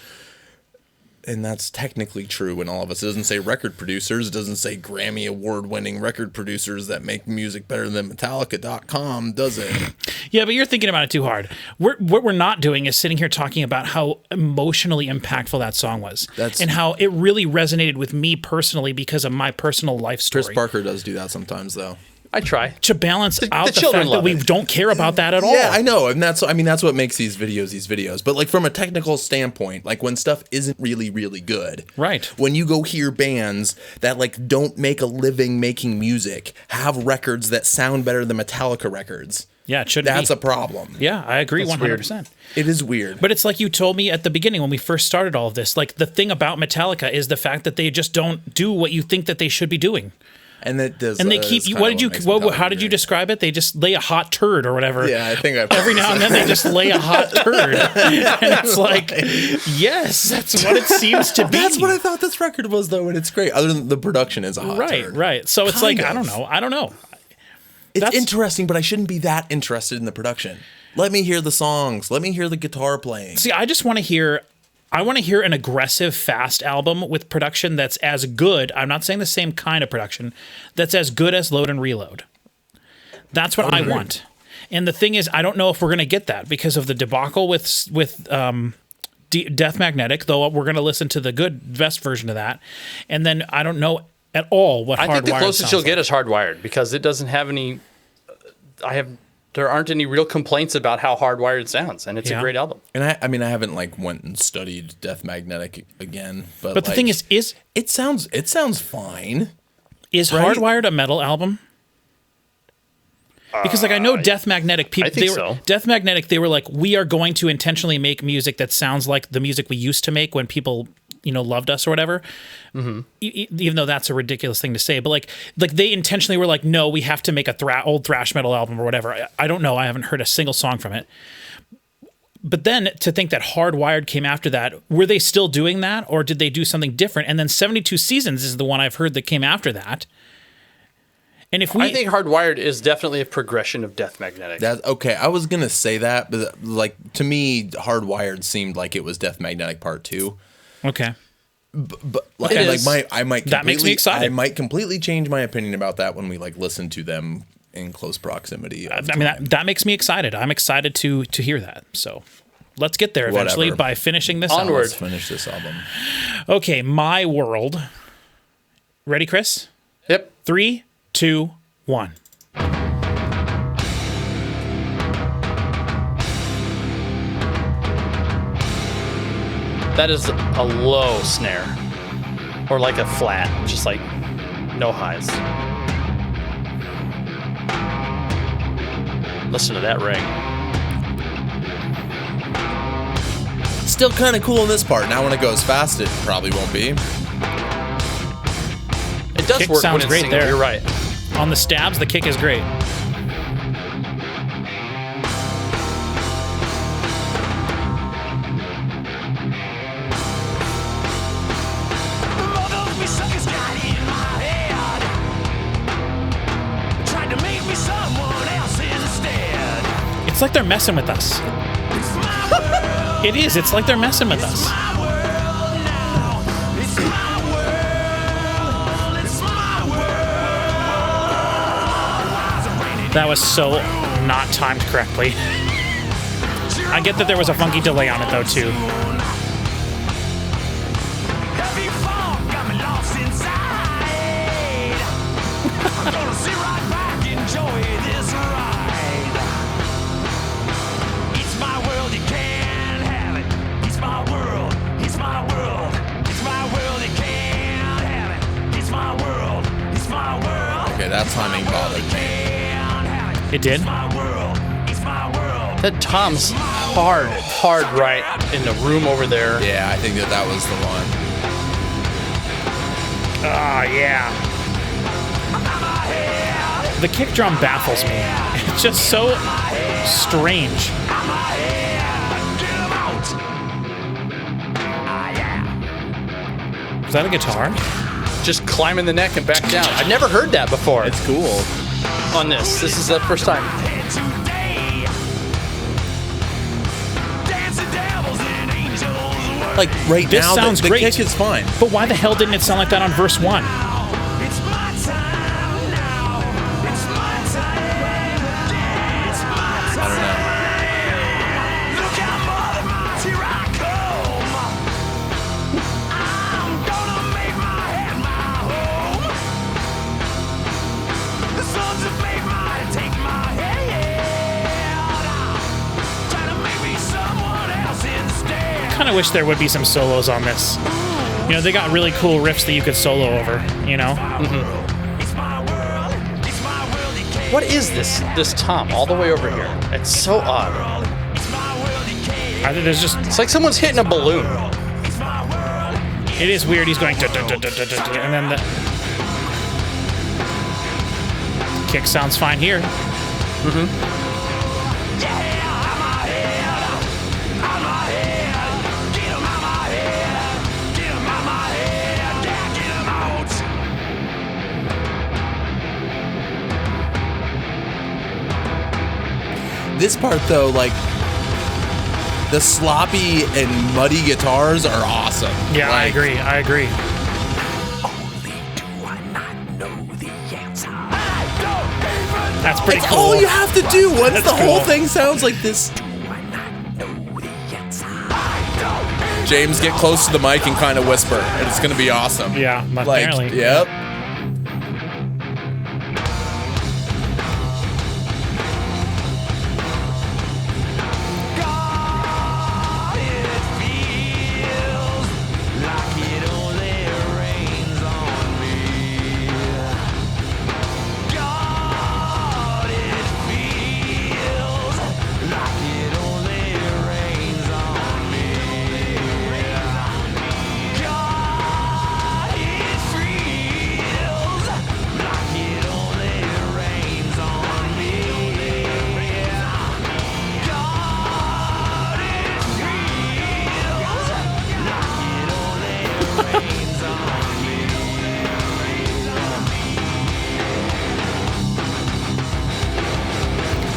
And that's technically true in all of us. It doesn't say record producers. It doesn't say Grammy award-winning record producers that make music better than Metallica.com, does it? Yeah, but you're thinking about it too hard. What we're not doing is sitting here talking about how emotionally impactful that song was. And how it really resonated with me personally because of my personal life story. Chris Parker does do that sometimes, though. I try. To balance out the children fact that love we it. don't care about that at all. Yeah, I know, and that's what makes these videos. But like from a technical standpoint, like when stuff isn't really, really good, Right. When you go hear bands that like don't make a living making music have records that sound better than Metallica records, Yeah, it should that's be. a problem. Yeah, I agree 100%. It is weird. But it's like you told me at the beginning when we first started all of this. Like the thing about Metallica is the fact that they just don't do what you think that they should be doing. And that does. And they keep you. How did you describe it? They just lay a hot turd or whatever. Yeah, I think Every now and then they just lay a hot turd, and it's like, yes, that's what it seems to be. That's what I thought this record was, though, and it's great. Other than the production is a hot Right, turd. right. So it's Kind like of. I don't know. It's That's- interesting, but I shouldn't be that interested in the production. Let me hear the songs. Let me hear the guitar playing. See, I just want to hear. I want to hear an aggressive, fast album with production that's as good. I'm not saying the same kind of production. That's as good as Load and Reload. That's what I want. And the thing is, I don't know if we're going to get that because of the debacle with Death Magnetic. Though we're going to listen to the best version of that, and then I don't know at all what I think the Hardwired closest sounds you'll like. get is Hardwired because it doesn't have any. There aren't any real complaints about how Hardwired sounds, and it's Yeah. a great album. And I mean, I haven't like went and studied Death Magnetic again, but But the thing is it sounds fine. Is Right? Hardwired a metal album? Because like I know Death Magnetic people, I think so. Death Magnetic, they were like, we are going to intentionally make music that sounds like the music we used to make when people loved us or whatever. Even though that's a ridiculous thing to say, but like they intentionally were like, no, we have to make a old thrash metal album or whatever. I don't know. I haven't heard a single song from it. But then to think that Hardwired came after that, were they still doing that or did they do something different? And then 72 Seasons is the one I've heard that came after that. And if I think Hardwired is definitely a progression of Death Magnetic. That okay. I was gonna say that, but like to me, Hardwired seemed like it was Death Magnetic Part 2. Okay. But like, It I is. like I might That makes me completely- excited. I might completely change my opinion about that when we like listen to them in close proximity. I mean, that makes me excited. I'm excited to hear that. So let's get there eventually by finishing this Onward. Let's finish this album. Okay, My World. Ready, Chris? Yep. 3, 2, 1. That is a low snare. Or like a flat, just like no highs. Listen to that ring. Still kind of cool in this part. Now when it goes fast, it probably won't be. It does Kick work sounds when it's great single, there. you're right. On the stabs, the kick is great. It's like they're messing with us. It is. It's like they're messing with us. That was so not timed correctly. I get that there was a funky delay on it though too. Okay, that timing bothered me. It did? That tom's hard right in the room over there. Yeah, I think that was the one. Ah, yeah. The kick drum baffles me. It's just so strange. Is that a guitar? Just climbing the neck and back down. I've never heard that before. It's cool. On this. This is the first time. Like right This now, sounds the great. kick is fine. But why the hell didn't it sound like that on verse 1? I don't know. I kind of wish there would be some solos on this. You know, they got really cool riffs that you could solo over, you know? What is this tom all the way over here? It's so odd. I think there's just, It's like someone's hitting a balloon. it is weird. He's going, and then the kick sounds fine here. This part though, like the sloppy and muddy guitars are awesome. Yeah, I Like, agree. I agree. That's pretty It's cool. all you have to do once That's the whole cool. thing sounds like this. James, get close to the mic and kind of whisper, and it's gonna be awesome. Yeah, Like, apparently. yep.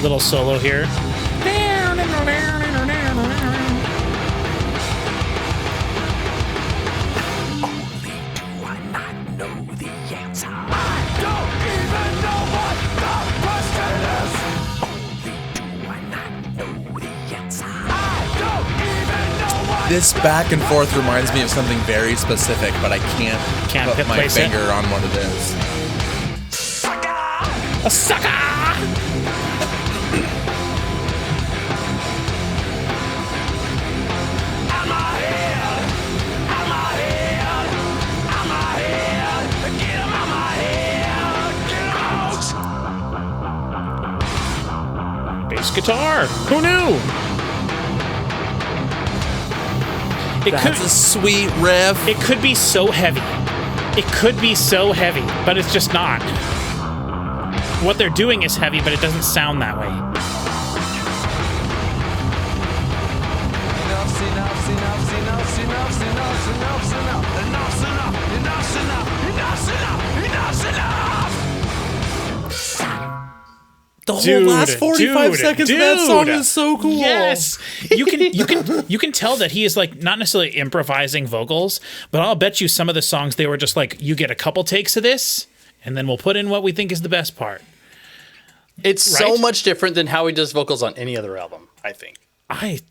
Little solo here. This back and forth reminds me of something very specific, but I can't put my place it. finger on what it is. A sucker! Bass guitar. Who knew? That's a sweet riff. It could be so heavy. It could be so heavy, but it's just not. What they're doing is heavy, but it doesn't sound that way. The whole last 45 seconds of that song is so cool. Yes, you can tell that he is like not necessarily improvising vocals, but I'll bet you some of the songs they were just like, you get a couple takes of this, and then we'll put in what we think is the best part. It's so much different than how he does vocals on any other album, I think. I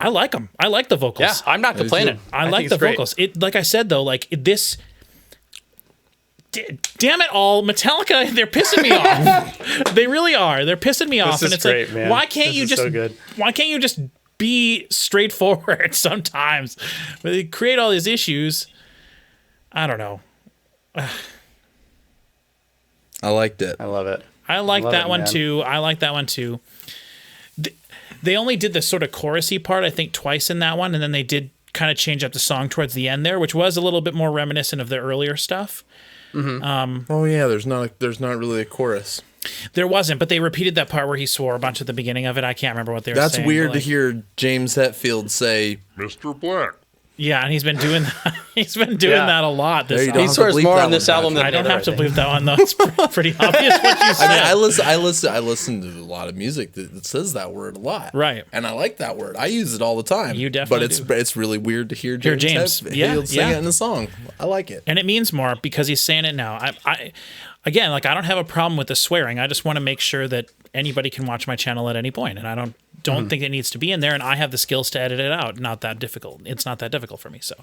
like them. I like the vocals. Yeah, I'm not complaining. I like the vocals. It, like I said though, like this. Damn it all, Metallica, they're pissing me off. They really are. They're pissing me off. This is and it's great, like, man. why can't This you is just so good. why can't you just be straightforward sometimes? But they create all these issues. I don't know. I liked it. I love it. I like Love that it, one man. too. I like that one too. They only did the sort of chorusy part, I think, twice in that one, and then they did kind of change up the song towards the end there, which was a little bit more reminiscent of the earlier stuff. Oh yeah, there's not really a chorus. There wasn't, but they repeated that part where he swore a bunch at the beginning of it. I can't remember what they were That's saying. weird but, to like, hear James Hetfield say, Mr. Black. Yeah, and he's been doing that. He's been doing that a lot. There This you album. He have to swears bleep more that on this one, album than I don't the have other, to think. believe that one though. It's pretty obvious what you said. I mean, I listen to a lot of music that says that word a lot, Right. And I like that word. I use it all the time. You definitely But it's really weird to hear James, James. Hetfield Yeah, sing yeah. it in a song. I like it. And it means more because he's saying it now. I again, like I don't have a problem with the swearing. I just want to make sure that anybody can watch my channel at any point, and I don't think it needs to be in there. And I have the skills to edit it out. Not that difficult. It's not that difficult for me. So,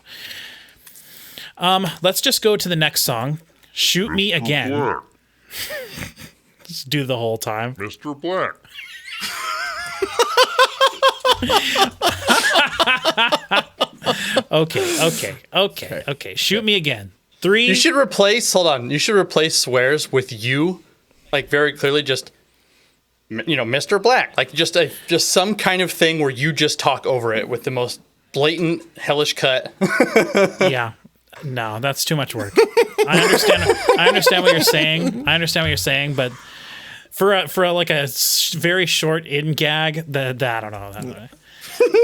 let's just go to the next song. Shoot Me Again. Black. Just do the whole time. Mr. Black. Okay. Shoot me again. 3. You should replace. Hold on. You should replace swears with you, like very clearly. Just Mr. Black. Like just some kind of thing where you just talk over it with the most blatant hellish cut. Yeah. No, that's too much work. I understand what you're saying. But for a very short in gag, that I don't know.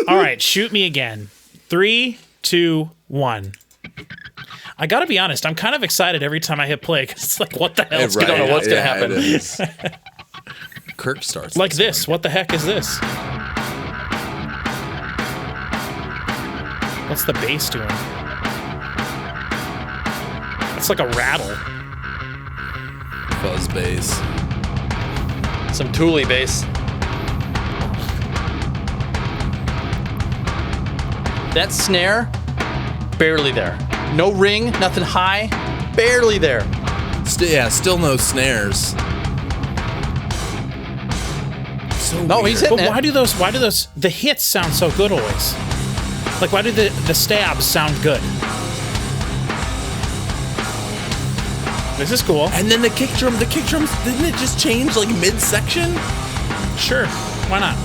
All right, shoot me again. 3, 2, 1. I gotta be honest. I'm kind of excited every time I hit play because it's like, what the hell? We don't know what's gonna happen. it is. Kirk starts Like this. What the heck is this? What's the bass doing? It's like a rattle. fuzz bass. Some Thule bass. That snare, barely there. No ring, nothing high, barely there. Still no snares. So No, weird. he's hitting But it. why do those the hits sound so good always? Like why do the stabs sound good? This is cool. And then the kick drums, didn't it just change like mid-section? Sure. Why not?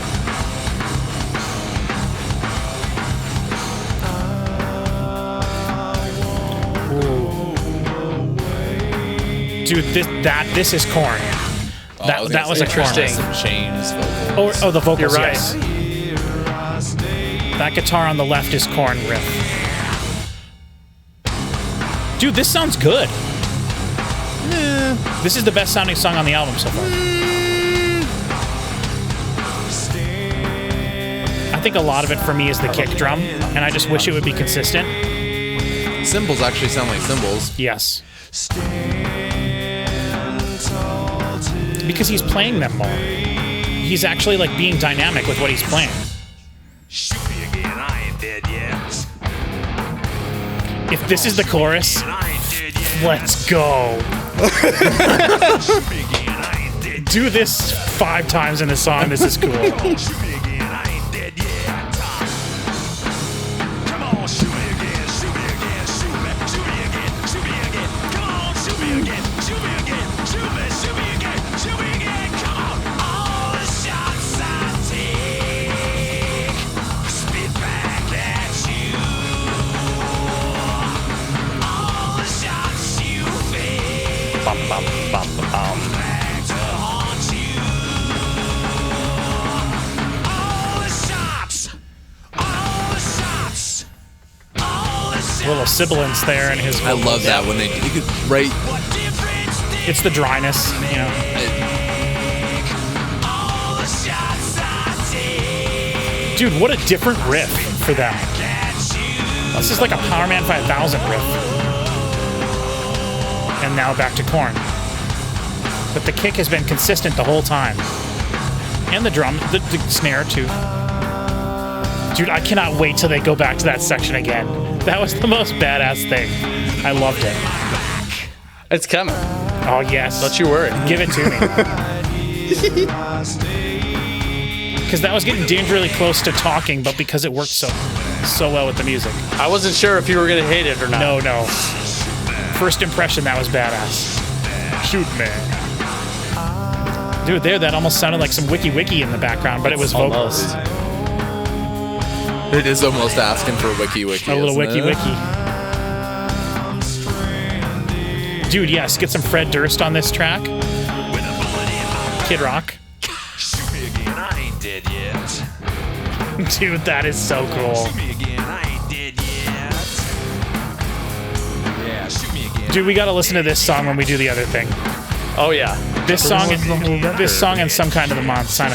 Dude, this is Korn. That was a Korn. Interesting. Some Chains vocals. Oh, the vocals. You're right. Yes. That guitar on the left is Korn riff. Dude, this sounds good. This is the best sounding song on the album so far. I think a lot of it for me is the kick drum, and I just wish it would be consistent. Cymbals actually sound like cymbals. Yes. Because he's playing them more. He's actually like being dynamic with what he's playing. Shoot me again, I ain't ain't dead yet. If this is the chorus, And I ain't dead yet. let's go. Shoot me again, I ain't dead yet. Do this 5 times in the song. This is cool. Shoot me again, I ain't dead yet. Come on, shoot me again, shoot me again, shoot me again, shoot me again. Come on, shoot me again, shoot me again, shoot me again, shoot me again. Come on, all the shots I take, spit back at you. All the shots you fake, Bum, bum, bum, bum. back to haunt you. All the shots, all the shots, all the shots. Little sibilance there in his. I love that when they you could right. What difference did It's the dryness, you know. all the shots I take Dude, what a different riff for them. at you? This is like a Power Man 5000 riff. And now back to Korn. But the kick has been consistent the whole time. And the drum, the snare too. Dude, I cannot wait till they go back to that section again. That was the most badass thing. I loved it. It's coming. Oh, yes. Don't you worry. Give it to me. Because that was getting dangerously close to talking, but because it worked so well with the music. I wasn't sure if you were gonna hate it or not. No. First impression, that was badass. Shoot, man. Dude, that almost sounded like some wiki in the background, but it was vocals. Almost. It is almost asking for wiki. A little isn't wiki. it? Dude, yes, get some Fred Durst on this track. Kid Rock. Shoot me again, I ain't dead yet. Dude, that is so cool. Shoot me again, I ain't dead yet. Yeah, shoot me again. Dude, we gotta listen to this song when we do the other thing. Oh yeah. This song and some kind of monster. Say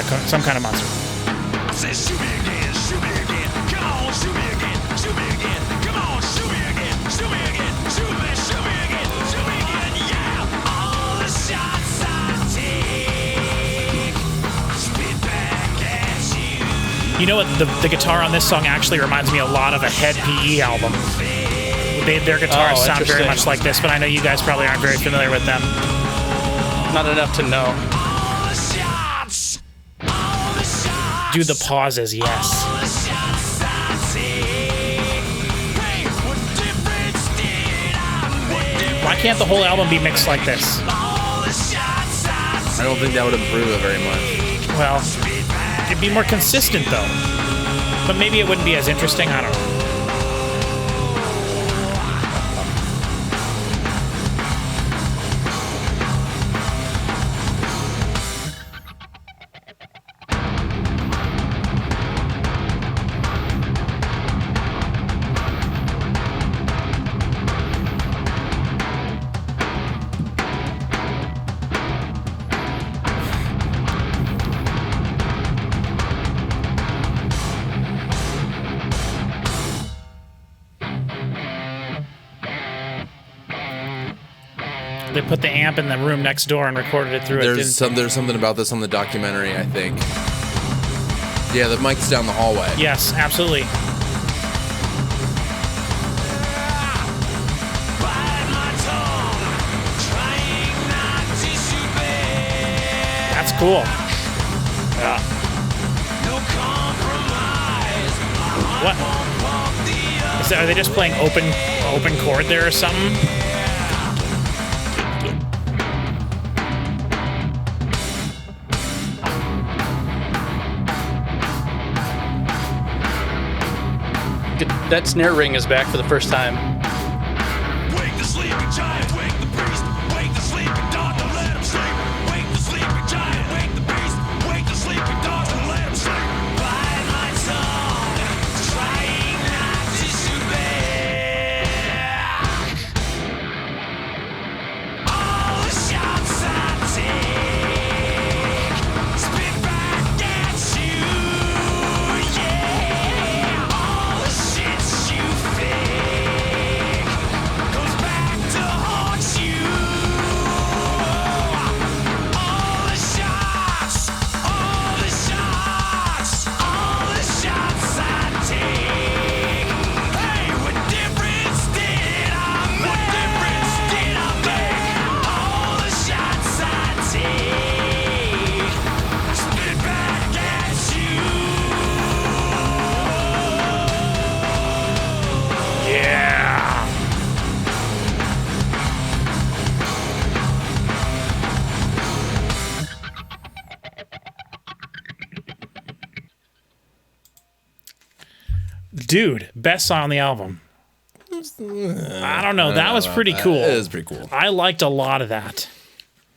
shoot me again, shoot me again. Come on, shoot me again, shoot me again. Come on, shoot me again, shoot me again, shoot me again, shoot me again. Yeah, all the shots I take, spit back at you. You know what? The guitar on this song actually reminds me a lot of a Head PE album. Their guitars Oh, sound very interesting. much like this, but I know you guys probably aren't very familiar with them. Not enough to know. All the shots, all the shots. Do the pauses, yes. All the shots I take. Hey, what difference did I make? Why can't the whole album be mixed like this? All the shots I I don't think that would improve it very much. Well, it'd be more consistent though. But maybe it wouldn't be as interesting. I don't know. They put the amp in the room next door and recorded it through it. There's something about this on the documentary, I think. Yeah, the mic's down the hallway. Yes, absolutely. bite my tongue, trying not to shoot back. That's cool. No compromise. What? Are they just playing open chord there or something? That snare ring is back for the first time. Wake the sleeping giant, wake the priest. Wake the sleeping dog, don't let him sleep. Wake the sleeping giant, wake the priest. Wake the sleeping dog, don't let him sleep. Bite my tongue, trying not to shoot back. All the shots I take, spit back at you. Yeah, all the shit you fake. Dude, best song on the album. I don't know. That was pretty cool. It is pretty cool. I liked a lot of that.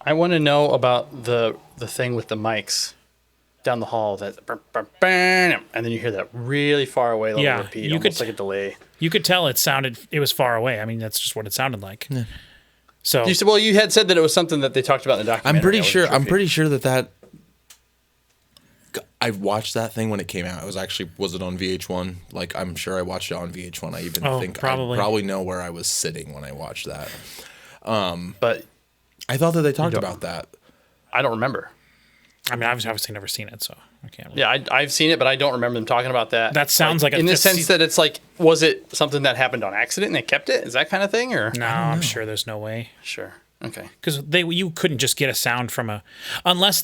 I want to know about the thing with the mics down the hall that and then you hear that really far away level repeat, almost like a delay. You could tell it was far away. I mean, that's just what it sounded like. Yeah. So you had said that it was something that they talked about in the documentary. I'm pretty sure that I watched that thing when it came out. Was it on VH1? Like, I'm sure I watched it on VH1. I even think I probably know where I was sitting when I watched that. But I thought that they talked about that. I don't remember. I mean, I've obviously never seen it, so I can't remember. Yeah, I've seen it, but I don't remember them talking about that. That sounds like in the sense that it's like, was it something that happened on accident and they kept it? Is that kind of thing, or no? I'm sure there's no way. Sure, okay. Because you couldn't just get a sound from Unless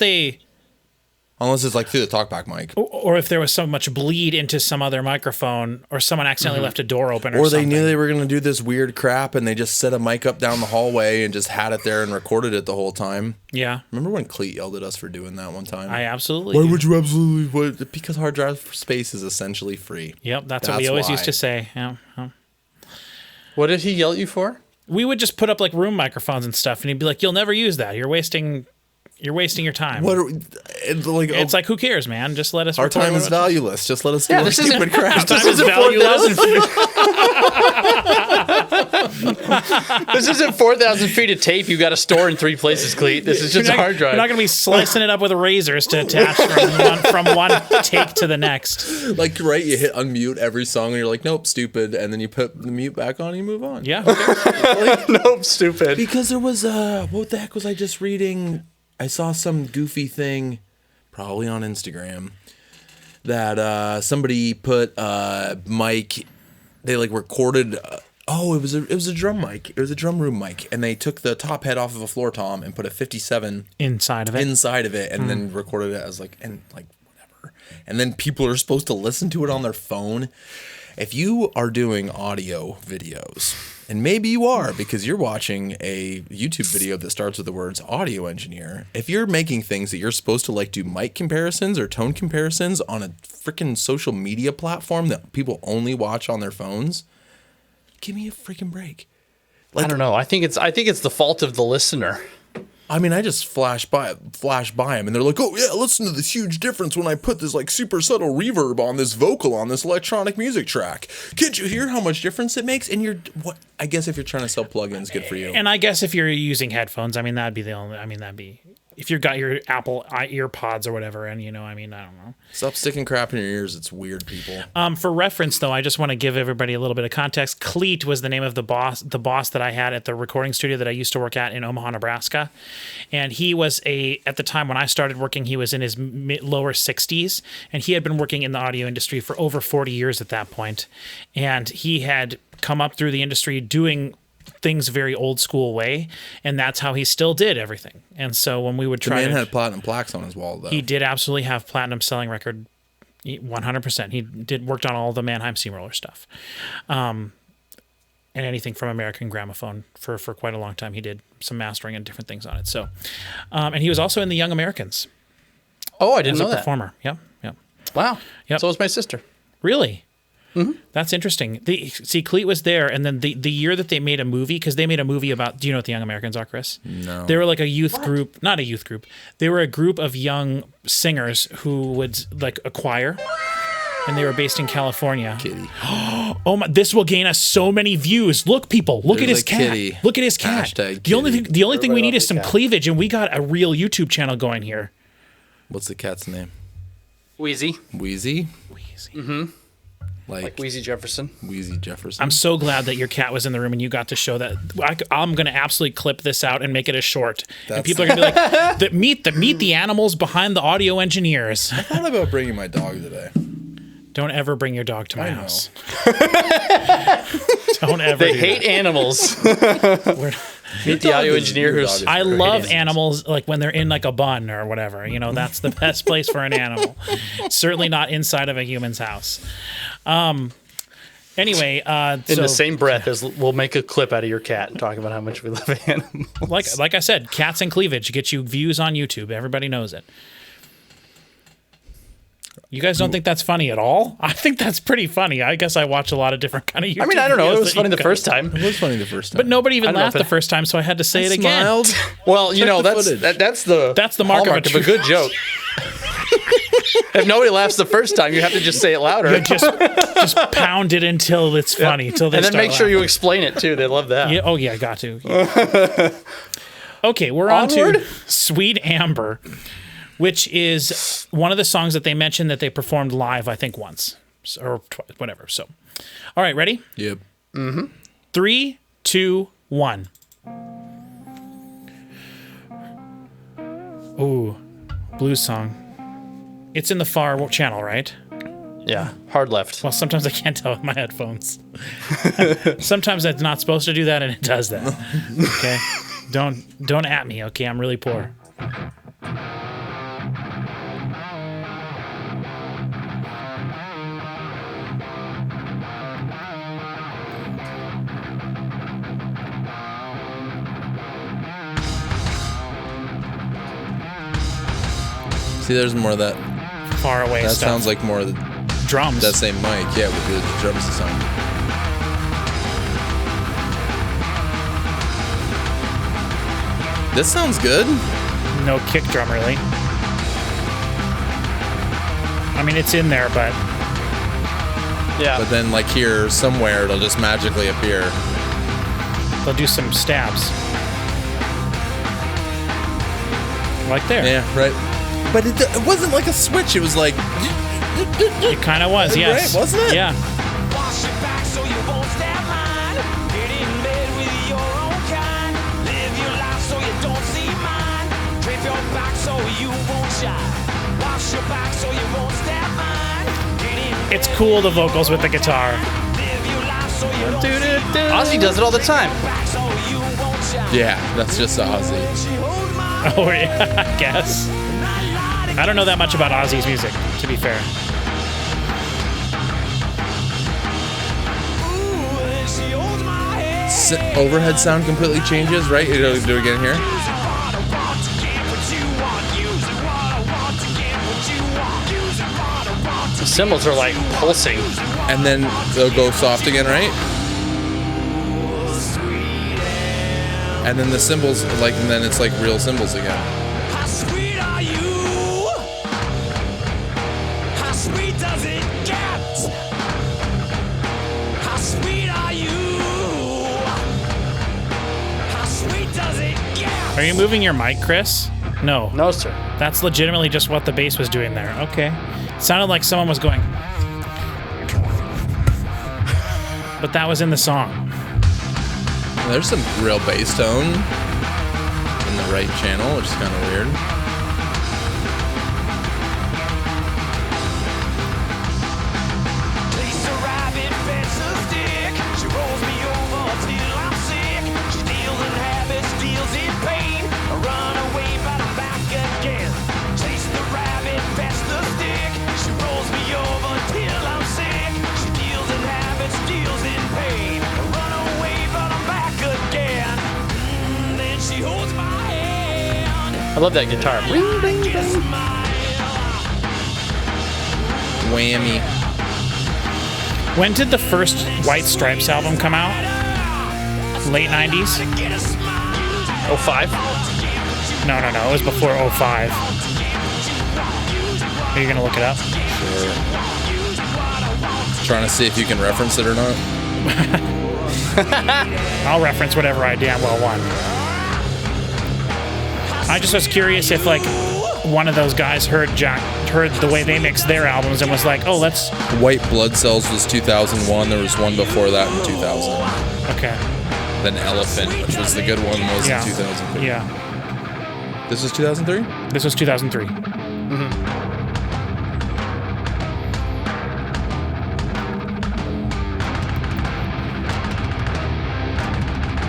it's like through the talkback mic. Or if there was so much bleed into some other microphone, or someone accidentally left a door open, or they knew they were going to do this weird crap and they just set a mic up down the hallway and just had it there and recorded it the whole time. Yeah. Remember when Cleet yelled at us for doing that one time? I absolutely. Why would you absolutely? Because hard drive space is essentially free. Yep, that's what we always used to say. Yeah. What did he yell at you for? We would just put up like room microphones and stuff, and he'd be like, "You'll never use that. You're wasting your time." It's like, who cares, man? Just let us. Our time is valueless. Just let us do our stupid crap. This isn't valueless. This isn't 4,000 feet of tape you got to store in 3 places, Cleet. This is just a hard drive. You're not going to be slicing it up with razors to attach from one take to the next. Like, right, you hit unmute every song and you're like, nope, stupid. And then you put the mute back on and you move on. Yeah. Okay. Nope, stupid. Because there was, what the heck was I just reading? I saw some goofy thing, probably on Instagram, that somebody put mic. They like recorded. It was a drum mic. It was a drum room mic, and they took the top head off of a floor tom and put a 57 inside of it, and then recorded it as whatever. And then people are supposed to listen to it on their phone. If you are doing audio videos, and maybe you are because you're watching a YouTube video that starts with the words audio engineer, if you're making things that you're supposed to like do mic comparisons or tone comparisons on a freaking social media platform that people only watch on their phones, give me a freaking break. I don't know. I think it's the fault of the listener. I mean, I just flash by them, and they're like, "Oh yeah, listen to this huge difference when I put this like super subtle reverb on this vocal on this electronic music track. Can't you hear how much difference it makes?" And I guess if you're trying to sell plugins, good for you. And I guess if you're using headphones, that'd be if you've got your Apple earpods or whatever, and I don't know. Stop sticking crap in your ears. It's weird, people. For reference, though, I just want to give everybody a little bit of context. Cleet was the name of the boss that I had at the recording studio that I used to work at in Omaha, Nebraska. And he was at the time when I started working, he was in his lower 60s, and he had been working in the audio industry for over 40 years at that point. And he had come up through the industry doing things very old school way, and that's how he still did everything. And so when we would try, the man had platinum plaques on his wall, though. He did absolutely have platinum selling record, 100%. He worked on all the Mannheim Steamroller stuff, and anything from American Gramophone for quite a long time. He did some mastering and different things on it. So, and he was also in the Young Americans. Oh, I didn't know that. As a performer. Yep. Wow. Yep. So was my sister. Really? Mm-hmm. That's interesting. Cleet was there, and then the year that they made a movie, because they made a movie about, do you know what the Young Americans are, Chris? No. They were like a youth group, not a youth group. They were a group of young singers who would like a choir, and they were based in California. Kitty. Oh my! This will gain us so many views. Look, people, look at his cat. Kitty. Look at his cat. Hashtag the only thing we need is some cat. cleavage, and we got a real YouTube channel going here. What's the cat's name? Wheezy. Wheezy? Mm-hmm. Like Wheezy Jefferson. Wheezy Jefferson. I'm so glad that your cat was in the room and you got to show that. I'm going to absolutely clip this out and make it a short. And people are going to be like, meet the animals behind the audio engineers. I thought about bringing my dog today. Don't ever bring your dog to my house. Don't ever. They hate animals. Meet the audio engineer who's. I love animals, like when they're in like a bun or whatever. That's the best place for an animal. Certainly not inside of a human's house. Anyway, in the same breath as we'll make a clip out of your cat and talk about how much we love animals. Like I said, cats and cleavage get you views on YouTube. Everybody knows it. You guys don't think that's funny at all? I think that's pretty funny. I guess I watch a lot of different kind of YouTube I mean, I don't know. videos It was that funny you the first guys- time. It was funny the first time. But nobody even don't know laughed if the it- first time, so I had to say it again. Smiled. Well, you know, the that's footage. that's the mark of a hallmark of a true- good joke. If nobody laughs the first time, you have to just say it louder. Just pound it until it's funny. Till they And then start make sure laughing. you explain it too. They love that. Yeah, oh yeah, got to. Yeah. Okay, we're on to Onward? Sweet Amber, which is one of the songs that they mentioned that they performed live, I think once or whatever. So, all right, ready? Yep. 3, 2, 1. Ooh, blues song. It's in the far channel, right? Yeah. Hard left. Well, sometimes I can't tell with my headphones. Sometimes it's not supposed to do that, and it does that. Okay, don't at me. Okay, I'm really poor. See, there's more of that. Far away That stuff. sounds like more of the, drums. that same mic. Yeah, with the drums sound. This sounds good. No kick drum, really. I mean, it's in there, but Yeah. But then, like here, somewhere, it'll just magically appear. they'll do some stabs. Like there. Yeah, right. But it wasn't like a switch. It was like, It kind of was, yes. Right, wasn't it? Yeah. Wash your back so you won't stab mine. Get in bed with your own kind. Live your life so you don't see mine. Drape your back so you won't shine. Wash your back so you won't stab mine. Get in bed It's cool, the vocals with the guitar. live your life so you don't see mine. Ozzy does it all the time. Back so you won't shine. yeah, that's just Ozzy. She holds my Oh, yeah, I guess. I don't know that much about Ozzy's music, to be fair. ooh, and she holds my hand. Overhead sound completely changes, right? You do it again here. Use it what I want to get what you want. Use it what I want to get what you want. Use it what I want to The cymbals are like pulsing. And then they'll go soft again, right? And then the cymbals, like, and then it's like real cymbals again. How sweet are you? How sweet does it get? How sweet are you? How sweet does it get? Are you moving your mic, Chris? No. No, sir. That's legitimately just what the bass was doing there. Okay. It sounded like someone was going. But that was in the song. There's some real bass tone in the right channel, which is kind of weird. Lisa Rabbit bends a stick. She rolls me over till I'm sick. She deals in habits, deals in pain. I run away, but I'm back again. Chase the rabbit, bends the stick. She rolls me over till I'm sick. She deals in habits, deals in pain. I run away, but I'm back again. Then she holds my hand. I love that guitar. Just smile. Whammy. When did the first White Stripes album come out? Late 90s? Get a smile. 05. No. It was before 05. Are you going to look it up? Sure. Trying to see if you can reference it or not. I'll reference whatever I damn well want. I just was curious if, like, one of those guys heard the way they mixed their albums and was like, oh, let's... White Blood Cells was 2001. There was one before that in 2000. Okay. Then Elephant, which was the good one, was Yeah. in 2003. Yeah. This was 2003? This was 2003.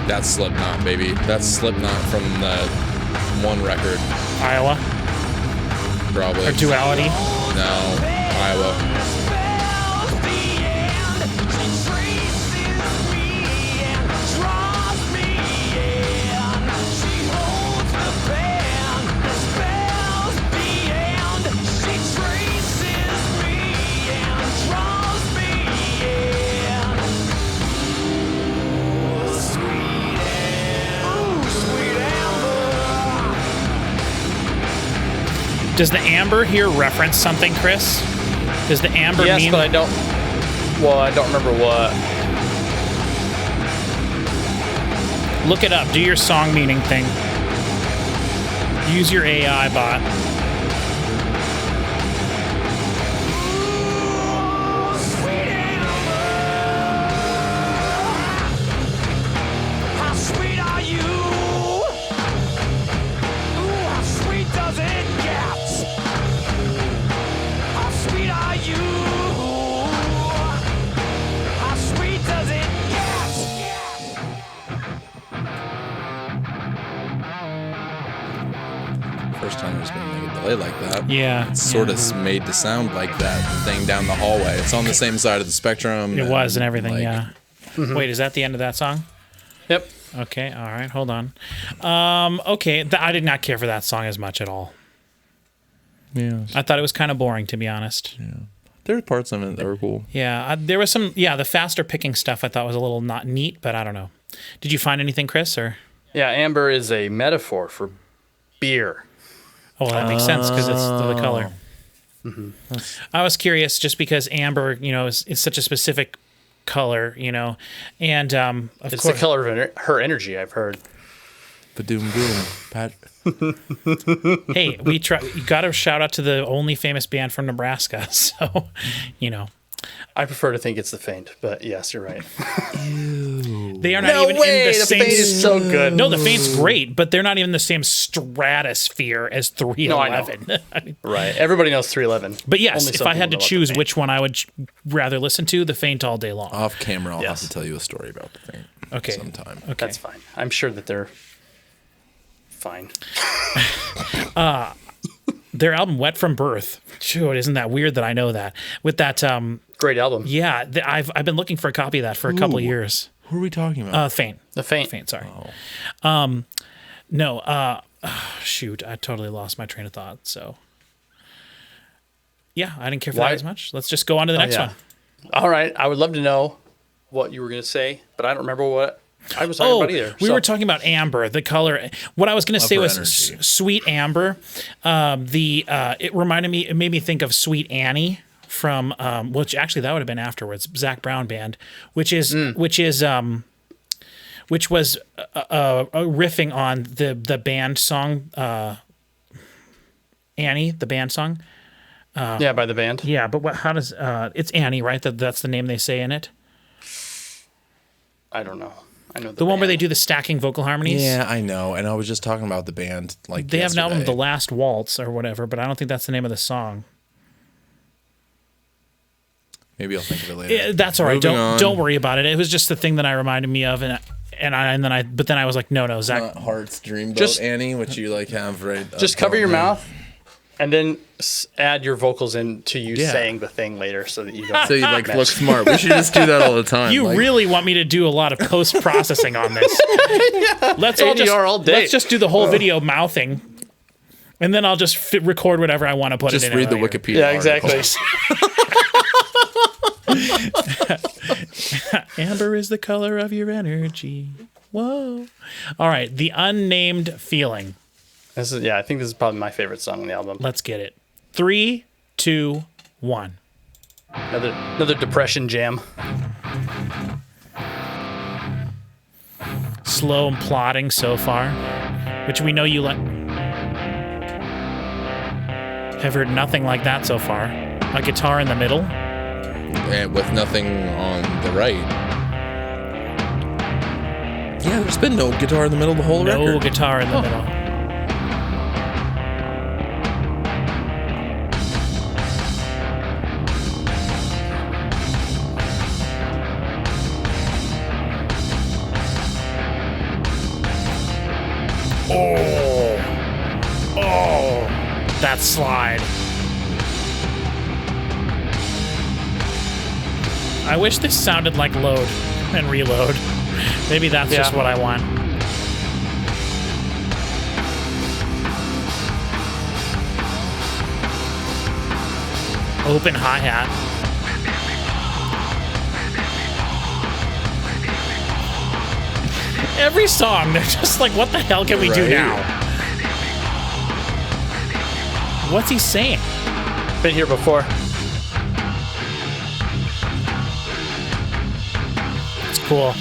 That's Slipknot, baby. That's Slipknot from the one record, Iowa. probably. Or Duality. No, Iowa. Does the amber here reference something, Chris? Does the amber Yes, mean? but I don't. Well, I don't remember what. Look it up. Do your song meaning thing. Use your AI bot. Sweet amber, how sweet are you? Ooh, how sweet does it get? How sweet are you? How sweet does it get? First time there's been like a delay like that. Yeah. It's sort of made to sound like that thing down the hallway. It's on the same side of the spectrum. It was and everything, like, yeah. Wait, is that the end of that song? Yep. Okay, all right, hold on. Okay, I did not care for that song as much at all. Yeah. I thought it was kind of boring, to be honest. There were parts of it that were cool. Yeah, there was some. Yeah, the faster picking stuff I thought was a little not neat, but I don't know. Did you find anything, Chris? Or Yeah, amber is a metaphor for beer. oh, well, that makes sense because it's the color. I was curious just because amber, is such a specific color, and of It's course, the color of her energy, I've heard. Ba-doom boom. Pat. hey, we try. You got to shout out to the only famous band from Nebraska, so I prefer to think it's the Faint, but yes, you're right. they are not even in the same. Faint is so good. No, the Faint's great, but they're not even in the same stratosphere as 311. I mean, Right. Everybody knows 311. but yes, Only if some I had to people know about the choose Faint. which one I would rather listen to, the Faint all day long. Off camera, I'll Yes. have to tell you a story about the thing. Okay. Sometime. Okay. That's fine. I'm sure that they're fine. Their album "Wet from Birth." Shoot, isn't that weird that I know that? With that, Great album. yeah, I've been looking for a copy of that for a couple of years. Who are we talking about? Faint. The Faint. Faint. Sorry. Oh. No. Shoot, I totally lost my train of thought. So, yeah, I didn't care for Why- that as much. Let's just go on to the next yeah. one. All right. I would love to know what you were going to say, but I don't remember what I was talking about either. We so- were talking about amber, the color. What I was going to say her was energy. sweet amber. It reminded me. It made me think of Sweet Annie from which actually that would have been afterwards. Zach Brown band, which was riffing on the band song Annie, the band song. yeah, by the band. Yeah, but how does it's Annie, right? That's the name they say in it. I don't know. I know The one where they band. do the stacking vocal harmonies. Yeah, I know. And I was just talking about the band like They have an album, yesterday. The Last Waltz or whatever, but I don't think that's the name of the song. Maybe I'll think of it later. Yeah, that's all right. Moving on. Don't worry about it. It was just the thing that I reminded me of, but then I was like, no, Zach. Heart's Dreamboat Just- Annie, which you like have right. Just up cover on your there. mouth and then add your vocals into you Yeah. saying the thing later so that you don't. So you like look smart. We should just do that all the time. You like, really want me to do a lot of post processing on this? Let's ADR all day. Let's just do the whole video mouthing, and then I'll just record whatever I want to put just it in. read the later. Wikipedia. Yeah, exactly. Amber is the color of your energy. Whoa! All right, the Unnamed Feeling. I think this is probably my favorite song on the album. Let's get it. 3, 2, 1. Another depression jam. Slow and plodding so far, which we know you like. Have heard nothing like that so far. A guitar in the middle. And with nothing on the right. Yeah, there's been no guitar in the middle of the whole No record. guitar in the middle. Oh, that slide. I wish this sounded like Load and Reload. Maybe that's just Yeah. what I want. Open hi-hat. Every song, they're just like, what the hell can we do Right. now? What's he saying? Been here before. It's cool.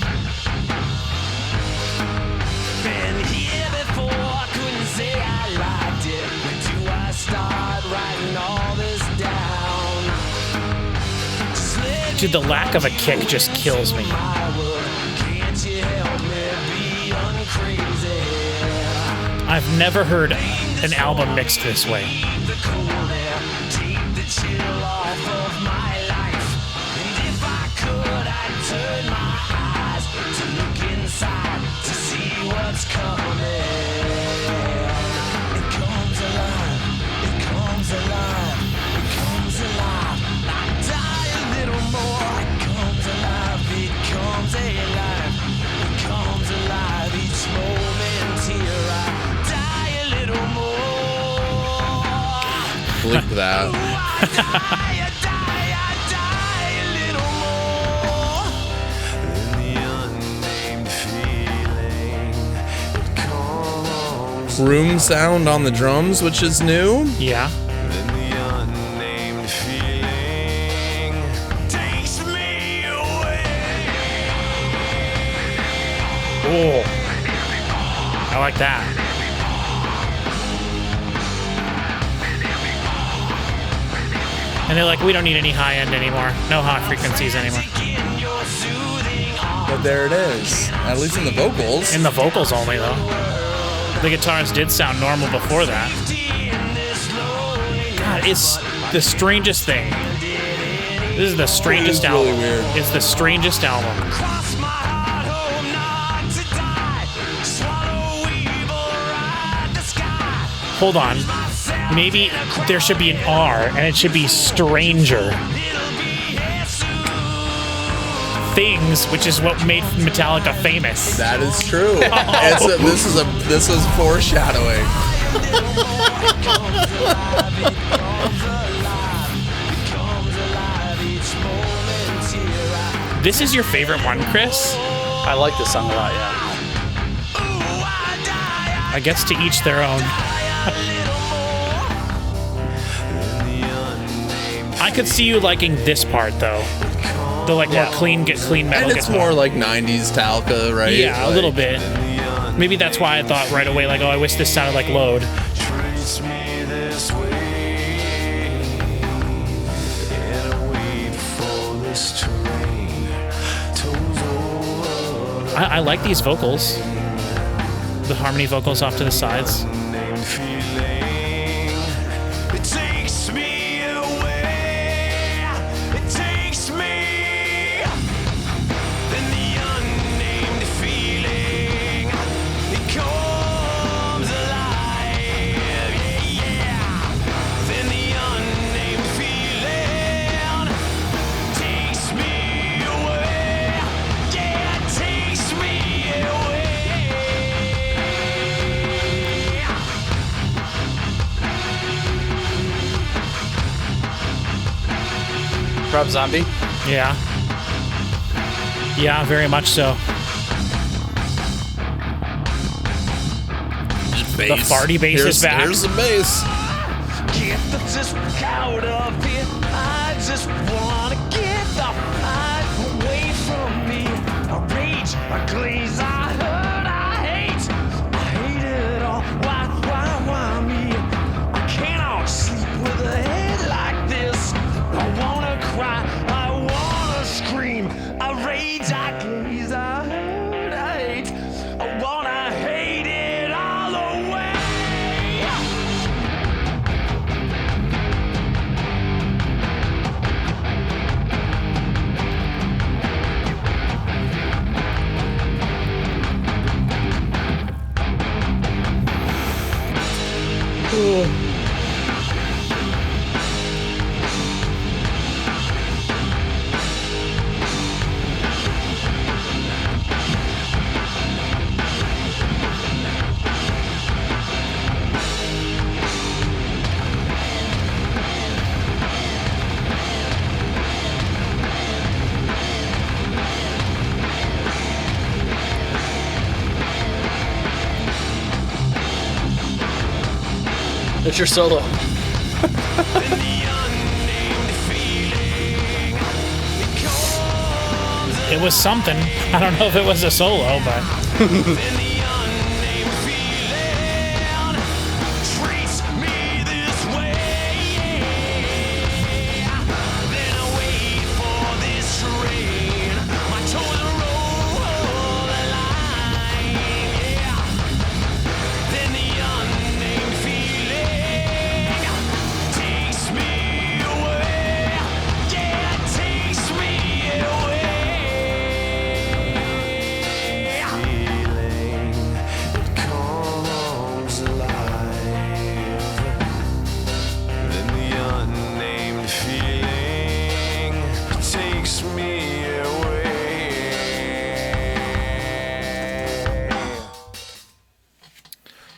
Been here before, couldn't say I liked it. When do I start writing all this down? Dude, the lack of a kick just kills me. My world, can't you help me be uncrazy? I've never heard an album mixed this way. The cold air, take the chill off of my life. And if I could, I'd turn my eyes to look inside to see what's coming. It comes alive, it comes alive, it comes alive. I die a little more. It comes alive, it comes alive, it comes alive. Each moment here, I die a little more. Bleep that. I die a little more. The unnamed feeling, it comes. Room sound on the drums, which is new. Yeah. Then the unnamed feeling takes me away. Oh. I like that. And they're like, we don't need any high end anymore. No high frequencies anymore. In your soothing arms. But there it is. At least in the vocals. In the vocals only, though. The guitars did sound normal before that. God, it's the strangest thing. This is the strangest It is really album. weird. It's the strangest album. Cross my heart, hope not to die. Swallow evil, ride the sky. Hold on. Maybe there should be an R, and it should be Stranger It'll be here soon. Things, which is what made Metallica famous. That is true. This is foreshadowing. This is your favorite one, Chris? I like this song a lot, yeah. I guess to each their own. I could see you liking this part, though. The more Yeah. clean metal And it's guitar. more like 90s Metallica, right? Yeah, a Like, little bit. Maybe that's why I thought right away, like, oh, I wish this sounded like Load. Treats me this way. And I wait for this terrain. Toes over. I like these vocals. The harmony vocals off to the sides. Unnamed feeling. It takes me away. It takes me. Then the unnamed feeling. It comes alive. Yeah. Then the unnamed feeling takes me away. Yeah, it takes me away. Rob Zombie. Yeah. Yeah, very much so. The farty bass is back. Here's the bass. Get the just out of here. I just wanna get the life away from me. I rage, I glaze, I hurt, I hate it all. Why me? I cannot sleep with a head like this. I wanna cry, I wanna scream. I rage, I glaze, I hurt, I hate. I wanna hate it all away. It's your solo. then the unnamed feeling comes It was something. I don't know if it was a solo, but then the unnamed feeling treats me this way. Then I wait for this train. My toes roll the line. Yeah. Then the unnamed feeling takes me away. Yeah, it takes me away. Feeling it comes alive. Then the unnamed feeling takes me away.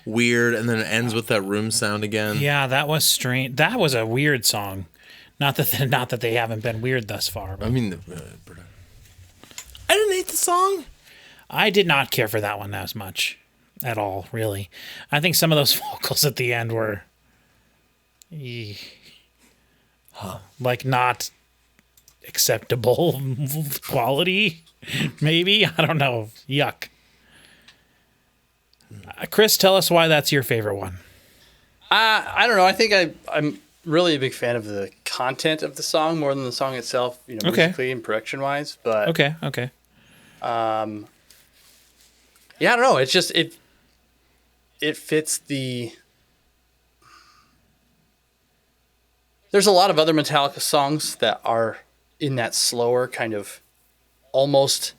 Weird, and then it ends with that room sound again. yeah, that was strange. That was a weird song. Not that they haven't been weird thus far. But I mean, I didn't hate the song. I did not care for that one as much at all, really. I think some of those vocals at the end were like not acceptable quality, maybe. I don't know. Yuck. Chris, tell us why that's your favorite one. I don't know. I think I'm really a big fan of the content of the song more than the song itself, Okay. musically and production wise. But Okay. yeah, I don't know. It's just it fits the. There's a lot of other Metallica songs that are in that slower kind of almost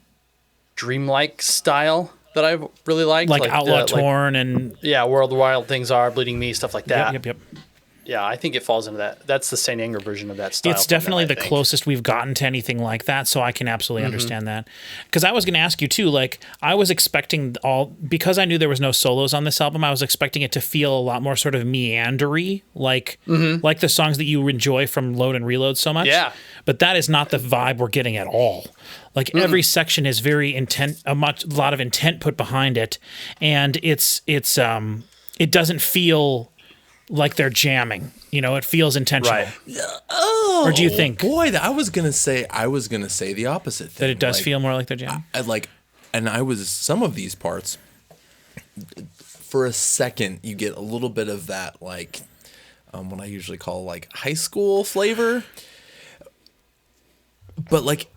dreamlike style that I really like. Like Outlaw the, Torn and yeah, World Wild Things Are, Bleeding Me, stuff like that. yep. Yeah, I think it falls into that. That's the Saint Anger version of that style. It's from them, definitely I the think. closest we've gotten to anything like that, so I can absolutely Mm-hmm. understand that. Because I was going to ask you too, like I was expecting because I knew there was no solos on this album, I was expecting it to feel a lot more sort of meandery, like the songs that you enjoy from Load and Reload so much. Yeah. But that is not the vibe we're getting at all. Like every section is very intent, a lot of intent put behind it, and it doesn't feel like they're jamming. It feels intentional. Right. Oh, Or do you think boy, I was gonna say the opposite thing. that it does feel more like they're jamming? Some of these parts. For a second, you get a little bit of that, like, what I usually call like high school flavor. But like,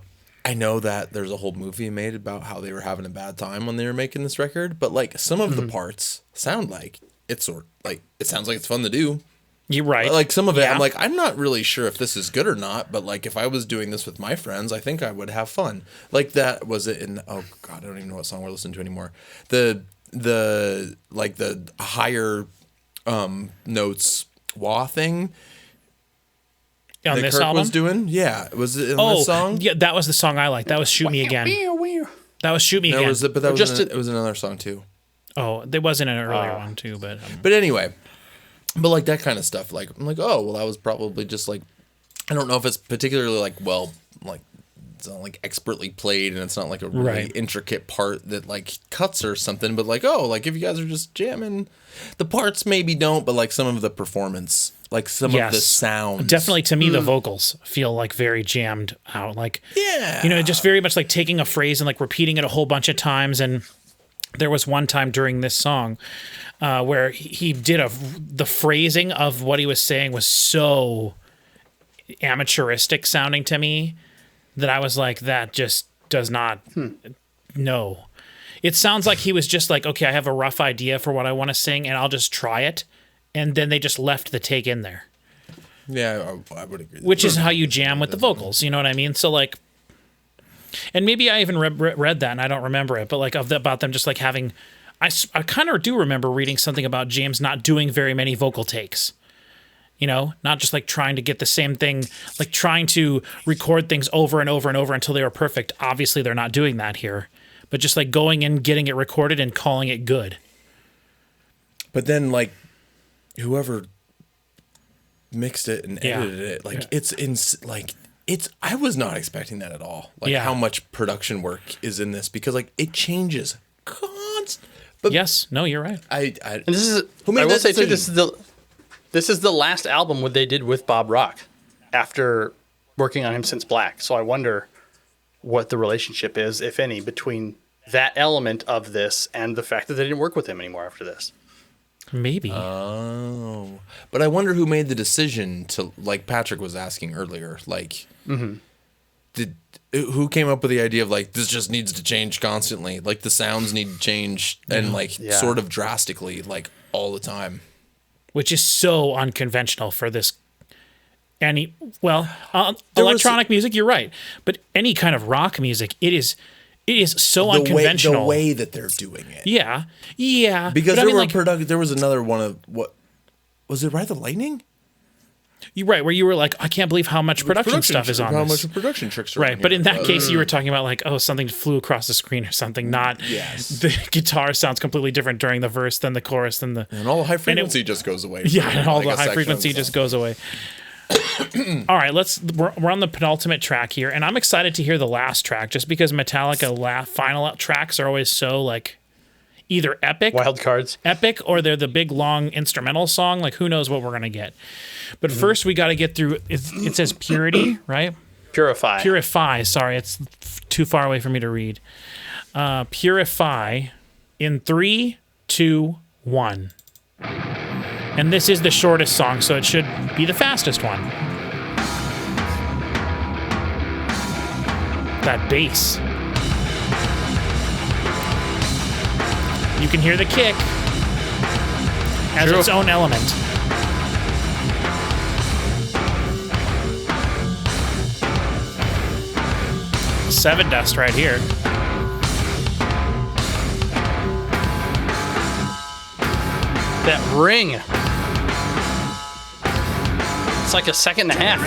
I know that there's a whole movie made about how they were having a bad time when they were making this record. But like, some of the parts sound like it sounds like it's fun to do. You're right. Like some of it, Yeah. I'm like, I'm not really sure if this is good or not, but like if I was doing this with my friends, I think I would have fun. Like that was it in oh god, I don't even know what song we're listening to anymore. The like the higher notes wah thing on that this Kirk album. was doing. Yeah, was it in Oh, this song? yeah, that was the song I liked. That was "Shoot Me Again." That was "Shoot Me No, Again." was it? But that was Just it was another song too. Oh, there wasn't an earlier one too, but But anyway, but like that kind of stuff, like I'm like, oh well, that was probably just like, I don't know if it's particularly like it's not like expertly played and it's not like a really Right. intricate part that like cuts or something, but like, oh, like if you guys are just jamming, the parts maybe don't, but like some of the performance, like some of the sounds, definitely to me the vocals feel like very jammed out. Like yeah, just very much like taking a phrase and like repeating it a whole bunch of times. And there was one time during this song where he did the phrasing of what he was saying was so amateuristic sounding to me that I was like, that just does not. No, it sounds like he was just like, okay, I have a rough idea for what I want to sing, and I'll just try it. And then they just left the take in there, yeah, I would agree. which is how you jam with the vocals. You know what I mean? So like, and maybe I even read that and I don't remember it, but like about them just like having, I kind of do remember reading something about James not doing very many vocal takes. Not just like trying to get the same thing, like trying to record things over and over and over until they were perfect. Obviously, they're not doing that here, but just like going in, getting it recorded, and calling it good. But then like, whoever mixed it and edited it, like I was not expecting that at all. Like how much production work is in this, because like it changes constant. But Yes, no, you're right. And this is. Who made I will that say too. decision? This is This is the last album what they did with Bob Rock after working on him since Black. So I wonder what the relationship is, if any, between that element of this and the fact that they didn't work with him anymore after this. Maybe. Oh, but I wonder who made the decision to, like Patrick was asking earlier, like, who came up with the idea of like, this just needs to change constantly, like the sounds need to change and sort of drastically, like all the time, which is so unconventional for this. Electronic music, you're right, but any kind of rock music, it is so unconventional. The way that they're doing it. Yeah. Because there was another one of, what was it, Ride the Lightning? You're right, where you were like, I can't believe how much production stuff is on how this. much production tricks are Right, on but here. in that case, you were talking about like, something flew across the screen or something. Not the guitar sounds completely different during the verse than the chorus than the and all the high frequency just goes away. Yeah, and all the high frequency just goes away. All right, we're on the penultimate track here, and I'm excited to hear the last track just because Metallica final tracks are always so like either epic, Wild cards, epic, or they're the big long instrumental song. Like who knows what we're gonna get? But first we got to get through. It says Purity, right? Purify. Sorry, it's too far away for me to read. Purify in 3, 2, 1. And this is the shortest song, so it should be the fastest one. That bass. You can hear the kick as its own element. Seven Dust right here. that ring. It's like a second and a half.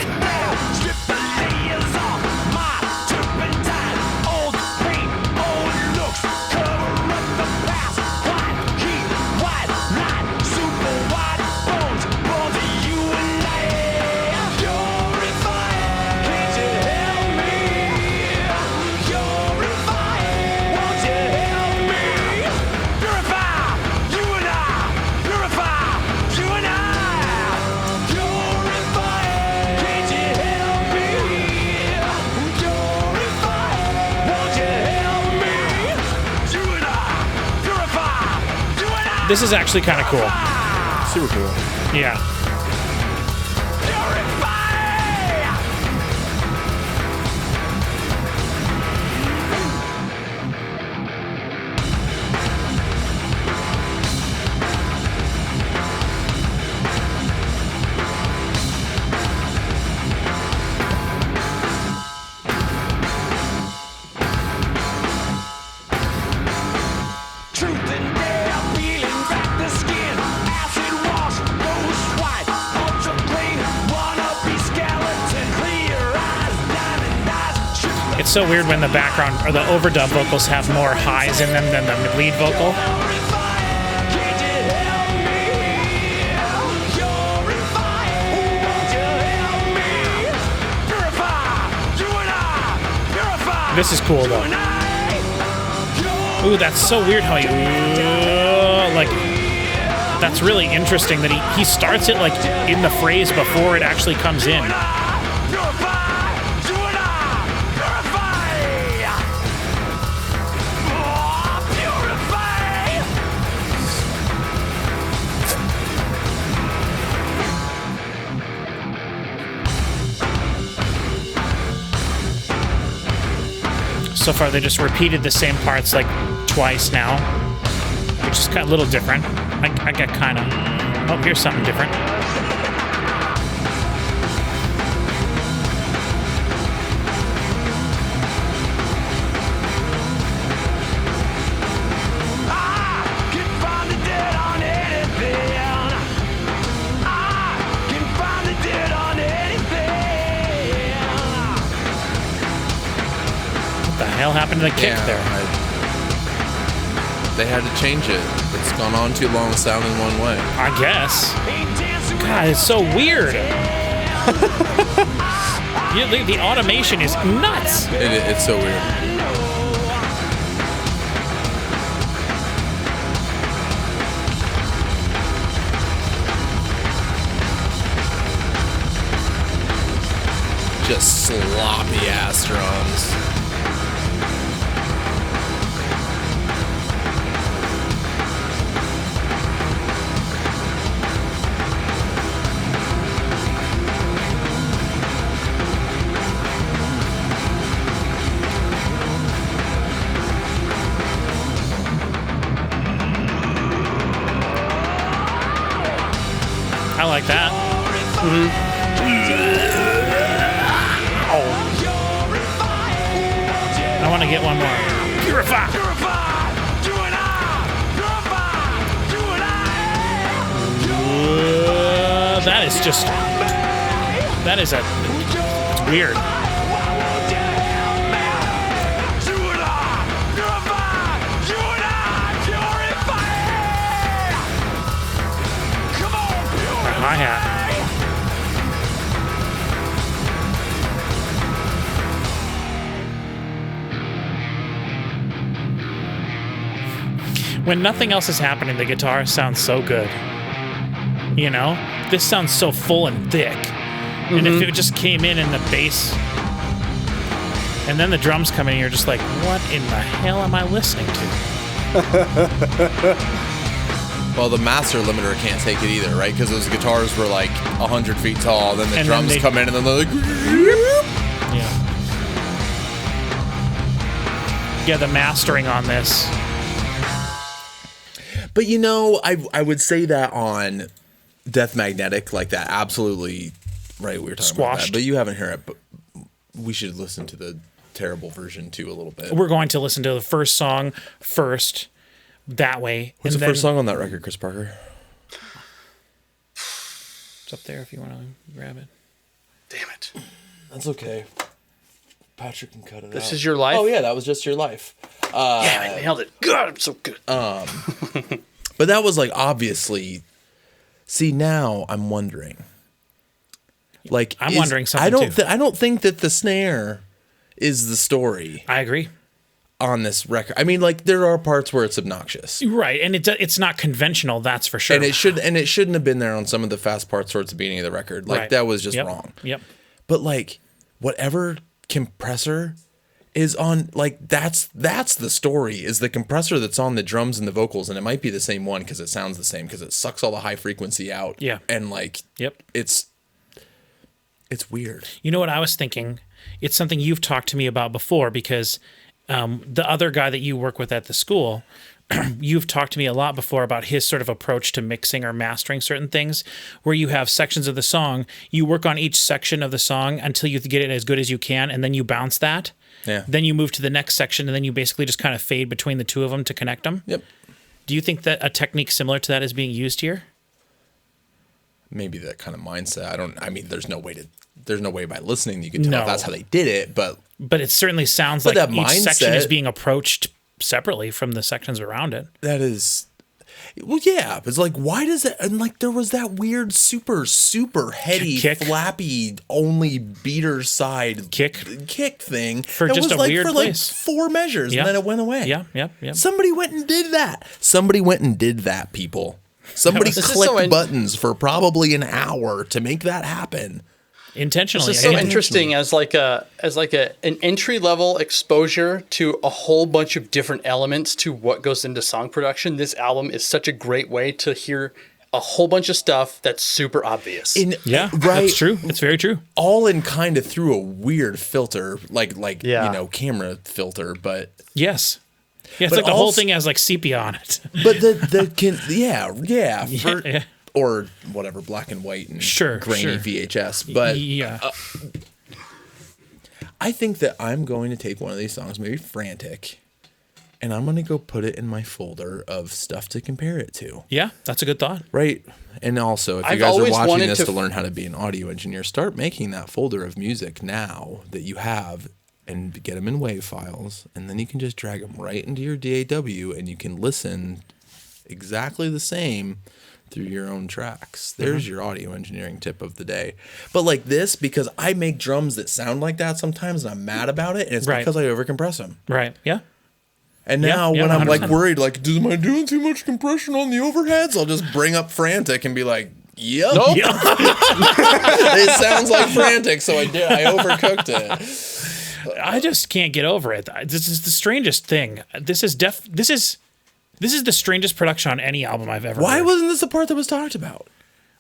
This is actually kind of cool. Super cool. Yeah. It's so weird when the background or the overdub vocals have more highs in them than the lead vocal. This is cool though. Ooh, that's so weird how you like. That's really interesting that he starts it like in the phrase before it actually comes in. So far, they just repeated the same parts like twice now, which is kind of a little different. I get kind of, oh, here's something different. What the hell happened to the kick there? They had to change it. It's gone on too long sounding one way. I guess. God, it's so weird. The automation is nuts. It's so weird. Just sloppy ass drums. I like that. I want to get one more. Purify. That is just. That is a. It's weird. Hi-hat. When nothing else is happening, the guitar sounds so good. You know? This sounds so full and thick. And if it just came in the bass, and then the drums come in, you're just like, what in the hell am I listening to? Well, the master limiter can't take it either, right? Because those guitars were like 100 feet tall, then the drums come in and then they're like... Yeah. Yeah, the mastering on this. But you know, I would say that on Death Magnetic, like that, absolutely, right, we were talking about that. But you haven't heard it, but we should listen to the terrible version too a little bit. We're going to listen to the first song first. That way. What's the first song on that record, Chris Parker? It's up there if you want to grab it. Damn it. That's okay. Patrick can cut it out. This is Your Life? Oh, yeah, that was Just Your Life. Yeah, I nailed it. God, I'm so good. But that was like obviously. See, now I'm wondering. Like, I'm wondering something too. I don't think that the snare is the story. I agree. On this record, I mean, like there are parts where it's obnoxious, right? And it's not conventional, that's for sure. And it shouldn't have been there on some of the fast parts towards the beginning of the record. Like right. That was just wrong. Yep. But like whatever compressor is on, like that's the story. Is the compressor that's on the drums and the vocals, and it might be the same one because it sounds the same because it sucks all the high frequency out. Yeah. And like, it's weird. You know what I was thinking? It's something you've talked to me about before because. The other guy that you work with at the school, you've talked to me a lot before about his sort of approach to mixing or mastering certain things, where you have sections of the song, you work on each section of the song until you get it as good as you can, and then you bounce that. Yeah. Then you move to the next section, and then you basically just kind of fade between the two of them to connect them. Yep. Do you think that a technique similar to that is being used here? Maybe that kind of mindset. I mean, there's no way by listening you can tell if that's how they did it, but it certainly sounds like each section is being approached separately from the sections around it. That is, well, yeah. It's like, why does it? And like, there was that weird, super heady, flappy, only beater side kick thing for just a weird place. Like 4 measures, and then it went away. Yeah. Somebody went and did that. People. Somebody clicked buttons for probably an hour to make that happen. Intentionally. This is so interesting as an entry level exposure to a whole bunch of different elements to what goes into song production. This album is such a great way to hear a whole bunch of stuff that's super obvious. Right. That's true. It's very true. All in kind of through a weird filter, like camera filter, but yes. Yeah, it's like the whole thing has like sepia on it. But or whatever, black and white and grainy VHS. But I think that I'm going to take one of these songs, maybe Frantic, and I'm going to go put it in my folder of stuff to compare it to. Yeah, that's a good thought. Right. And also, if you guys are watching this to learn how to be an audio engineer, start making that folder of music now that you have and get them in WAV files, and then you can just drag them right into your DAW, and you can listen exactly the same through your own tracks. There's your audio engineering tip of the day. But like this, because I make drums that sound like that sometimes, and I'm mad about it, and it's because I overcompress them. Right. Yeah. And now when I'm like worried, like, am I doing too much compression on the overheads? I'll just bring up Frantic and be like, Yep. Nope. It sounds like Frantic, so I overcooked it. I just can't get over it. This is the strangest thing. This is the strangest production on any album I've ever Why heard. wasn't this the part that was talked about?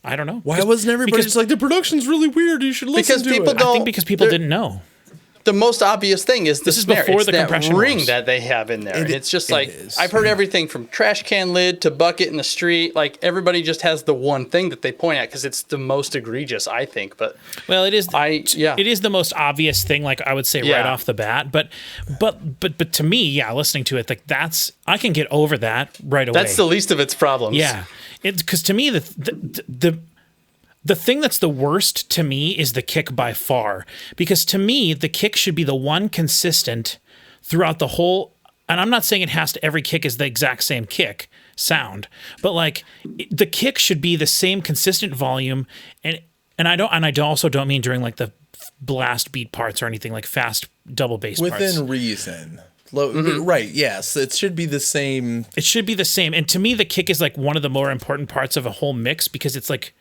I don't know. Why wasn't everybody just like, the production's really weird, you should listen Because to people it? don't- I think because people There- didn't know. The most obvious thing is the This is snare. before It's the that compression ring wars. that they have in there. And it's just it like is. I've heard everything from trash can lid to bucket in the street. Like everybody just has the one thing that they point at because it's the most egregious, I think. But Well, it is. yeah. It is the most obvious thing. Like I would say right Yeah. off the bat. But to me, yeah, listening to it, like I can get over that right away. that's the least of its problems. Yeah, because to me the thing that's the worst to me is the kick by far. Because to me, the kick should be the one consistent throughout the whole. And I'm not saying it has to every kick is the exact same kick sound, but like the kick should be the same consistent volume. And I also don't mean during like the blast beat parts or anything like fast double bass parts. Within reason. Right, yes. It should be the same. It should be the same. And to me, the kick is like one of the more important parts of a whole mix because it's like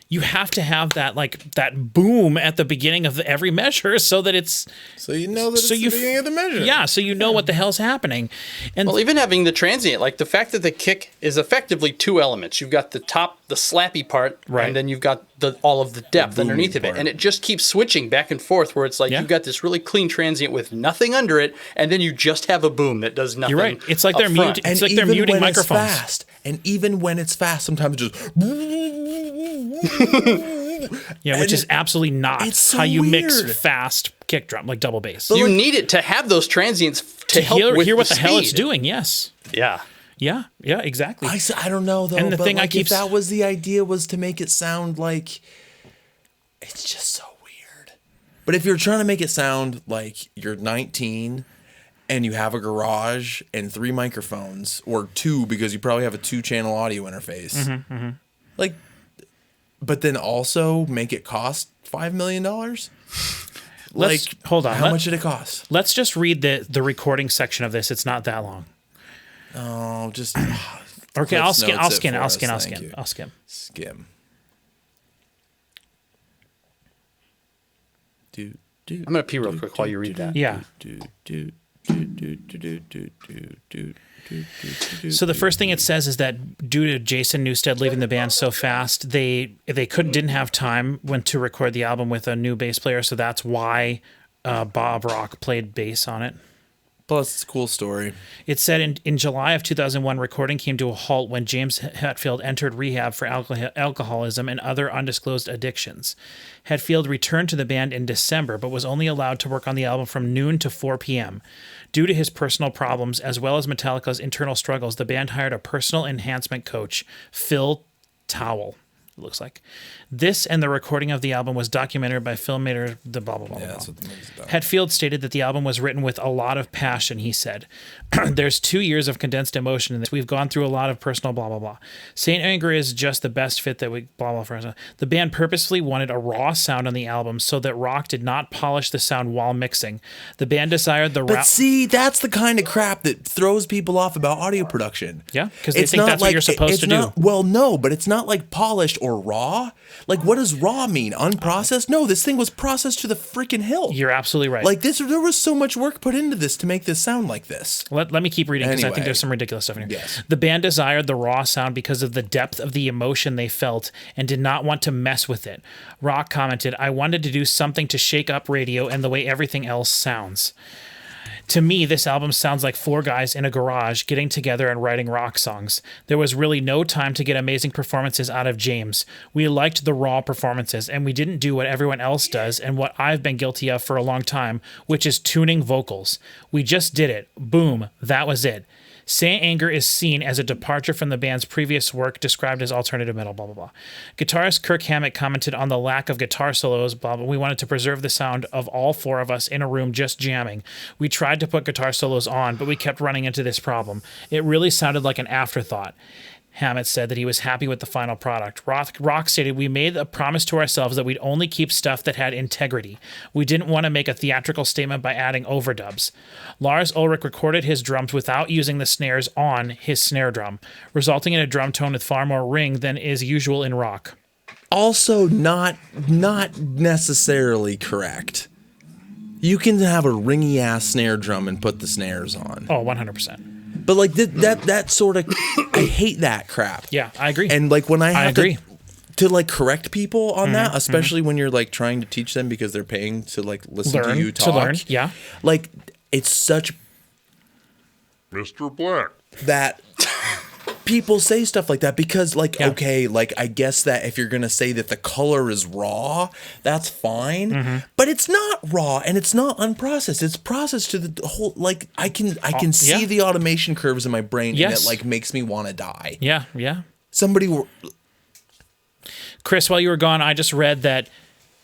you have to have that like that boom at the beginning of every measure so that it's So you know that it's the beginning of the measure. Yeah, so you know what the hell's happening. And Well, even having the transient, like the fact that the kick is effectively two elements. You've got the top, the slappy part, Right. and then you've got all of the depth The booming underneath of it. part. And it just keeps switching back and forth where it's like Yeah. you've got this really clean transient with nothing under it, and then you just have a boom that does nothing. You're right. It's like up they're front. muting. It's like they're even muting when it's microphones. fast, and even when it's fast, sometimes it just. Yeah, which And is absolutely not it's so how you mix weird. fast kick drum like double bass. You need it to have those transients to help with hear what the hell it's speed. doing. Yes. Yeah. Yeah, exactly. I don't know though. And the but thing I like, keep if that was the idea, was to make it sound like it's just so weird. But if you're trying to make it sound like you're 19 and you have a garage and 3 microphones or 2 because you probably have a 2-channel audio interface, like, but then also make it cost $5 million. Like, hold on. How much did it cost? Let's just read the recording section of this. It's not that long. Oh, just Okay, I'll Cliff's notes it for us, skim. thank you. I'll skim. Skim. I'm going to pee real quick while you read that. Yeah. So the first thing it says is that due to Jason Newsted leaving the band so fast, they didn't have time to record the album with a new bass player. So that's why Bob Rock played bass on it. Plus, it's a cool story. It said in July of 2001, recording came to a halt when James Hetfield entered rehab for alcoholism and other undisclosed addictions. Hetfield returned to the band in December, but was only allowed to work on the album from noon to 4 p.m. Due to his personal problems, as well as Metallica's internal struggles, the band hired a personal enhancement coach, Phil Towell. It looks like. This and the recording of the album was documented by filmmaker the blah, blah, blah, Yeah, blah. that's what the movie's about. Hetfield stated that the album was written with a lot of passion, he said. There's 2 years of condensed emotion in this. We've gone through a lot of personal blah, blah, blah. Saint Anger is just the best fit that we blah, blah, blah. The band purposely wanted a raw sound on the album so that Rock did not polish the sound while mixing. The band desired the But see, that's the kind of crap that throws people off about audio production. Yeah, 'cause they think that's what you're supposed to do. Well, no, but it's not like polished or raw. Like, what does raw mean? Unprocessed? No, this thing was processed to the freaking hilt. You're absolutely right. Like this, there was so much work put into this to make this sound like this. Let me keep reading because I think Anyway. there's some ridiculous stuff in here. Yes. The band desired the raw sound because of the depth of the emotion they felt and did not want to mess with it. Rock commented, I wanted to do something to shake up radio and the way everything else sounds. To me, this album sounds like 4 guys in a garage getting together and writing rock songs. There was really no time to get amazing performances out of James. We liked the raw performances, and we didn't do what everyone else does and what I've been guilty of for a long time, which is tuning vocals. We just did it. Boom. That was it. Saint Anger is seen as a departure from the band's previous work described as alternative metal, blah, blah, blah. Guitarist Kirk Hammett commented on the lack of guitar solos, blah, blah. We wanted to preserve the sound of all 4 of us in a room just jamming. We tried to put guitar solos on, but we kept running into this problem. It really sounded like an afterthought. Hammett said that he was happy with the final product. Rock stated, we made a promise to ourselves that we'd only keep stuff that had integrity. We didn't want to make a theatrical statement by adding overdubs. Lars Ulrich recorded his drums without using the snares on his snare drum, resulting in a drum tone with far more ring than is usual in rock. also not necessarily correct. You can have a ringy ass snare drum and put the snares on. Oh, 100%. But like that sort of, I hate that crap. Yeah, I agree. And like when I have agree. to like correct people on that, especially when you're like trying to teach them because they're paying to like listen to you talk. To learn, yeah. Like it's such Mr. Black. that people say stuff like that because like, okay, like I guess that if you're going to say that the color is raw, that's fine, but it's not raw and it's not unprocessed. It's processed to the whole, like I can see the automation curves in my brain and it like makes me want to die. Yeah. Yeah. Chris, while you were gone, I just read that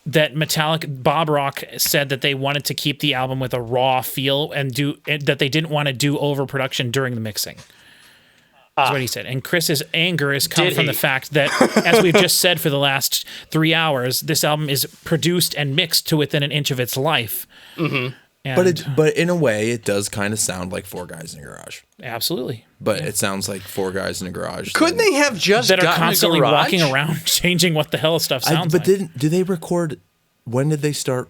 Metallica, Bob Rock said that they wanted to keep the album with a raw feel and that they didn't want to do overproduction during the mixing. That's what he said. And Chris's anger has come from the fact that, as we've just said for the last 3 hours, this album is produced and mixed to within an inch of its life. Mm-hmm. But in a way, it does kind of sound like Four Guys in a Garage. Absolutely. But it sounds like Four Guys in a Garage. Couldn't they have just that are gotten constantly a garage? walking around changing what the hell stuff sounds like? Did they record? When did they start?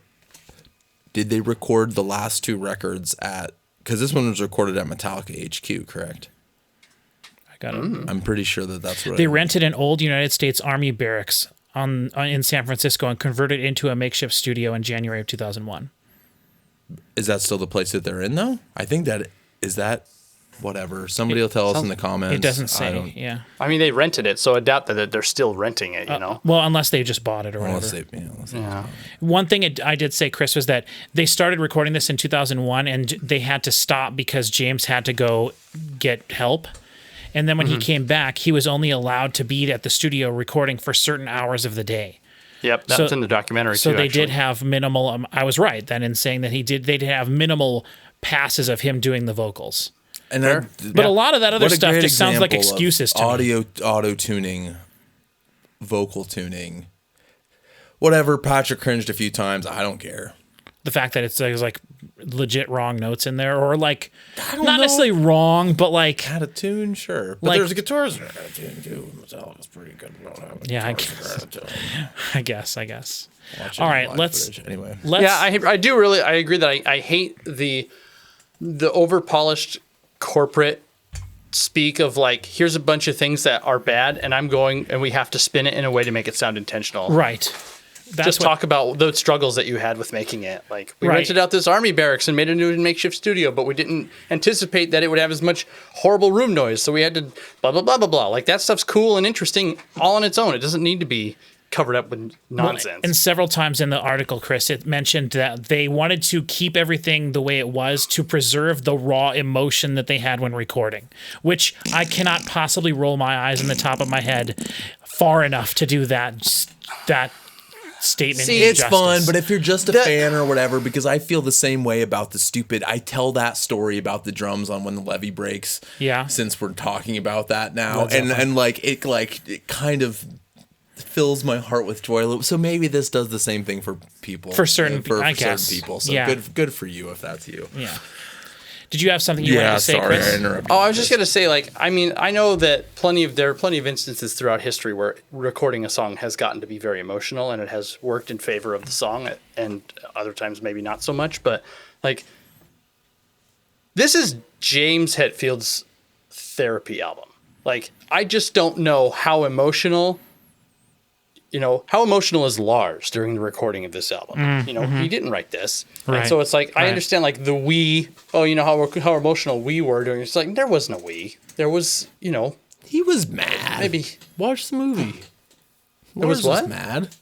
Did they record the last 2 records at? Because this one was recorded at Metallica HQ, correct? I'm pretty sure that's what they rented an old United States Army barracks in San Francisco and converted it into a makeshift studio in January of 2001. Is that still the place that they're in, though? I think that is that. Whatever. Somebody will tell us in the comments. It doesn't say. Yeah. I mean, they rented it, so I doubt that they're still renting it. You know. Well, unless they just bought it or whatever. One thing I did say, Chris, was that they started recording this in 2001, and they had to stop because James had to go get help. And then when he came back, he was only allowed to be at the studio recording for certain hours of the day. Yep, that's in the documentary too. So they did have minimal. I was right then in saying that they did have minimal passes of him doing the vocals. And but a lot of that other stuff just sounds like excuses to me. Auto tuning, vocal tuning, whatever. Patrick cringed a few times. I don't care. The fact that there's like legit wrong notes in there, or like not necessarily wrong, but like out of tune, sure. But like, there's guitars out of tune too. Metallica's pretty good. Yeah, I guess. All right, let's. Yeah, I do really. I agree that I hate the over polished corporate speak of like, here's a bunch of things that are bad, and we have to spin it in a way to make it sound intentional. Right. Just talk about the struggles that you had with making it. Like, we rented out this army barracks and made a new makeshift studio, but we didn't anticipate that it would have as much horrible room noise, so we had to blah, blah, blah, blah, blah. Like, that stuff's cool and interesting all on its own. It doesn't need to be covered up with nonsense. And several times in the article, Chris, it mentioned that they wanted to keep everything the way it was to preserve the raw emotion that they had when recording, which I cannot possibly roll my eyes in the top of my head far enough to do that statement. See, it's fun, but if you're just a fan or whatever, because I feel the same way about the stupid. I tell that story about the drums on When the Levee Breaks. Yeah. Since we're talking about that now, and like it kind of fills my heart with joy. So maybe this does the same thing for people. For certain people. So good for you if that's you. Yeah. Did you have something you wanted to say, sorry, Chris? I interrupted. I was just going to say, like, I mean, I know that there are plenty of instances throughout history where recording a song has gotten to be very emotional and it has worked in favor of the song, and other times maybe not so much. But, like, this is James Hetfield's therapy album. Like, I just don't know how emotional... how emotional is Lars during the recording of this album? He didn't write this. Right. And so it's like, I understand like the we, how emotional we were doing. It's like, there wasn't a we. There was, He was mad. Maybe. Watch the movie. Lars was mad.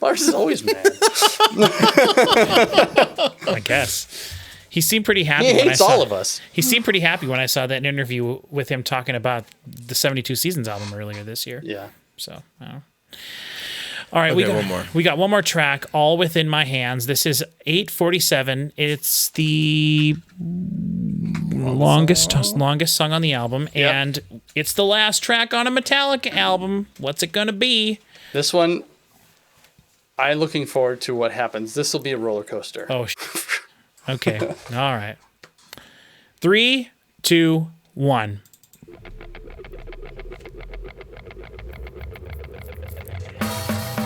Lars is always mad. I guess. He seemed pretty happy. He hates all of us. He seemed pretty happy when I saw that interview with him talking about the 72 Seasons album earlier this year. Yeah. So, I don't know. All right, Okay, we got one more track, All Within My Hands. This is 8:47. It's the longest song on the album, and it's the last track on a Metallica album. What's it gonna be? This one, I'm looking forward to what happens. This will be a roller coaster. Oh, okay. All right. 3, 2, 1.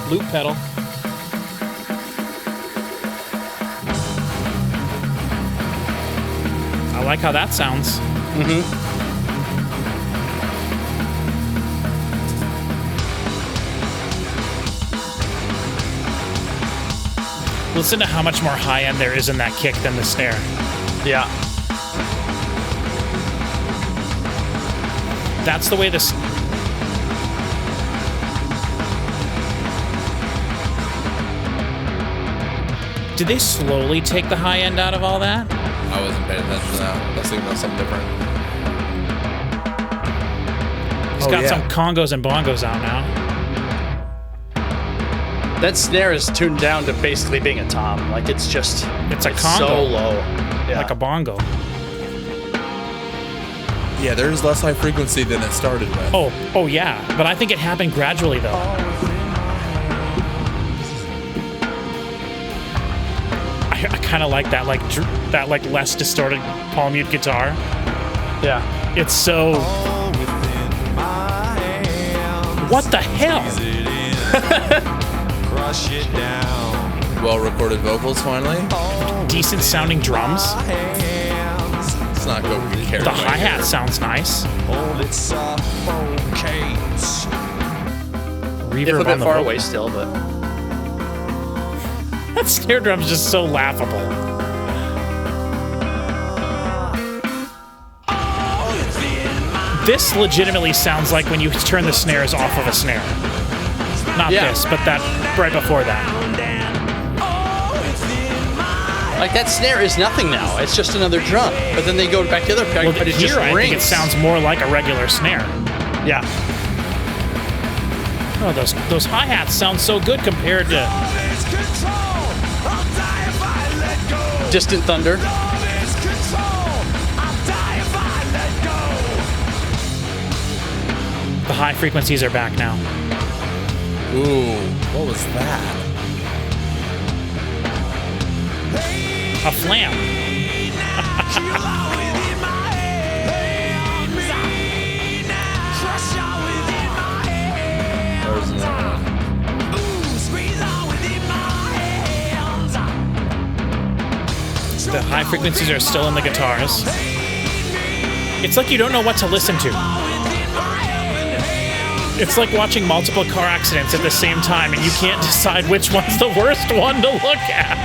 Loop pedal. I like how that sounds. Listen to how much more high end there is in that kick than the snare. Yeah. That's the way this. Did they slowly take the high end out of all that? I wasn't paying attention to that. I was thinking of something different. He's got some congos and bongos out now. That snare is tuned down to basically being a tom. Like it's just. It's a congo. So low. Yeah. Like a bongo. Yeah, there's less high frequency than it started with. Oh yeah. But I think it happened gradually though. I kind of like that, like less distorted palm mute guitar. Yeah. It's so. What the hell? Crush it down. Well recorded vocals finally. Decent sounding drums. It's not go carry. The hi-hat sounds nice. Hold it suffocates. Reverb If a on bit the far vocal. away still, but. That snare drum's just so laughable. This legitimately sounds like when you turn the snares off of a snare. Not Yeah. this, but that right before that. Like that snare is nothing now. It's just another drum. But then they go back to the other pack, Well, but it just here I rings. think it sounds more like a regular snare. Yeah. Oh, those hi-hats sound so good compared to. Distant Thunder. The high frequencies are back now. Ooh, what was that? A flam. There's another one. The high frequencies are still in the guitars. It's like you don't know what to listen to. It's like watching multiple car accidents at the same time and you can't decide which one's the worst one to look at.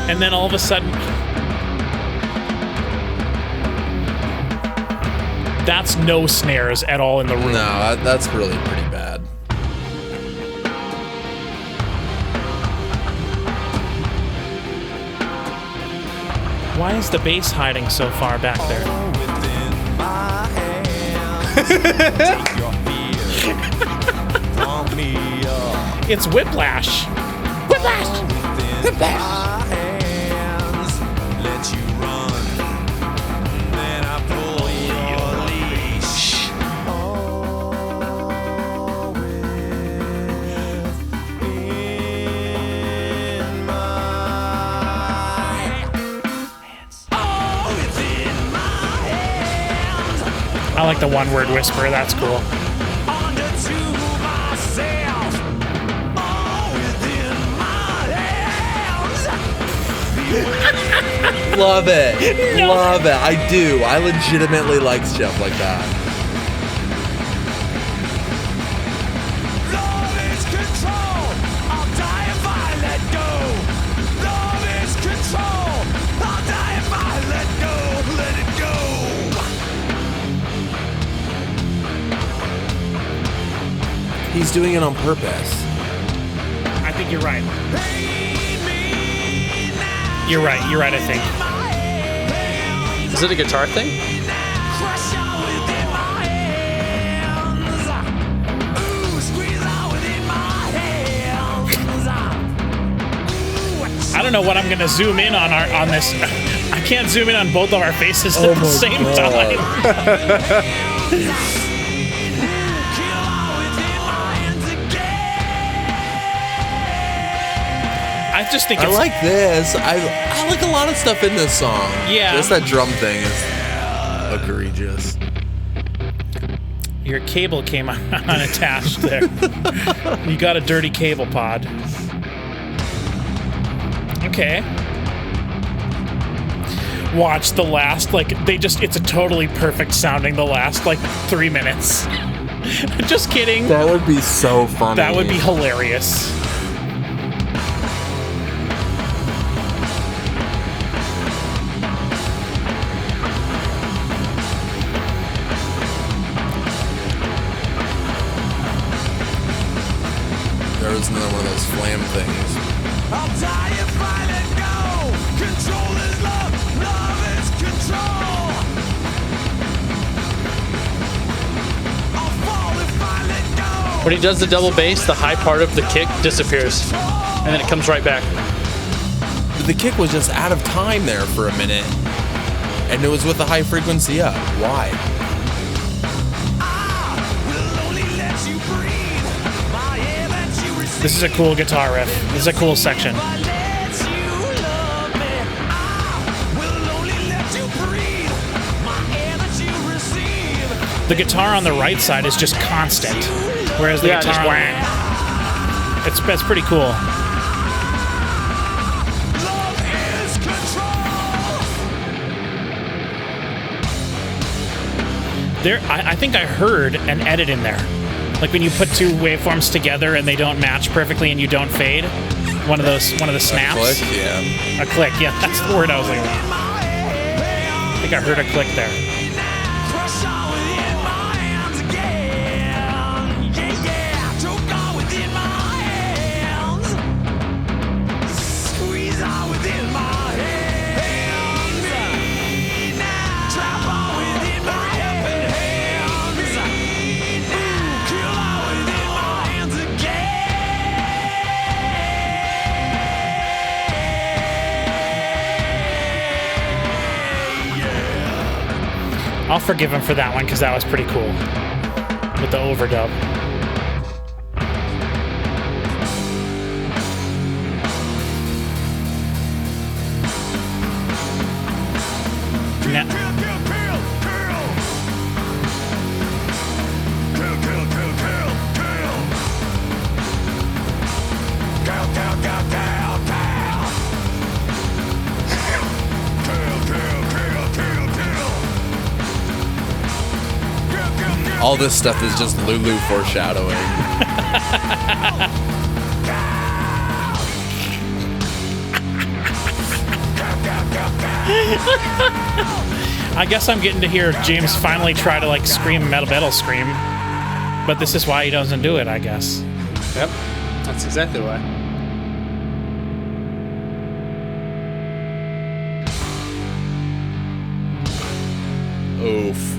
And then all of a sudden, that's no snares at all in the room. No, that's really pretty bad. Why is the bass hiding so far back there? It's Whiplash. Whiplash! Whiplash! Let you run. Then I pull your leash. I like the one-word whisper. That's cool. Love it. Love it. I do. I legitimately like stuff like that. Love is control. I'll die if I let go. Love is control. I'll die if I let go. Let it go. He's doing it on purpose. I think you're right. You're right. You're right, I think. Is it a guitar thing? Crush out within my hands. Ooh, squeeze out within my hands. I don't know what I'm going to zoom in on this. I can't zoom in on both of our faces at the same time. I just think I it's like this. I like a lot of stuff in this song. Yeah. Just that drum thing is. egregious. Your cable came unattached there. You got a dirty cable pod. Okay. Watch the last, it's a totally perfect sounding the last, 3 minutes. Just kidding. That would be so funny. That would be hilarious. There was another one of those flam things. I'll die if I let go. Control is love, love is control. I'll fall if I let go. When he does the double bass, the high part of the kick disappears, and then it comes right back. The kick was just out of time there for a minute. And it was with the high frequency up. Why? I will only let you breathe. My air that you receive. This is a cool guitar riff. This is a cool section. I let you love me. I will only let you breathe. My air that you receive. The guitar on the right side is just constant, whereas the Yeah, guitar just on it's pretty cool. Love is control. There, I think I heard an edit in there, like when you put two waveforms together and they don't match perfectly and you don't fade. One of the snaps. Click? Yeah. A click. Yeah, that's the word I was looking for. I think I heard a click there. Crush all within my hands again. Yeah, yeah. Choke all within my hands. Squeeze all within my hands. Trap all within my hands. Kill all within my hands again. I'll forgive him for that one because that was pretty cool with the overdub. Now, All this stuff is just Lulu foreshadowing. I guess I'm getting to hear James finally try to scream metal scream, but this is why he doesn't do it, I guess. Yep, that's exactly why. Oof.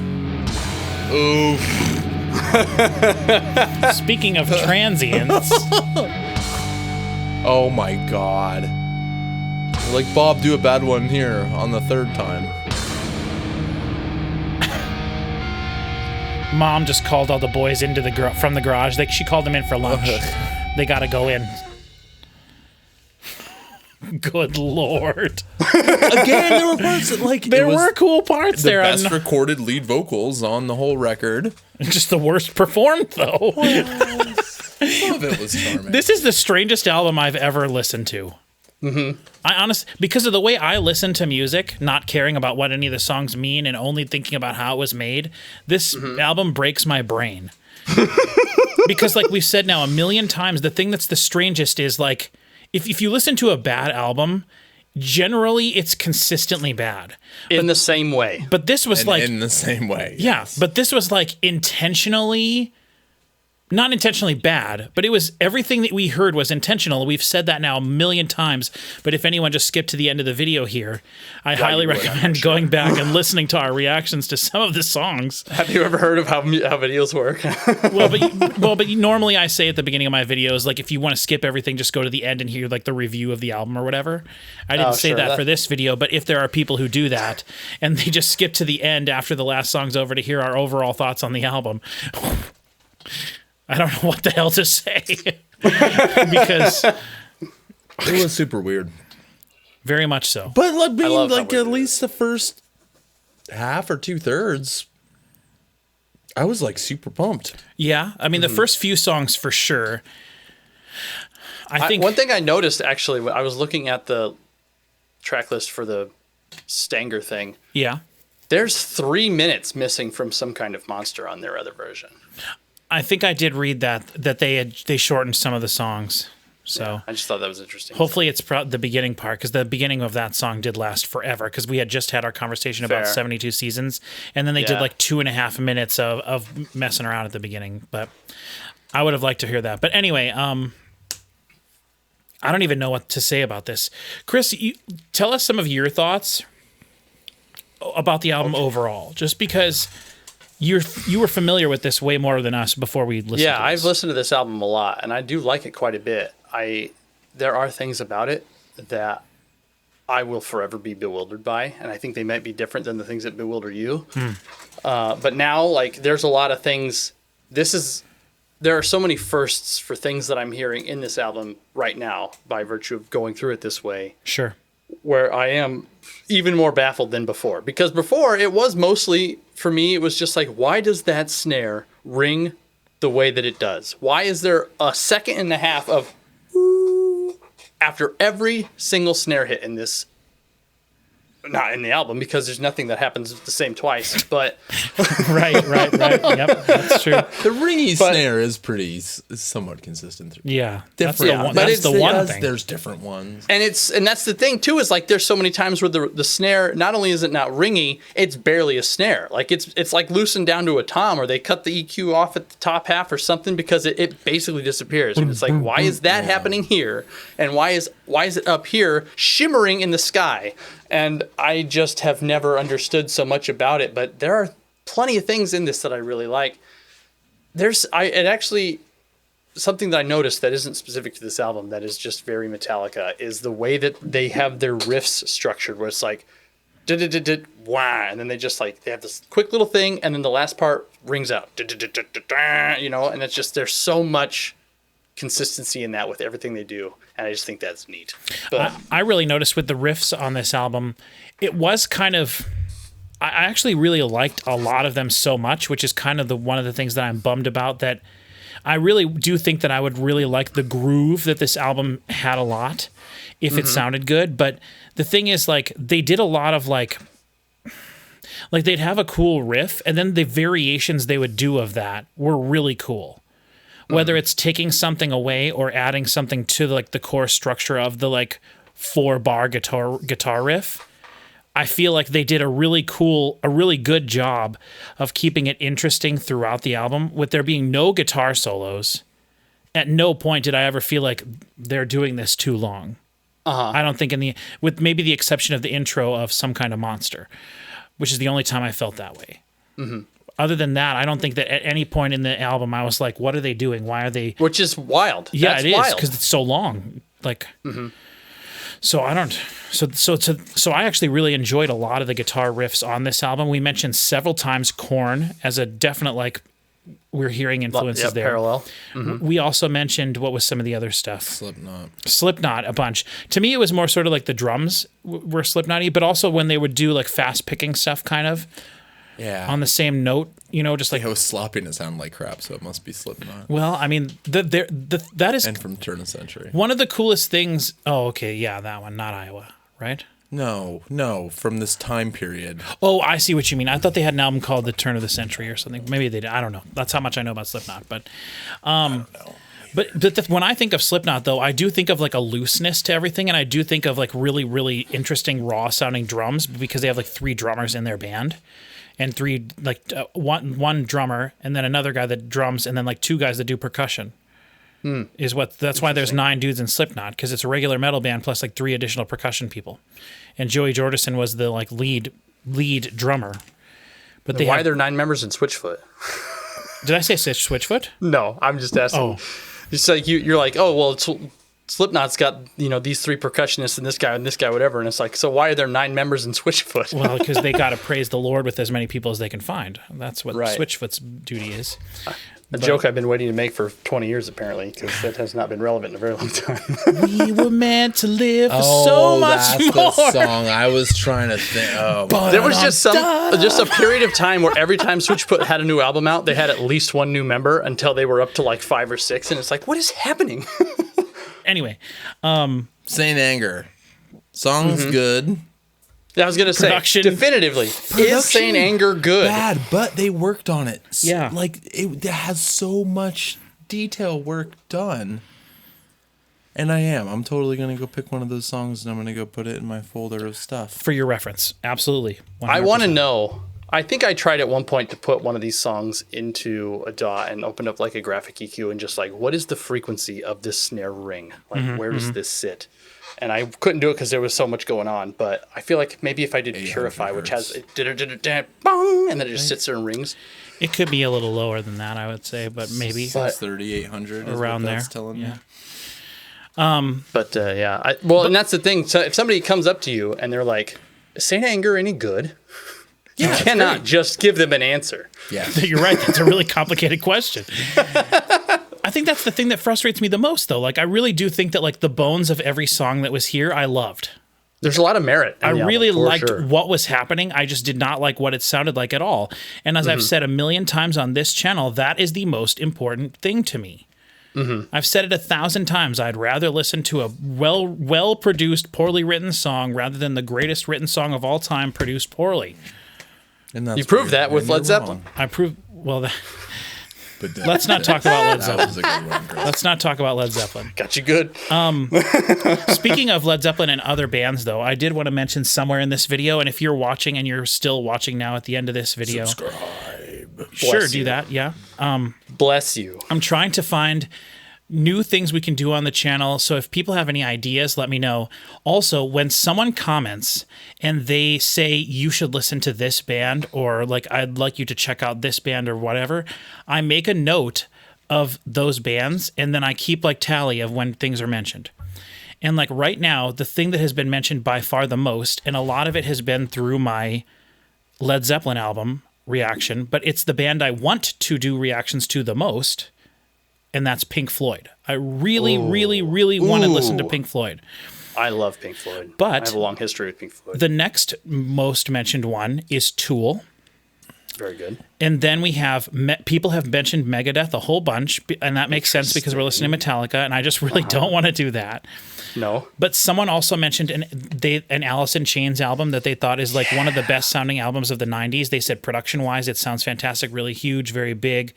Oof. Speaking of transients, Oh my god. Like, Bob, do a bad one here on the third time. Mom just called all the boys into from the garage. She called them in for lunch. They gotta go in. Good lord. Again, there were parts that, There were cool parts the there. best recorded lead vocals on the whole record. Just the worst performed, though. Some of it was charming. This is the strangest album I've ever listened to. Mm-hmm. Because of the way I listen to music, not caring about what any of the songs mean and only thinking about how it was made, this album breaks my brain. Because like we've said now a million times, the thing that's the strangest is if you listen to a bad album, generally it's consistently bad. In the same way. But this was in the same way. Yeah, yes. but this was intentionally, not intentionally bad, but it was everything that we heard was intentional. We've said that now a million times, but if anyone just skipped to the end of the video here, I highly recommend going back and listening to our reactions to some of the songs. Have you ever heard of how videos work? But normally I say at the beginning of my videos, if you want to skip everything, just go to the end and hear the review of the album or whatever. I didn't say that for this video, but if there are people who do that and they just skip to the end after the last song's over to hear our overall thoughts on the album, I don't know what the hell to say because It was super weird. very much so. But love how at weird it least the first half or 2/3, I was like super pumped. Yeah, I mean the first few songs for sure. I think one thing I noticed actually when I was looking at the track list for the Stanger thing, yeah. there's 3 minutes missing from some kind of monster on their other version. I think I did read that they shortened some of the songs. So I just thought that was interesting. hopefully it's the beginning part, because the beginning of that song did last forever, because we had just had our conversation about Fair. 72 seasons, and then they did Yeah. like 2.5 minutes of messing around at the beginning. But I would have liked to hear that. But anyway, I don't even know what to say about this. Chris, tell us some of your thoughts about the album overall, just because you were familiar with this way more than us before we listened to this. I've listened to this album a lot, and I do like it quite a bit. There are things about it that I will forever be bewildered by, and I think they might be different than the things that bewilder you. But now, like, there's a lot of things. There are so many firsts for things that I'm hearing in this album right now by virtue of going through it this way, Sure. where I am even more baffled than before. Because before, it was mostly, for me, it was just like, why does that snare ring the way that it does? Why is there a second and a half of after every single snare hit in this? Not in the album, because there's nothing that happens the same twice, but Right. Yep, that's true. The ringy snare is pretty somewhat consistent. Yeah, Different, That's but the one thing. There's different ones. and that's the thing too, is like there's so many times where the snare, not only is it not ringy, it's barely a snare. Like it's like loosened down to a tom, or they cut the EQ off at the top half or something, because it basically disappears. And it's like, why is that happening here? And why is it up here shimmering in the sky? And I just have never understood so much about it, but there are plenty of things in this that I really like. Something that I noticed that isn't specific to this album that is just very Metallica is the way that they have their riffs structured, where it's like wah, and then they have this quick little thing, and then the last part rings out, and it's just, there's so much consistency in that with everything they do, and I just think that's neat. But I really noticed with the riffs on this album, it was kind of, I actually really liked a lot of them so much, which is kind of one of the things that I'm bummed about, that I really do think that I would really like the groove that this album had a lot if it sounded good. But the thing is, like, they did a lot of like they'd have a cool riff, and then the variations they would do of that were really cool. Whether it's taking something away or adding something to like the core structure of the like 4-bar guitar riff, I feel like they did a really good job of keeping it interesting throughout the album, with there being no guitar solos. At no point did I ever feel like they're doing this too long. I don't think with maybe the exception of the intro of Some Kind of Monster, which is the only time I felt that way. Other than that, I don't think that at any point in the album I was like, what are they doing? Why are they... Which is wild. Yeah, That's it is, wild. because it's so long. Like... So I don't. So I actually really enjoyed a lot of the guitar riffs on this album. We mentioned several times Korn as a definite, like, we're hearing influences there. Parallel. We also mentioned, what was some of the other stuff? Slipknot A bunch. To me, it was more sort of like the drums were Slipknot-y, but also when they would do like fast picking stuff, kind of on the same note. Just like it was sloppy and it sounded like crap, so it must be Slipknot. Well, I mean, that is And from Turn of Century. one of the coolest things. Oh, okay, yeah, that one, not Iowa, right? No, from this time period. Oh, I see what you mean. I thought they had an album called The Turn of the Century or something. Maybe they did. I don't know. That's how much I know about Slipknot. But, I don't know. But when I think of Slipknot, though, I do think of like a looseness to everything, and I do think of like really, really interesting raw sounding drums, because they have like 3 drummers in their band. And 3, like one drummer, and then another guy that drums, and then like 2 guys that do percussion. That's why there's 9 dudes in Slipknot, because it's a regular metal band plus like 3 additional percussion people. And Joey Jordison was the like lead drummer. But Why are there 9 members in Switchfoot? Did I say Switchfoot? No, I'm just asking. Oh. It's like you're like, oh well, Slipknot's got these 3 percussionists and this guy, whatever, and it's like, so why are there 9 members in Switchfoot? Well, because they got to praise the Lord with as many people as they can find. That's what Right. Switchfoot's duty is. A joke I've been waiting to make for 20 years, apparently, because that has not been relevant in a very long time. We were meant to live for so much that's more. the song I was trying to think. Oh, There was just a period of time where every time Switchfoot had a new album out, they had at least one new member until they were up to like 5 or 6, and it's like, what is happening? Anyway, Saint Anger. Song's good. I was gonna Production- say definitively, is Saint Anger good? Bad, but they worked on it. Yeah. Like it has so much detail work done. And I'm totally gonna go pick one of those songs and I'm gonna go put it in my folder of stuff. for your reference, absolutely. 100%. I want to know. I think I tried at one point to put one of these songs into a DAW and open up like a graphic EQ and just like, what is the frequency of this snare ring? Like, where does this sit? And I couldn't do it because there was so much going on. But I feel like maybe if I did Purify, which has it bong, and then it just sits there and rings. It could be a little lower than that, I would say, but maybe But- 3,800 around there. telling Yeah. me. But yeah, and that's the thing. So if somebody comes up to you and they're like, "Is Saint Anger any good?" You cannot just give them an answer. Yeah. You're right. That's a really complicated question. I think that's the thing that frustrates me the most, though. Like, I really do think that, like, the bones of every song that was here, I loved. There's a lot of merit. In I the really album, for liked sure. what was happening. I just did not like what it sounded like at all. And as I've said a million times on this channel, that is the most important thing to me. I've said it 1,000 times. I'd rather listen to a well-produced, poorly written song rather than the greatest written song of all time produced poorly. And that's You proved where that with you're Led Zeppelin. wrong. I prove well. But Let's not talk about Led that Zeppelin. was a good one, Chris. Let's not talk about Led Zeppelin. Got you good. Speaking of Led Zeppelin and other bands, though, I did want to mention somewhere in this video, and if you're watching and you're still watching now at the end of this video, sure, Bless do you. that. Yeah. Bless you. I'm trying to find new things we can do on the channel. So if people have any ideas, let me know. Also, when someone comments and they say you should listen to this band or like I'd like you to check out this band or whatever, I make a note of those bands and then I keep like tally of when things are mentioned. And like right now, the thing that has been mentioned by far the most, and a lot of it has been through my Led Zeppelin album reaction, but it's the band I want to do reactions to the most, and that's Pink Floyd. I really, really, really want to listen to Pink Floyd. I love Pink Floyd. But- I have a long history with Pink Floyd. The next most mentioned one is Tool. Very good. And then we have, people have mentioned Megadeth a whole bunch, and that makes sense because we're listening to Metallica, and I just really don't want to do that. No. But someone also mentioned an Alice in Chains album that they thought is like one of the best sounding albums of the 90s. They said production-wise, it sounds fantastic, really huge, very big.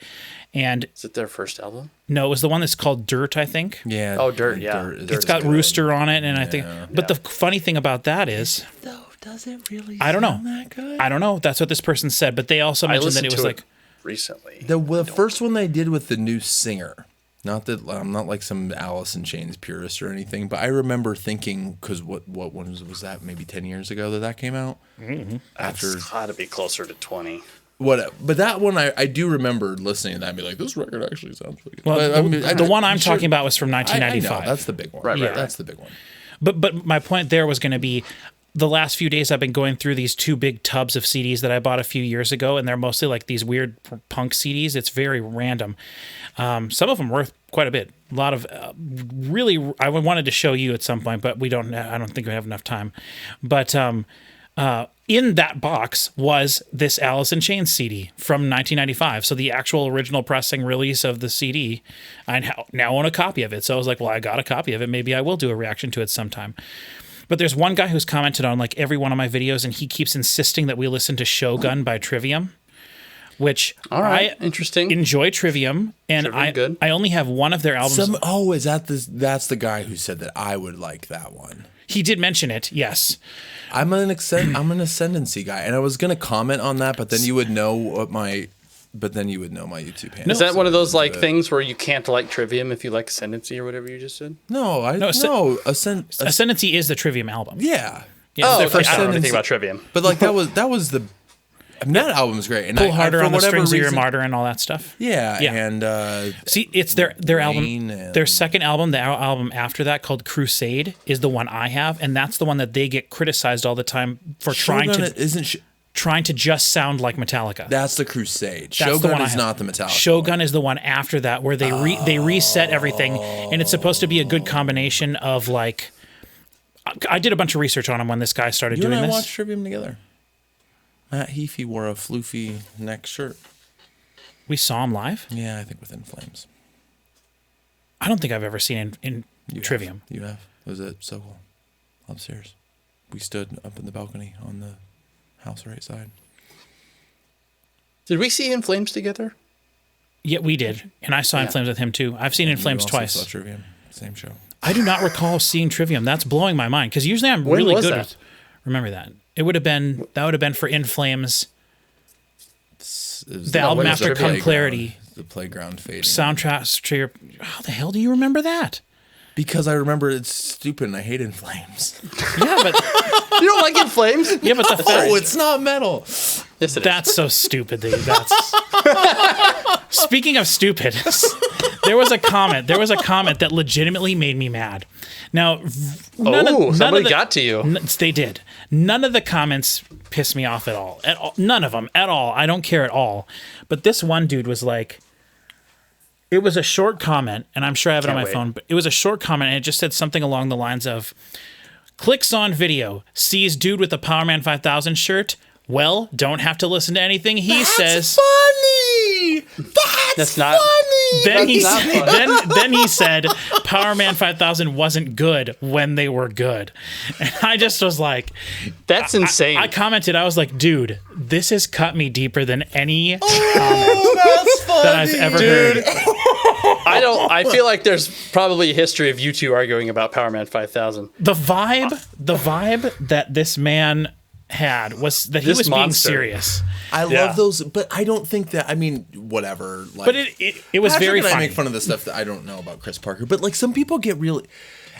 And Is it their first album? no, it was the one that's called Dirt, I think. Yeah. Oh, Dirt, yeah. is It's got good. Rooster on it, and I think. But the funny thing about that is, Though, does it really? I don't know. sound that good? I don't know. That's what this person said, but they also I mentioned that listened it was to like. it recently. The first one they did with the new singer. Not that I'm not like some Alice in Chains purist or anything, but I remember thinking because what one was that? Maybe 10 years ago that came out. Mm-hmm. After It's got to be closer to 20. what? But that one I do remember listening to that and be like, this record actually sounds really good. Well, But, I mean, the one I'm sure- talking about was from I 1995. know, that's the big one. Right, right, That's the big one. But my point there was going to be the last few days I've been going through these two big tubs of CDs that I bought a few years ago, and they're mostly like these weird punk CDs. It's very random. Some of them worth quite a bit. A lot of really, I wanted to show you at some point, but I don't think we have enough time. But in that box was this Alice in Chains CD from 1995. So the actual original pressing release of the CD. I now own a copy of it. So I was like, well, I got a copy of it. Maybe I will do a reaction to it sometime. But there's one guy who's commented on like every one of my videos, and he keeps insisting that we listen to Shogun by Trivium, which All right. I Interesting. enjoy Trivium, and Trivium, good. I only have one of their albums. Is that that's the guy who said that I would like that one. He did mention it, yes. I'm an ascendancy guy, and I was gonna comment on that, but then you would know my YouTube handle. Is that one of those like But- things where you can't like Trivium if you like Ascendancy or whatever you just said? No, Ascendancy is the Trivium album. yeah. Yeah, Oh, their okay. first I don't know album. anything about Trivium. But like that was the that album is great. And Pull Harder for on the whatever Strings of Your reason- Martyr and all that stuff. Yeah, Yeah. and See, it's their album. Rain and- Their second album, the album after that called Crusade, is the one I have, and that's the one that they get criticized all the time for trying Shogun to. isn't trying to just sound like Metallica. That's the Crusade. That's the Shogun one I is have. not the Metallica. Shogun is the one after that where they reset everything, and it's supposed to be a good combination of like. I did a bunch of research on him when this guy started You doing and I this. watched Trivium together. Matt Heafy wore a floofy neck shirt. We saw him live. Yeah, I think with In Flames. I don't think I've ever seen in Trivium. You have. It was at Sokol upstairs. We stood up in the balcony on the house right side. Did we see In Flames together? Yeah, we did, and I saw In Flames with him too. I've seen In Flames twice. Saw Trivium, same show. I do not recall seeing Trivium. That's blowing my mind because usually I'm When really was good that? with. Remember that it would have been for In Flames. The album after Come Clarity. The Playground fading. Soundtracks to your. How the hell do you remember that? Because I remember it's stupid and I hate In Flames. Yeah, but You don't like In Flames? yeah, but the Oh, it's not metal. Yes, it is. that's so stupid. That's. Speaking of stupid, there was a comment that legitimately made me mad. Now, Somebody got to you. They did. None of the comments pissed me off at all. None of them at all. I don't care at all. But this one dude was like, it was a short comment, and I'm sure I have it on my phone, but it was a short comment, and it just said something along the lines of, clicks on video, sees dude with a Power Man 5000 shirt. Well, don't have to listen to anything he says. Funny. That's not funny. Then he That's not fun. then he said Power Man 5000 wasn't good when they were good. And I just was like, That's insane. I commented, I was like, dude, this has cut me deeper than any comment That's funny. that I've ever heard. I feel like there's probably a history of you two arguing about Power Man 5000. The vibe that this man had was that he This was being monster. serious. I Yeah. love those, but I don't think that. I mean, whatever. Like, But it was Patrick very and I funny. make fun of the stuff that I don't know about Chris Parker, but like some people get really.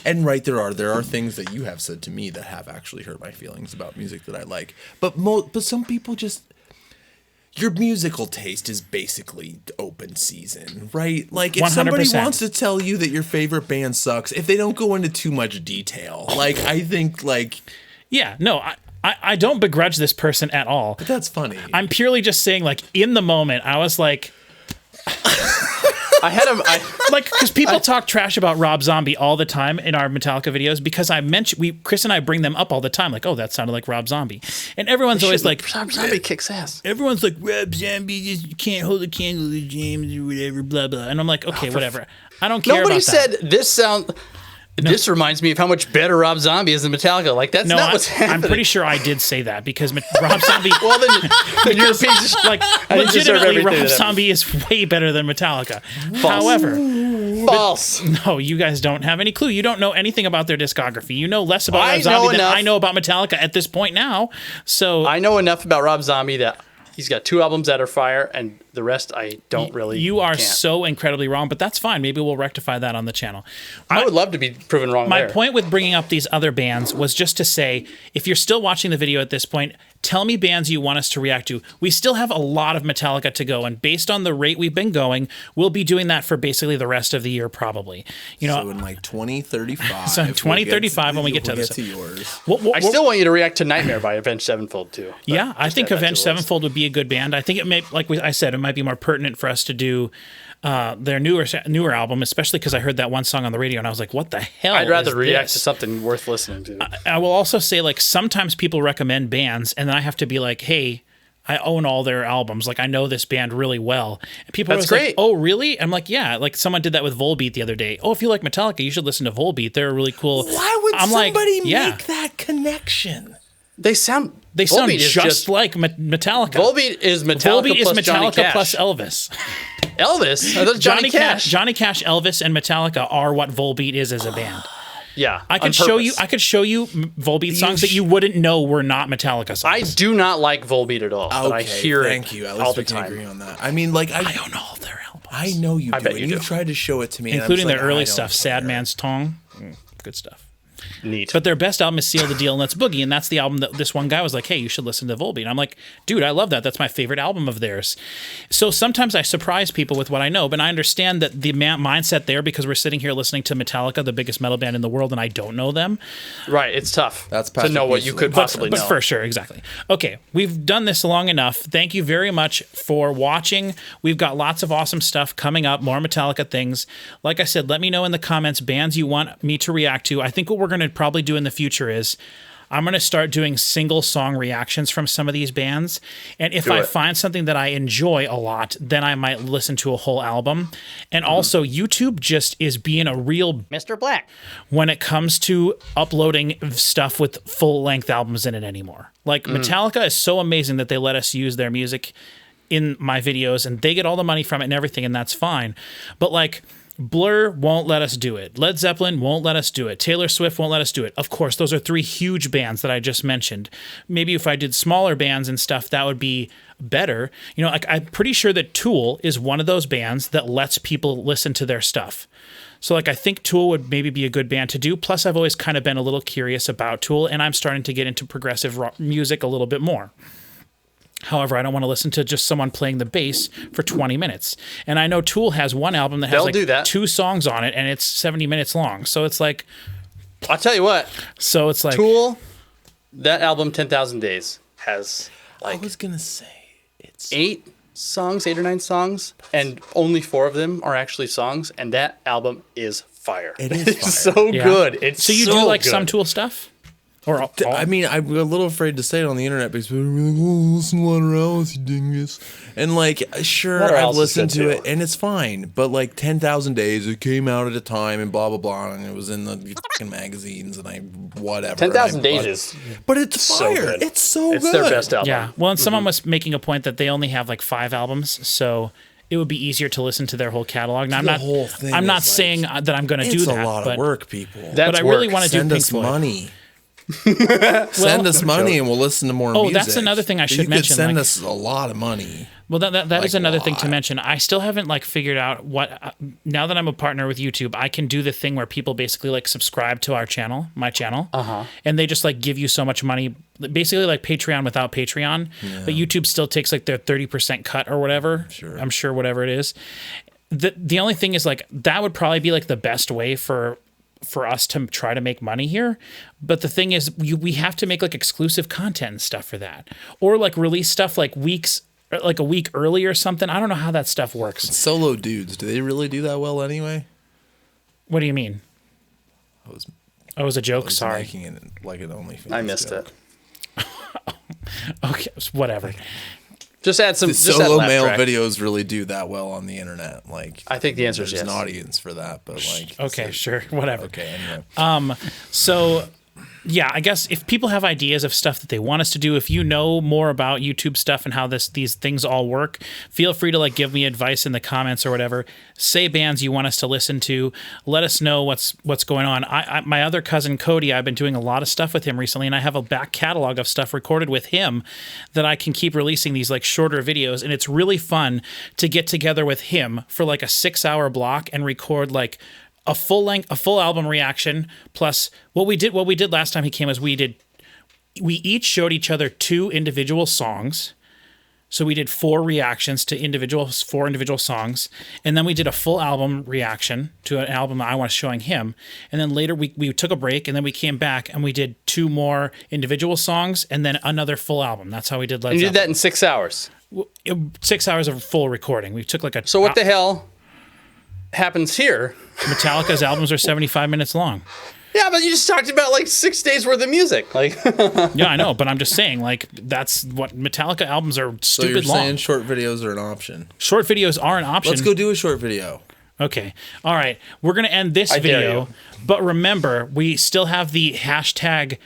And right, there are things that you have said to me that have actually hurt my feelings about music that I like. But some people just. Your musical taste is basically open season, right? Like if somebody 100%. wants to tell you that your favorite band sucks, if they don't go into too much detail, like I think like. Yeah, no, I don't begrudge this person at all. But that's funny. I'm purely just saying, like, in the moment, I was like, I had him. like, because people talk trash about Rob Zombie all the time in our Metallica videos because Chris and I bring them up all the time, like, oh, that sounded like Rob Zombie, and everyone's always like, Zombie kicks ass. everyone's like, Rob Zombie just can't hold a candle to James or whatever, blah blah, and I'm like, okay, whatever, I don't care. Nobody about that. said this sound. This reminds me of how much better Rob Zombie is than Metallica. Like that's No, not what's happening. I'm pretty sure I did say that because Rob Zombie. Well, then you're a piece of Like I deserve legitimately, everything Rob that happens. Zombie is way better than Metallica. However, false. no, you guys don't have any clue. You don't know anything about their discography. You know less about I Rob Zombie know than enough. I know about Metallica at this point now. So I know enough about Rob Zombie that he's got 2 albums that are fire, and the rest I don't really. you are can't. so incredibly wrong, but that's fine. Maybe we'll rectify that on the channel. I would love to be proven wrong. My there. point with bringing up these other bands was just to say, if you're still watching the video at this point, tell me bands you want us to react to. We still have a lot of Metallica to go, and based on the rate we've been going, we'll be doing that for basically the rest of the year, probably. You know, So in like 2035. So in 2035 when we get to we'll this- get to yours. I still want you to react to Nightmare by Avenged Sevenfold too. But yeah, I just think add that to Avenged the list. Sevenfold would be a good band. I think it may, I said, it might be more pertinent for us to do their newer album, especially because I heard that one song on the radio and I was like, what the hell? I'd rather is react this? to something worth listening to. I will also say, like, sometimes people recommend bands and then I have to be like, hey, I own all their albums. Like, I know this band really well. And people That's are always great. like, oh, really? I'm like, yeah. Like, someone did that with Volbeat the other day. Oh, if you like Metallica, you should listen to Volbeat. They're really cool. Why would I'm like, somebody yeah. make that connection? They sound They sound Volbeat is just like Metallica. Volbeat is Metallica Volbeat is plus Johnny Metallica Cash. plus Elvis. Elvis. I thought Johnny Cash. Johnny Cash, Elvis, and Metallica are what Volbeat is as a band. Yeah, I could show you. I could show you Volbeat songs that you wouldn't know were not Metallica songs. I do not like Volbeat at all, but I hear thank it you. At all least the we can time. agree on that. I mean, like I own all their albums, I know you do. bet And you you've do. tried to show it to me, and I'm including just their like, early I don't stuff. Sad care. Man's Tongue, good stuff. Neat. But their best album is Seal the Deal and Let's Boogie, and that's the album that this one guy was like, hey, you should listen to Volbeat. And I'm like, dude, I love that. That's my favorite album of theirs. So sometimes I surprise people with what I know, but I understand that the mindset there, because we're sitting here listening to Metallica, the biggest metal band in the world, and I don't know them. Right, it's tough That's to know what you Musilek. could possibly But know. for sure, exactly. Okay, we've done this long enough. Thank you very much for watching. We've got lots of awesome stuff coming up, more Metallica things. Like I said, let me know in the comments bands you want me to react to. I think what we're going to probably do in the future is I'm going to start doing single song reactions from some of these bands. And if Do I it. find something that I enjoy a lot, then I might listen to a whole album. And also, YouTube just is being a real Mr. Black. when it comes to uploading stuff with full length albums in it anymore. Like Metallica is so amazing that they let us use their music in my videos and they get all the money from it and everything, and that's fine. But like Blur won't let us do it. Led Zeppelin won't let us do it. Taylor Swift won't let us do it. Of course, those are three huge bands that I just mentioned. Maybe if I did smaller bands and stuff, that would be better. You know, like I'm pretty sure that Tool is one of those bands that lets people listen to their stuff. So like I think Tool would maybe be a good band to do. Plus I've always kind of been a little curious about Tool, and I'm starting to get into progressive rock music a little bit more. However, I don't want to listen to just someone playing the bass for 20 minutes. And I know Tool has one album that has They'll like do that. 2 songs on it and it's 70 minutes long. So it's like I'll tell you what, Tool, that album 10,000 Days has I was gonna say it's 8 or 9 songs, and only 4 of them are actually songs, and that album is fire. It is It's fire. so Yeah. good. It's So you so do like good. some Tool stuff? Or all? I mean, I'm a little afraid to say it on the internet because people are like, "Oh, listen to Waterhouse, you dingus." And like, sure, Waterhouse I've is listened good to too. it, and it's fine. But like, 10,000 Days, it came out at a time, and blah blah blah, and it was in the fucking magazines, and I whatever. 10,000 and I- Days is but it's so fire. good. It's so it's good. their best album. Yeah. Well, and someone was making a point that they only have like 5 albums, so it would be easier to listen to their whole catalog. Now, The whole thing I'm not is, like, saying that I'm going to do It's that. a lot but, of work, people. That's but I really work. want to do Send Pink us Floyd. money. Send us money, and we'll listen to more music. that's another thing I should you mention, Could send like- us a lot of money. Well, that Like, is another thing to why? mention. I still haven't like figured out what. Now that I'm a partner with YouTube, I can do the thing where people basically like subscribe to our channel, my channel, and they just like give you so much money, basically like Patreon without Patreon. But YouTube still takes like their 30% cut or whatever. Sure. I'm sure whatever it is. The only thing is like that would probably be like the best way for us to try to make money here. But the thing is, we have to make like exclusive content and stuff for that, or like release stuff like a week early or something. I don't know how that stuff works. Solo dudes, do they really do that well anyway? What do you mean? I was, Oh, it was a joke. I was Sorry. making it like an OnlyFans. I missed joke. it. Okay, whatever. Just add some The just add solo laugh male track. videos really do that well on the internet. Like, I think the answer is there's yes. an audience for that, but like, Okay, so- sure, whatever. Okay, anyway. So, yeah, I guess if people have ideas of stuff that they want us to do, if you know more about YouTube stuff and how these things all work, feel free to like give me advice in the comments or whatever. Say bands you want us to listen to. Let us know what's going on. My other cousin Cody, I've been doing a lot of stuff with him recently, and I have a back catalog of stuff recorded with him that I can keep releasing these like shorter videos, and it's really fun to get together with him for like a 6-hour block and record like a full album reaction, plus what we did last time he came is we each showed each other 2 individual songs. So we did 4 reactions to 4 individual songs, and then we did a full album reaction to an album that I was showing him. And then later we took a break, and then we came back and we did 2 more individual songs and then another full album. That's how we did Led And you did that Zeppelin. in 6 hours. 6 hours of full recording. We took like a So what the hell happens here? Metallica's albums are 75 minutes long. Yeah, but you just talked about like 6 days worth of music. Like Yeah, I know, but I'm just saying, like, that's what Metallica albums are So you're stupid long. saying short videos are an option? Short videos are an option. Let's go do a short video. Okay. All right. We're going to end this I dare video. you. But remember, we still have the hashtag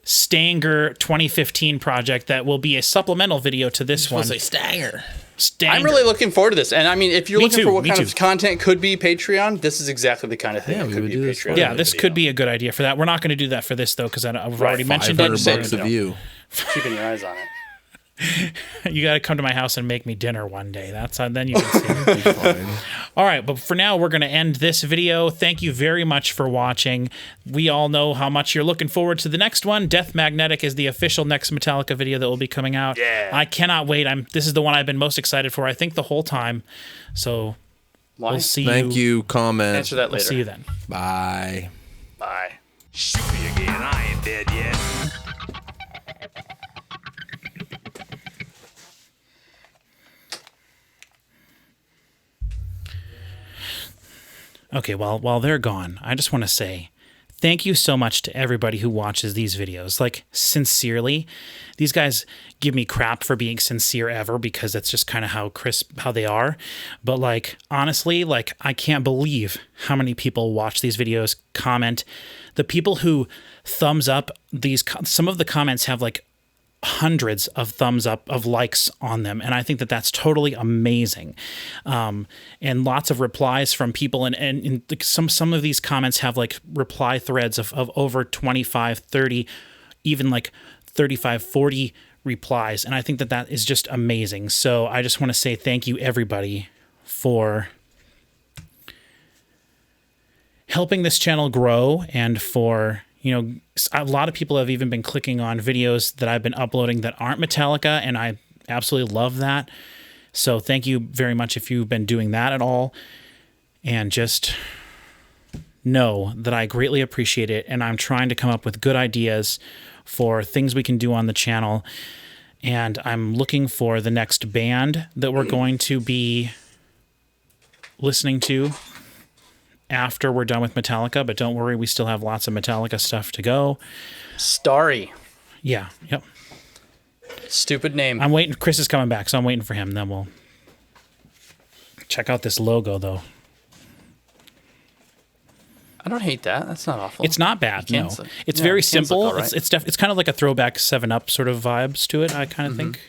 Stanger 2015 project that will be a supplemental video to this one. Stanger. Stanger. I'm really looking forward to this. And I mean, if you're Me looking too, for what me kind too. of content could be Patreon, this is exactly the kind of thing Yeah, that we could would be do this Patreon. Yeah, this could be a good idea for that. We're not going to do that for this, though, because I've already mentioned it. $500 $500 a you know. view. Keeping your eyes on it. You got to come to my house and make me dinner one day. That's then you can see. Fine. All right, but for now, we're going to end this video. Thank you very much for watching. We all know how much you're looking forward to the next one. Death Magnetic is the official next Metallica video that will be coming out. Yeah. I cannot wait. This is the one I've been most excited for, I think, the whole time. So Why? we'll see Thank you. Comment. Answer that We'll later. see you then. Bye. Bye. Shoot me again, I ain't dead yet. Okay, well, while they're gone, I just want to say thank you so much to everybody who watches these videos. Like, sincerely, these guys give me crap for being sincere ever because that's just kind of how they are. But like, honestly, like, I can't believe how many people watch these videos, comment. The people who thumbs up some of the comments have like hundreds of thumbs up of likes on them, and I think that that's totally amazing, and lots of replies from people, and some of these comments have like reply threads of over 25, 30, even like 35, 40 replies, and I think that that is just amazing. So I just want to say thank you everybody for helping this channel grow, and for, you know, a lot of people have even been clicking on videos that I've been uploading that aren't Metallica, and I absolutely love that. So thank you very much if you've been doing that at all. And just know that I greatly appreciate it, and I'm trying to come up with good ideas for things we can do on the channel. And I'm looking for the next band that we're going to be listening to after we're done with Metallica, but don't worry, we still have lots of Metallica stuff to go. Starry. Yeah, yep. Stupid name. I'm waiting. Chris is coming back, so I'm waiting for him. Then we'll check out this logo, though. I don't hate that. That's not awful. It's not bad. You No, can't it's yeah, very it can look simple. all right. It's kind of like a throwback 7-Up sort of vibes to it. I kind of think.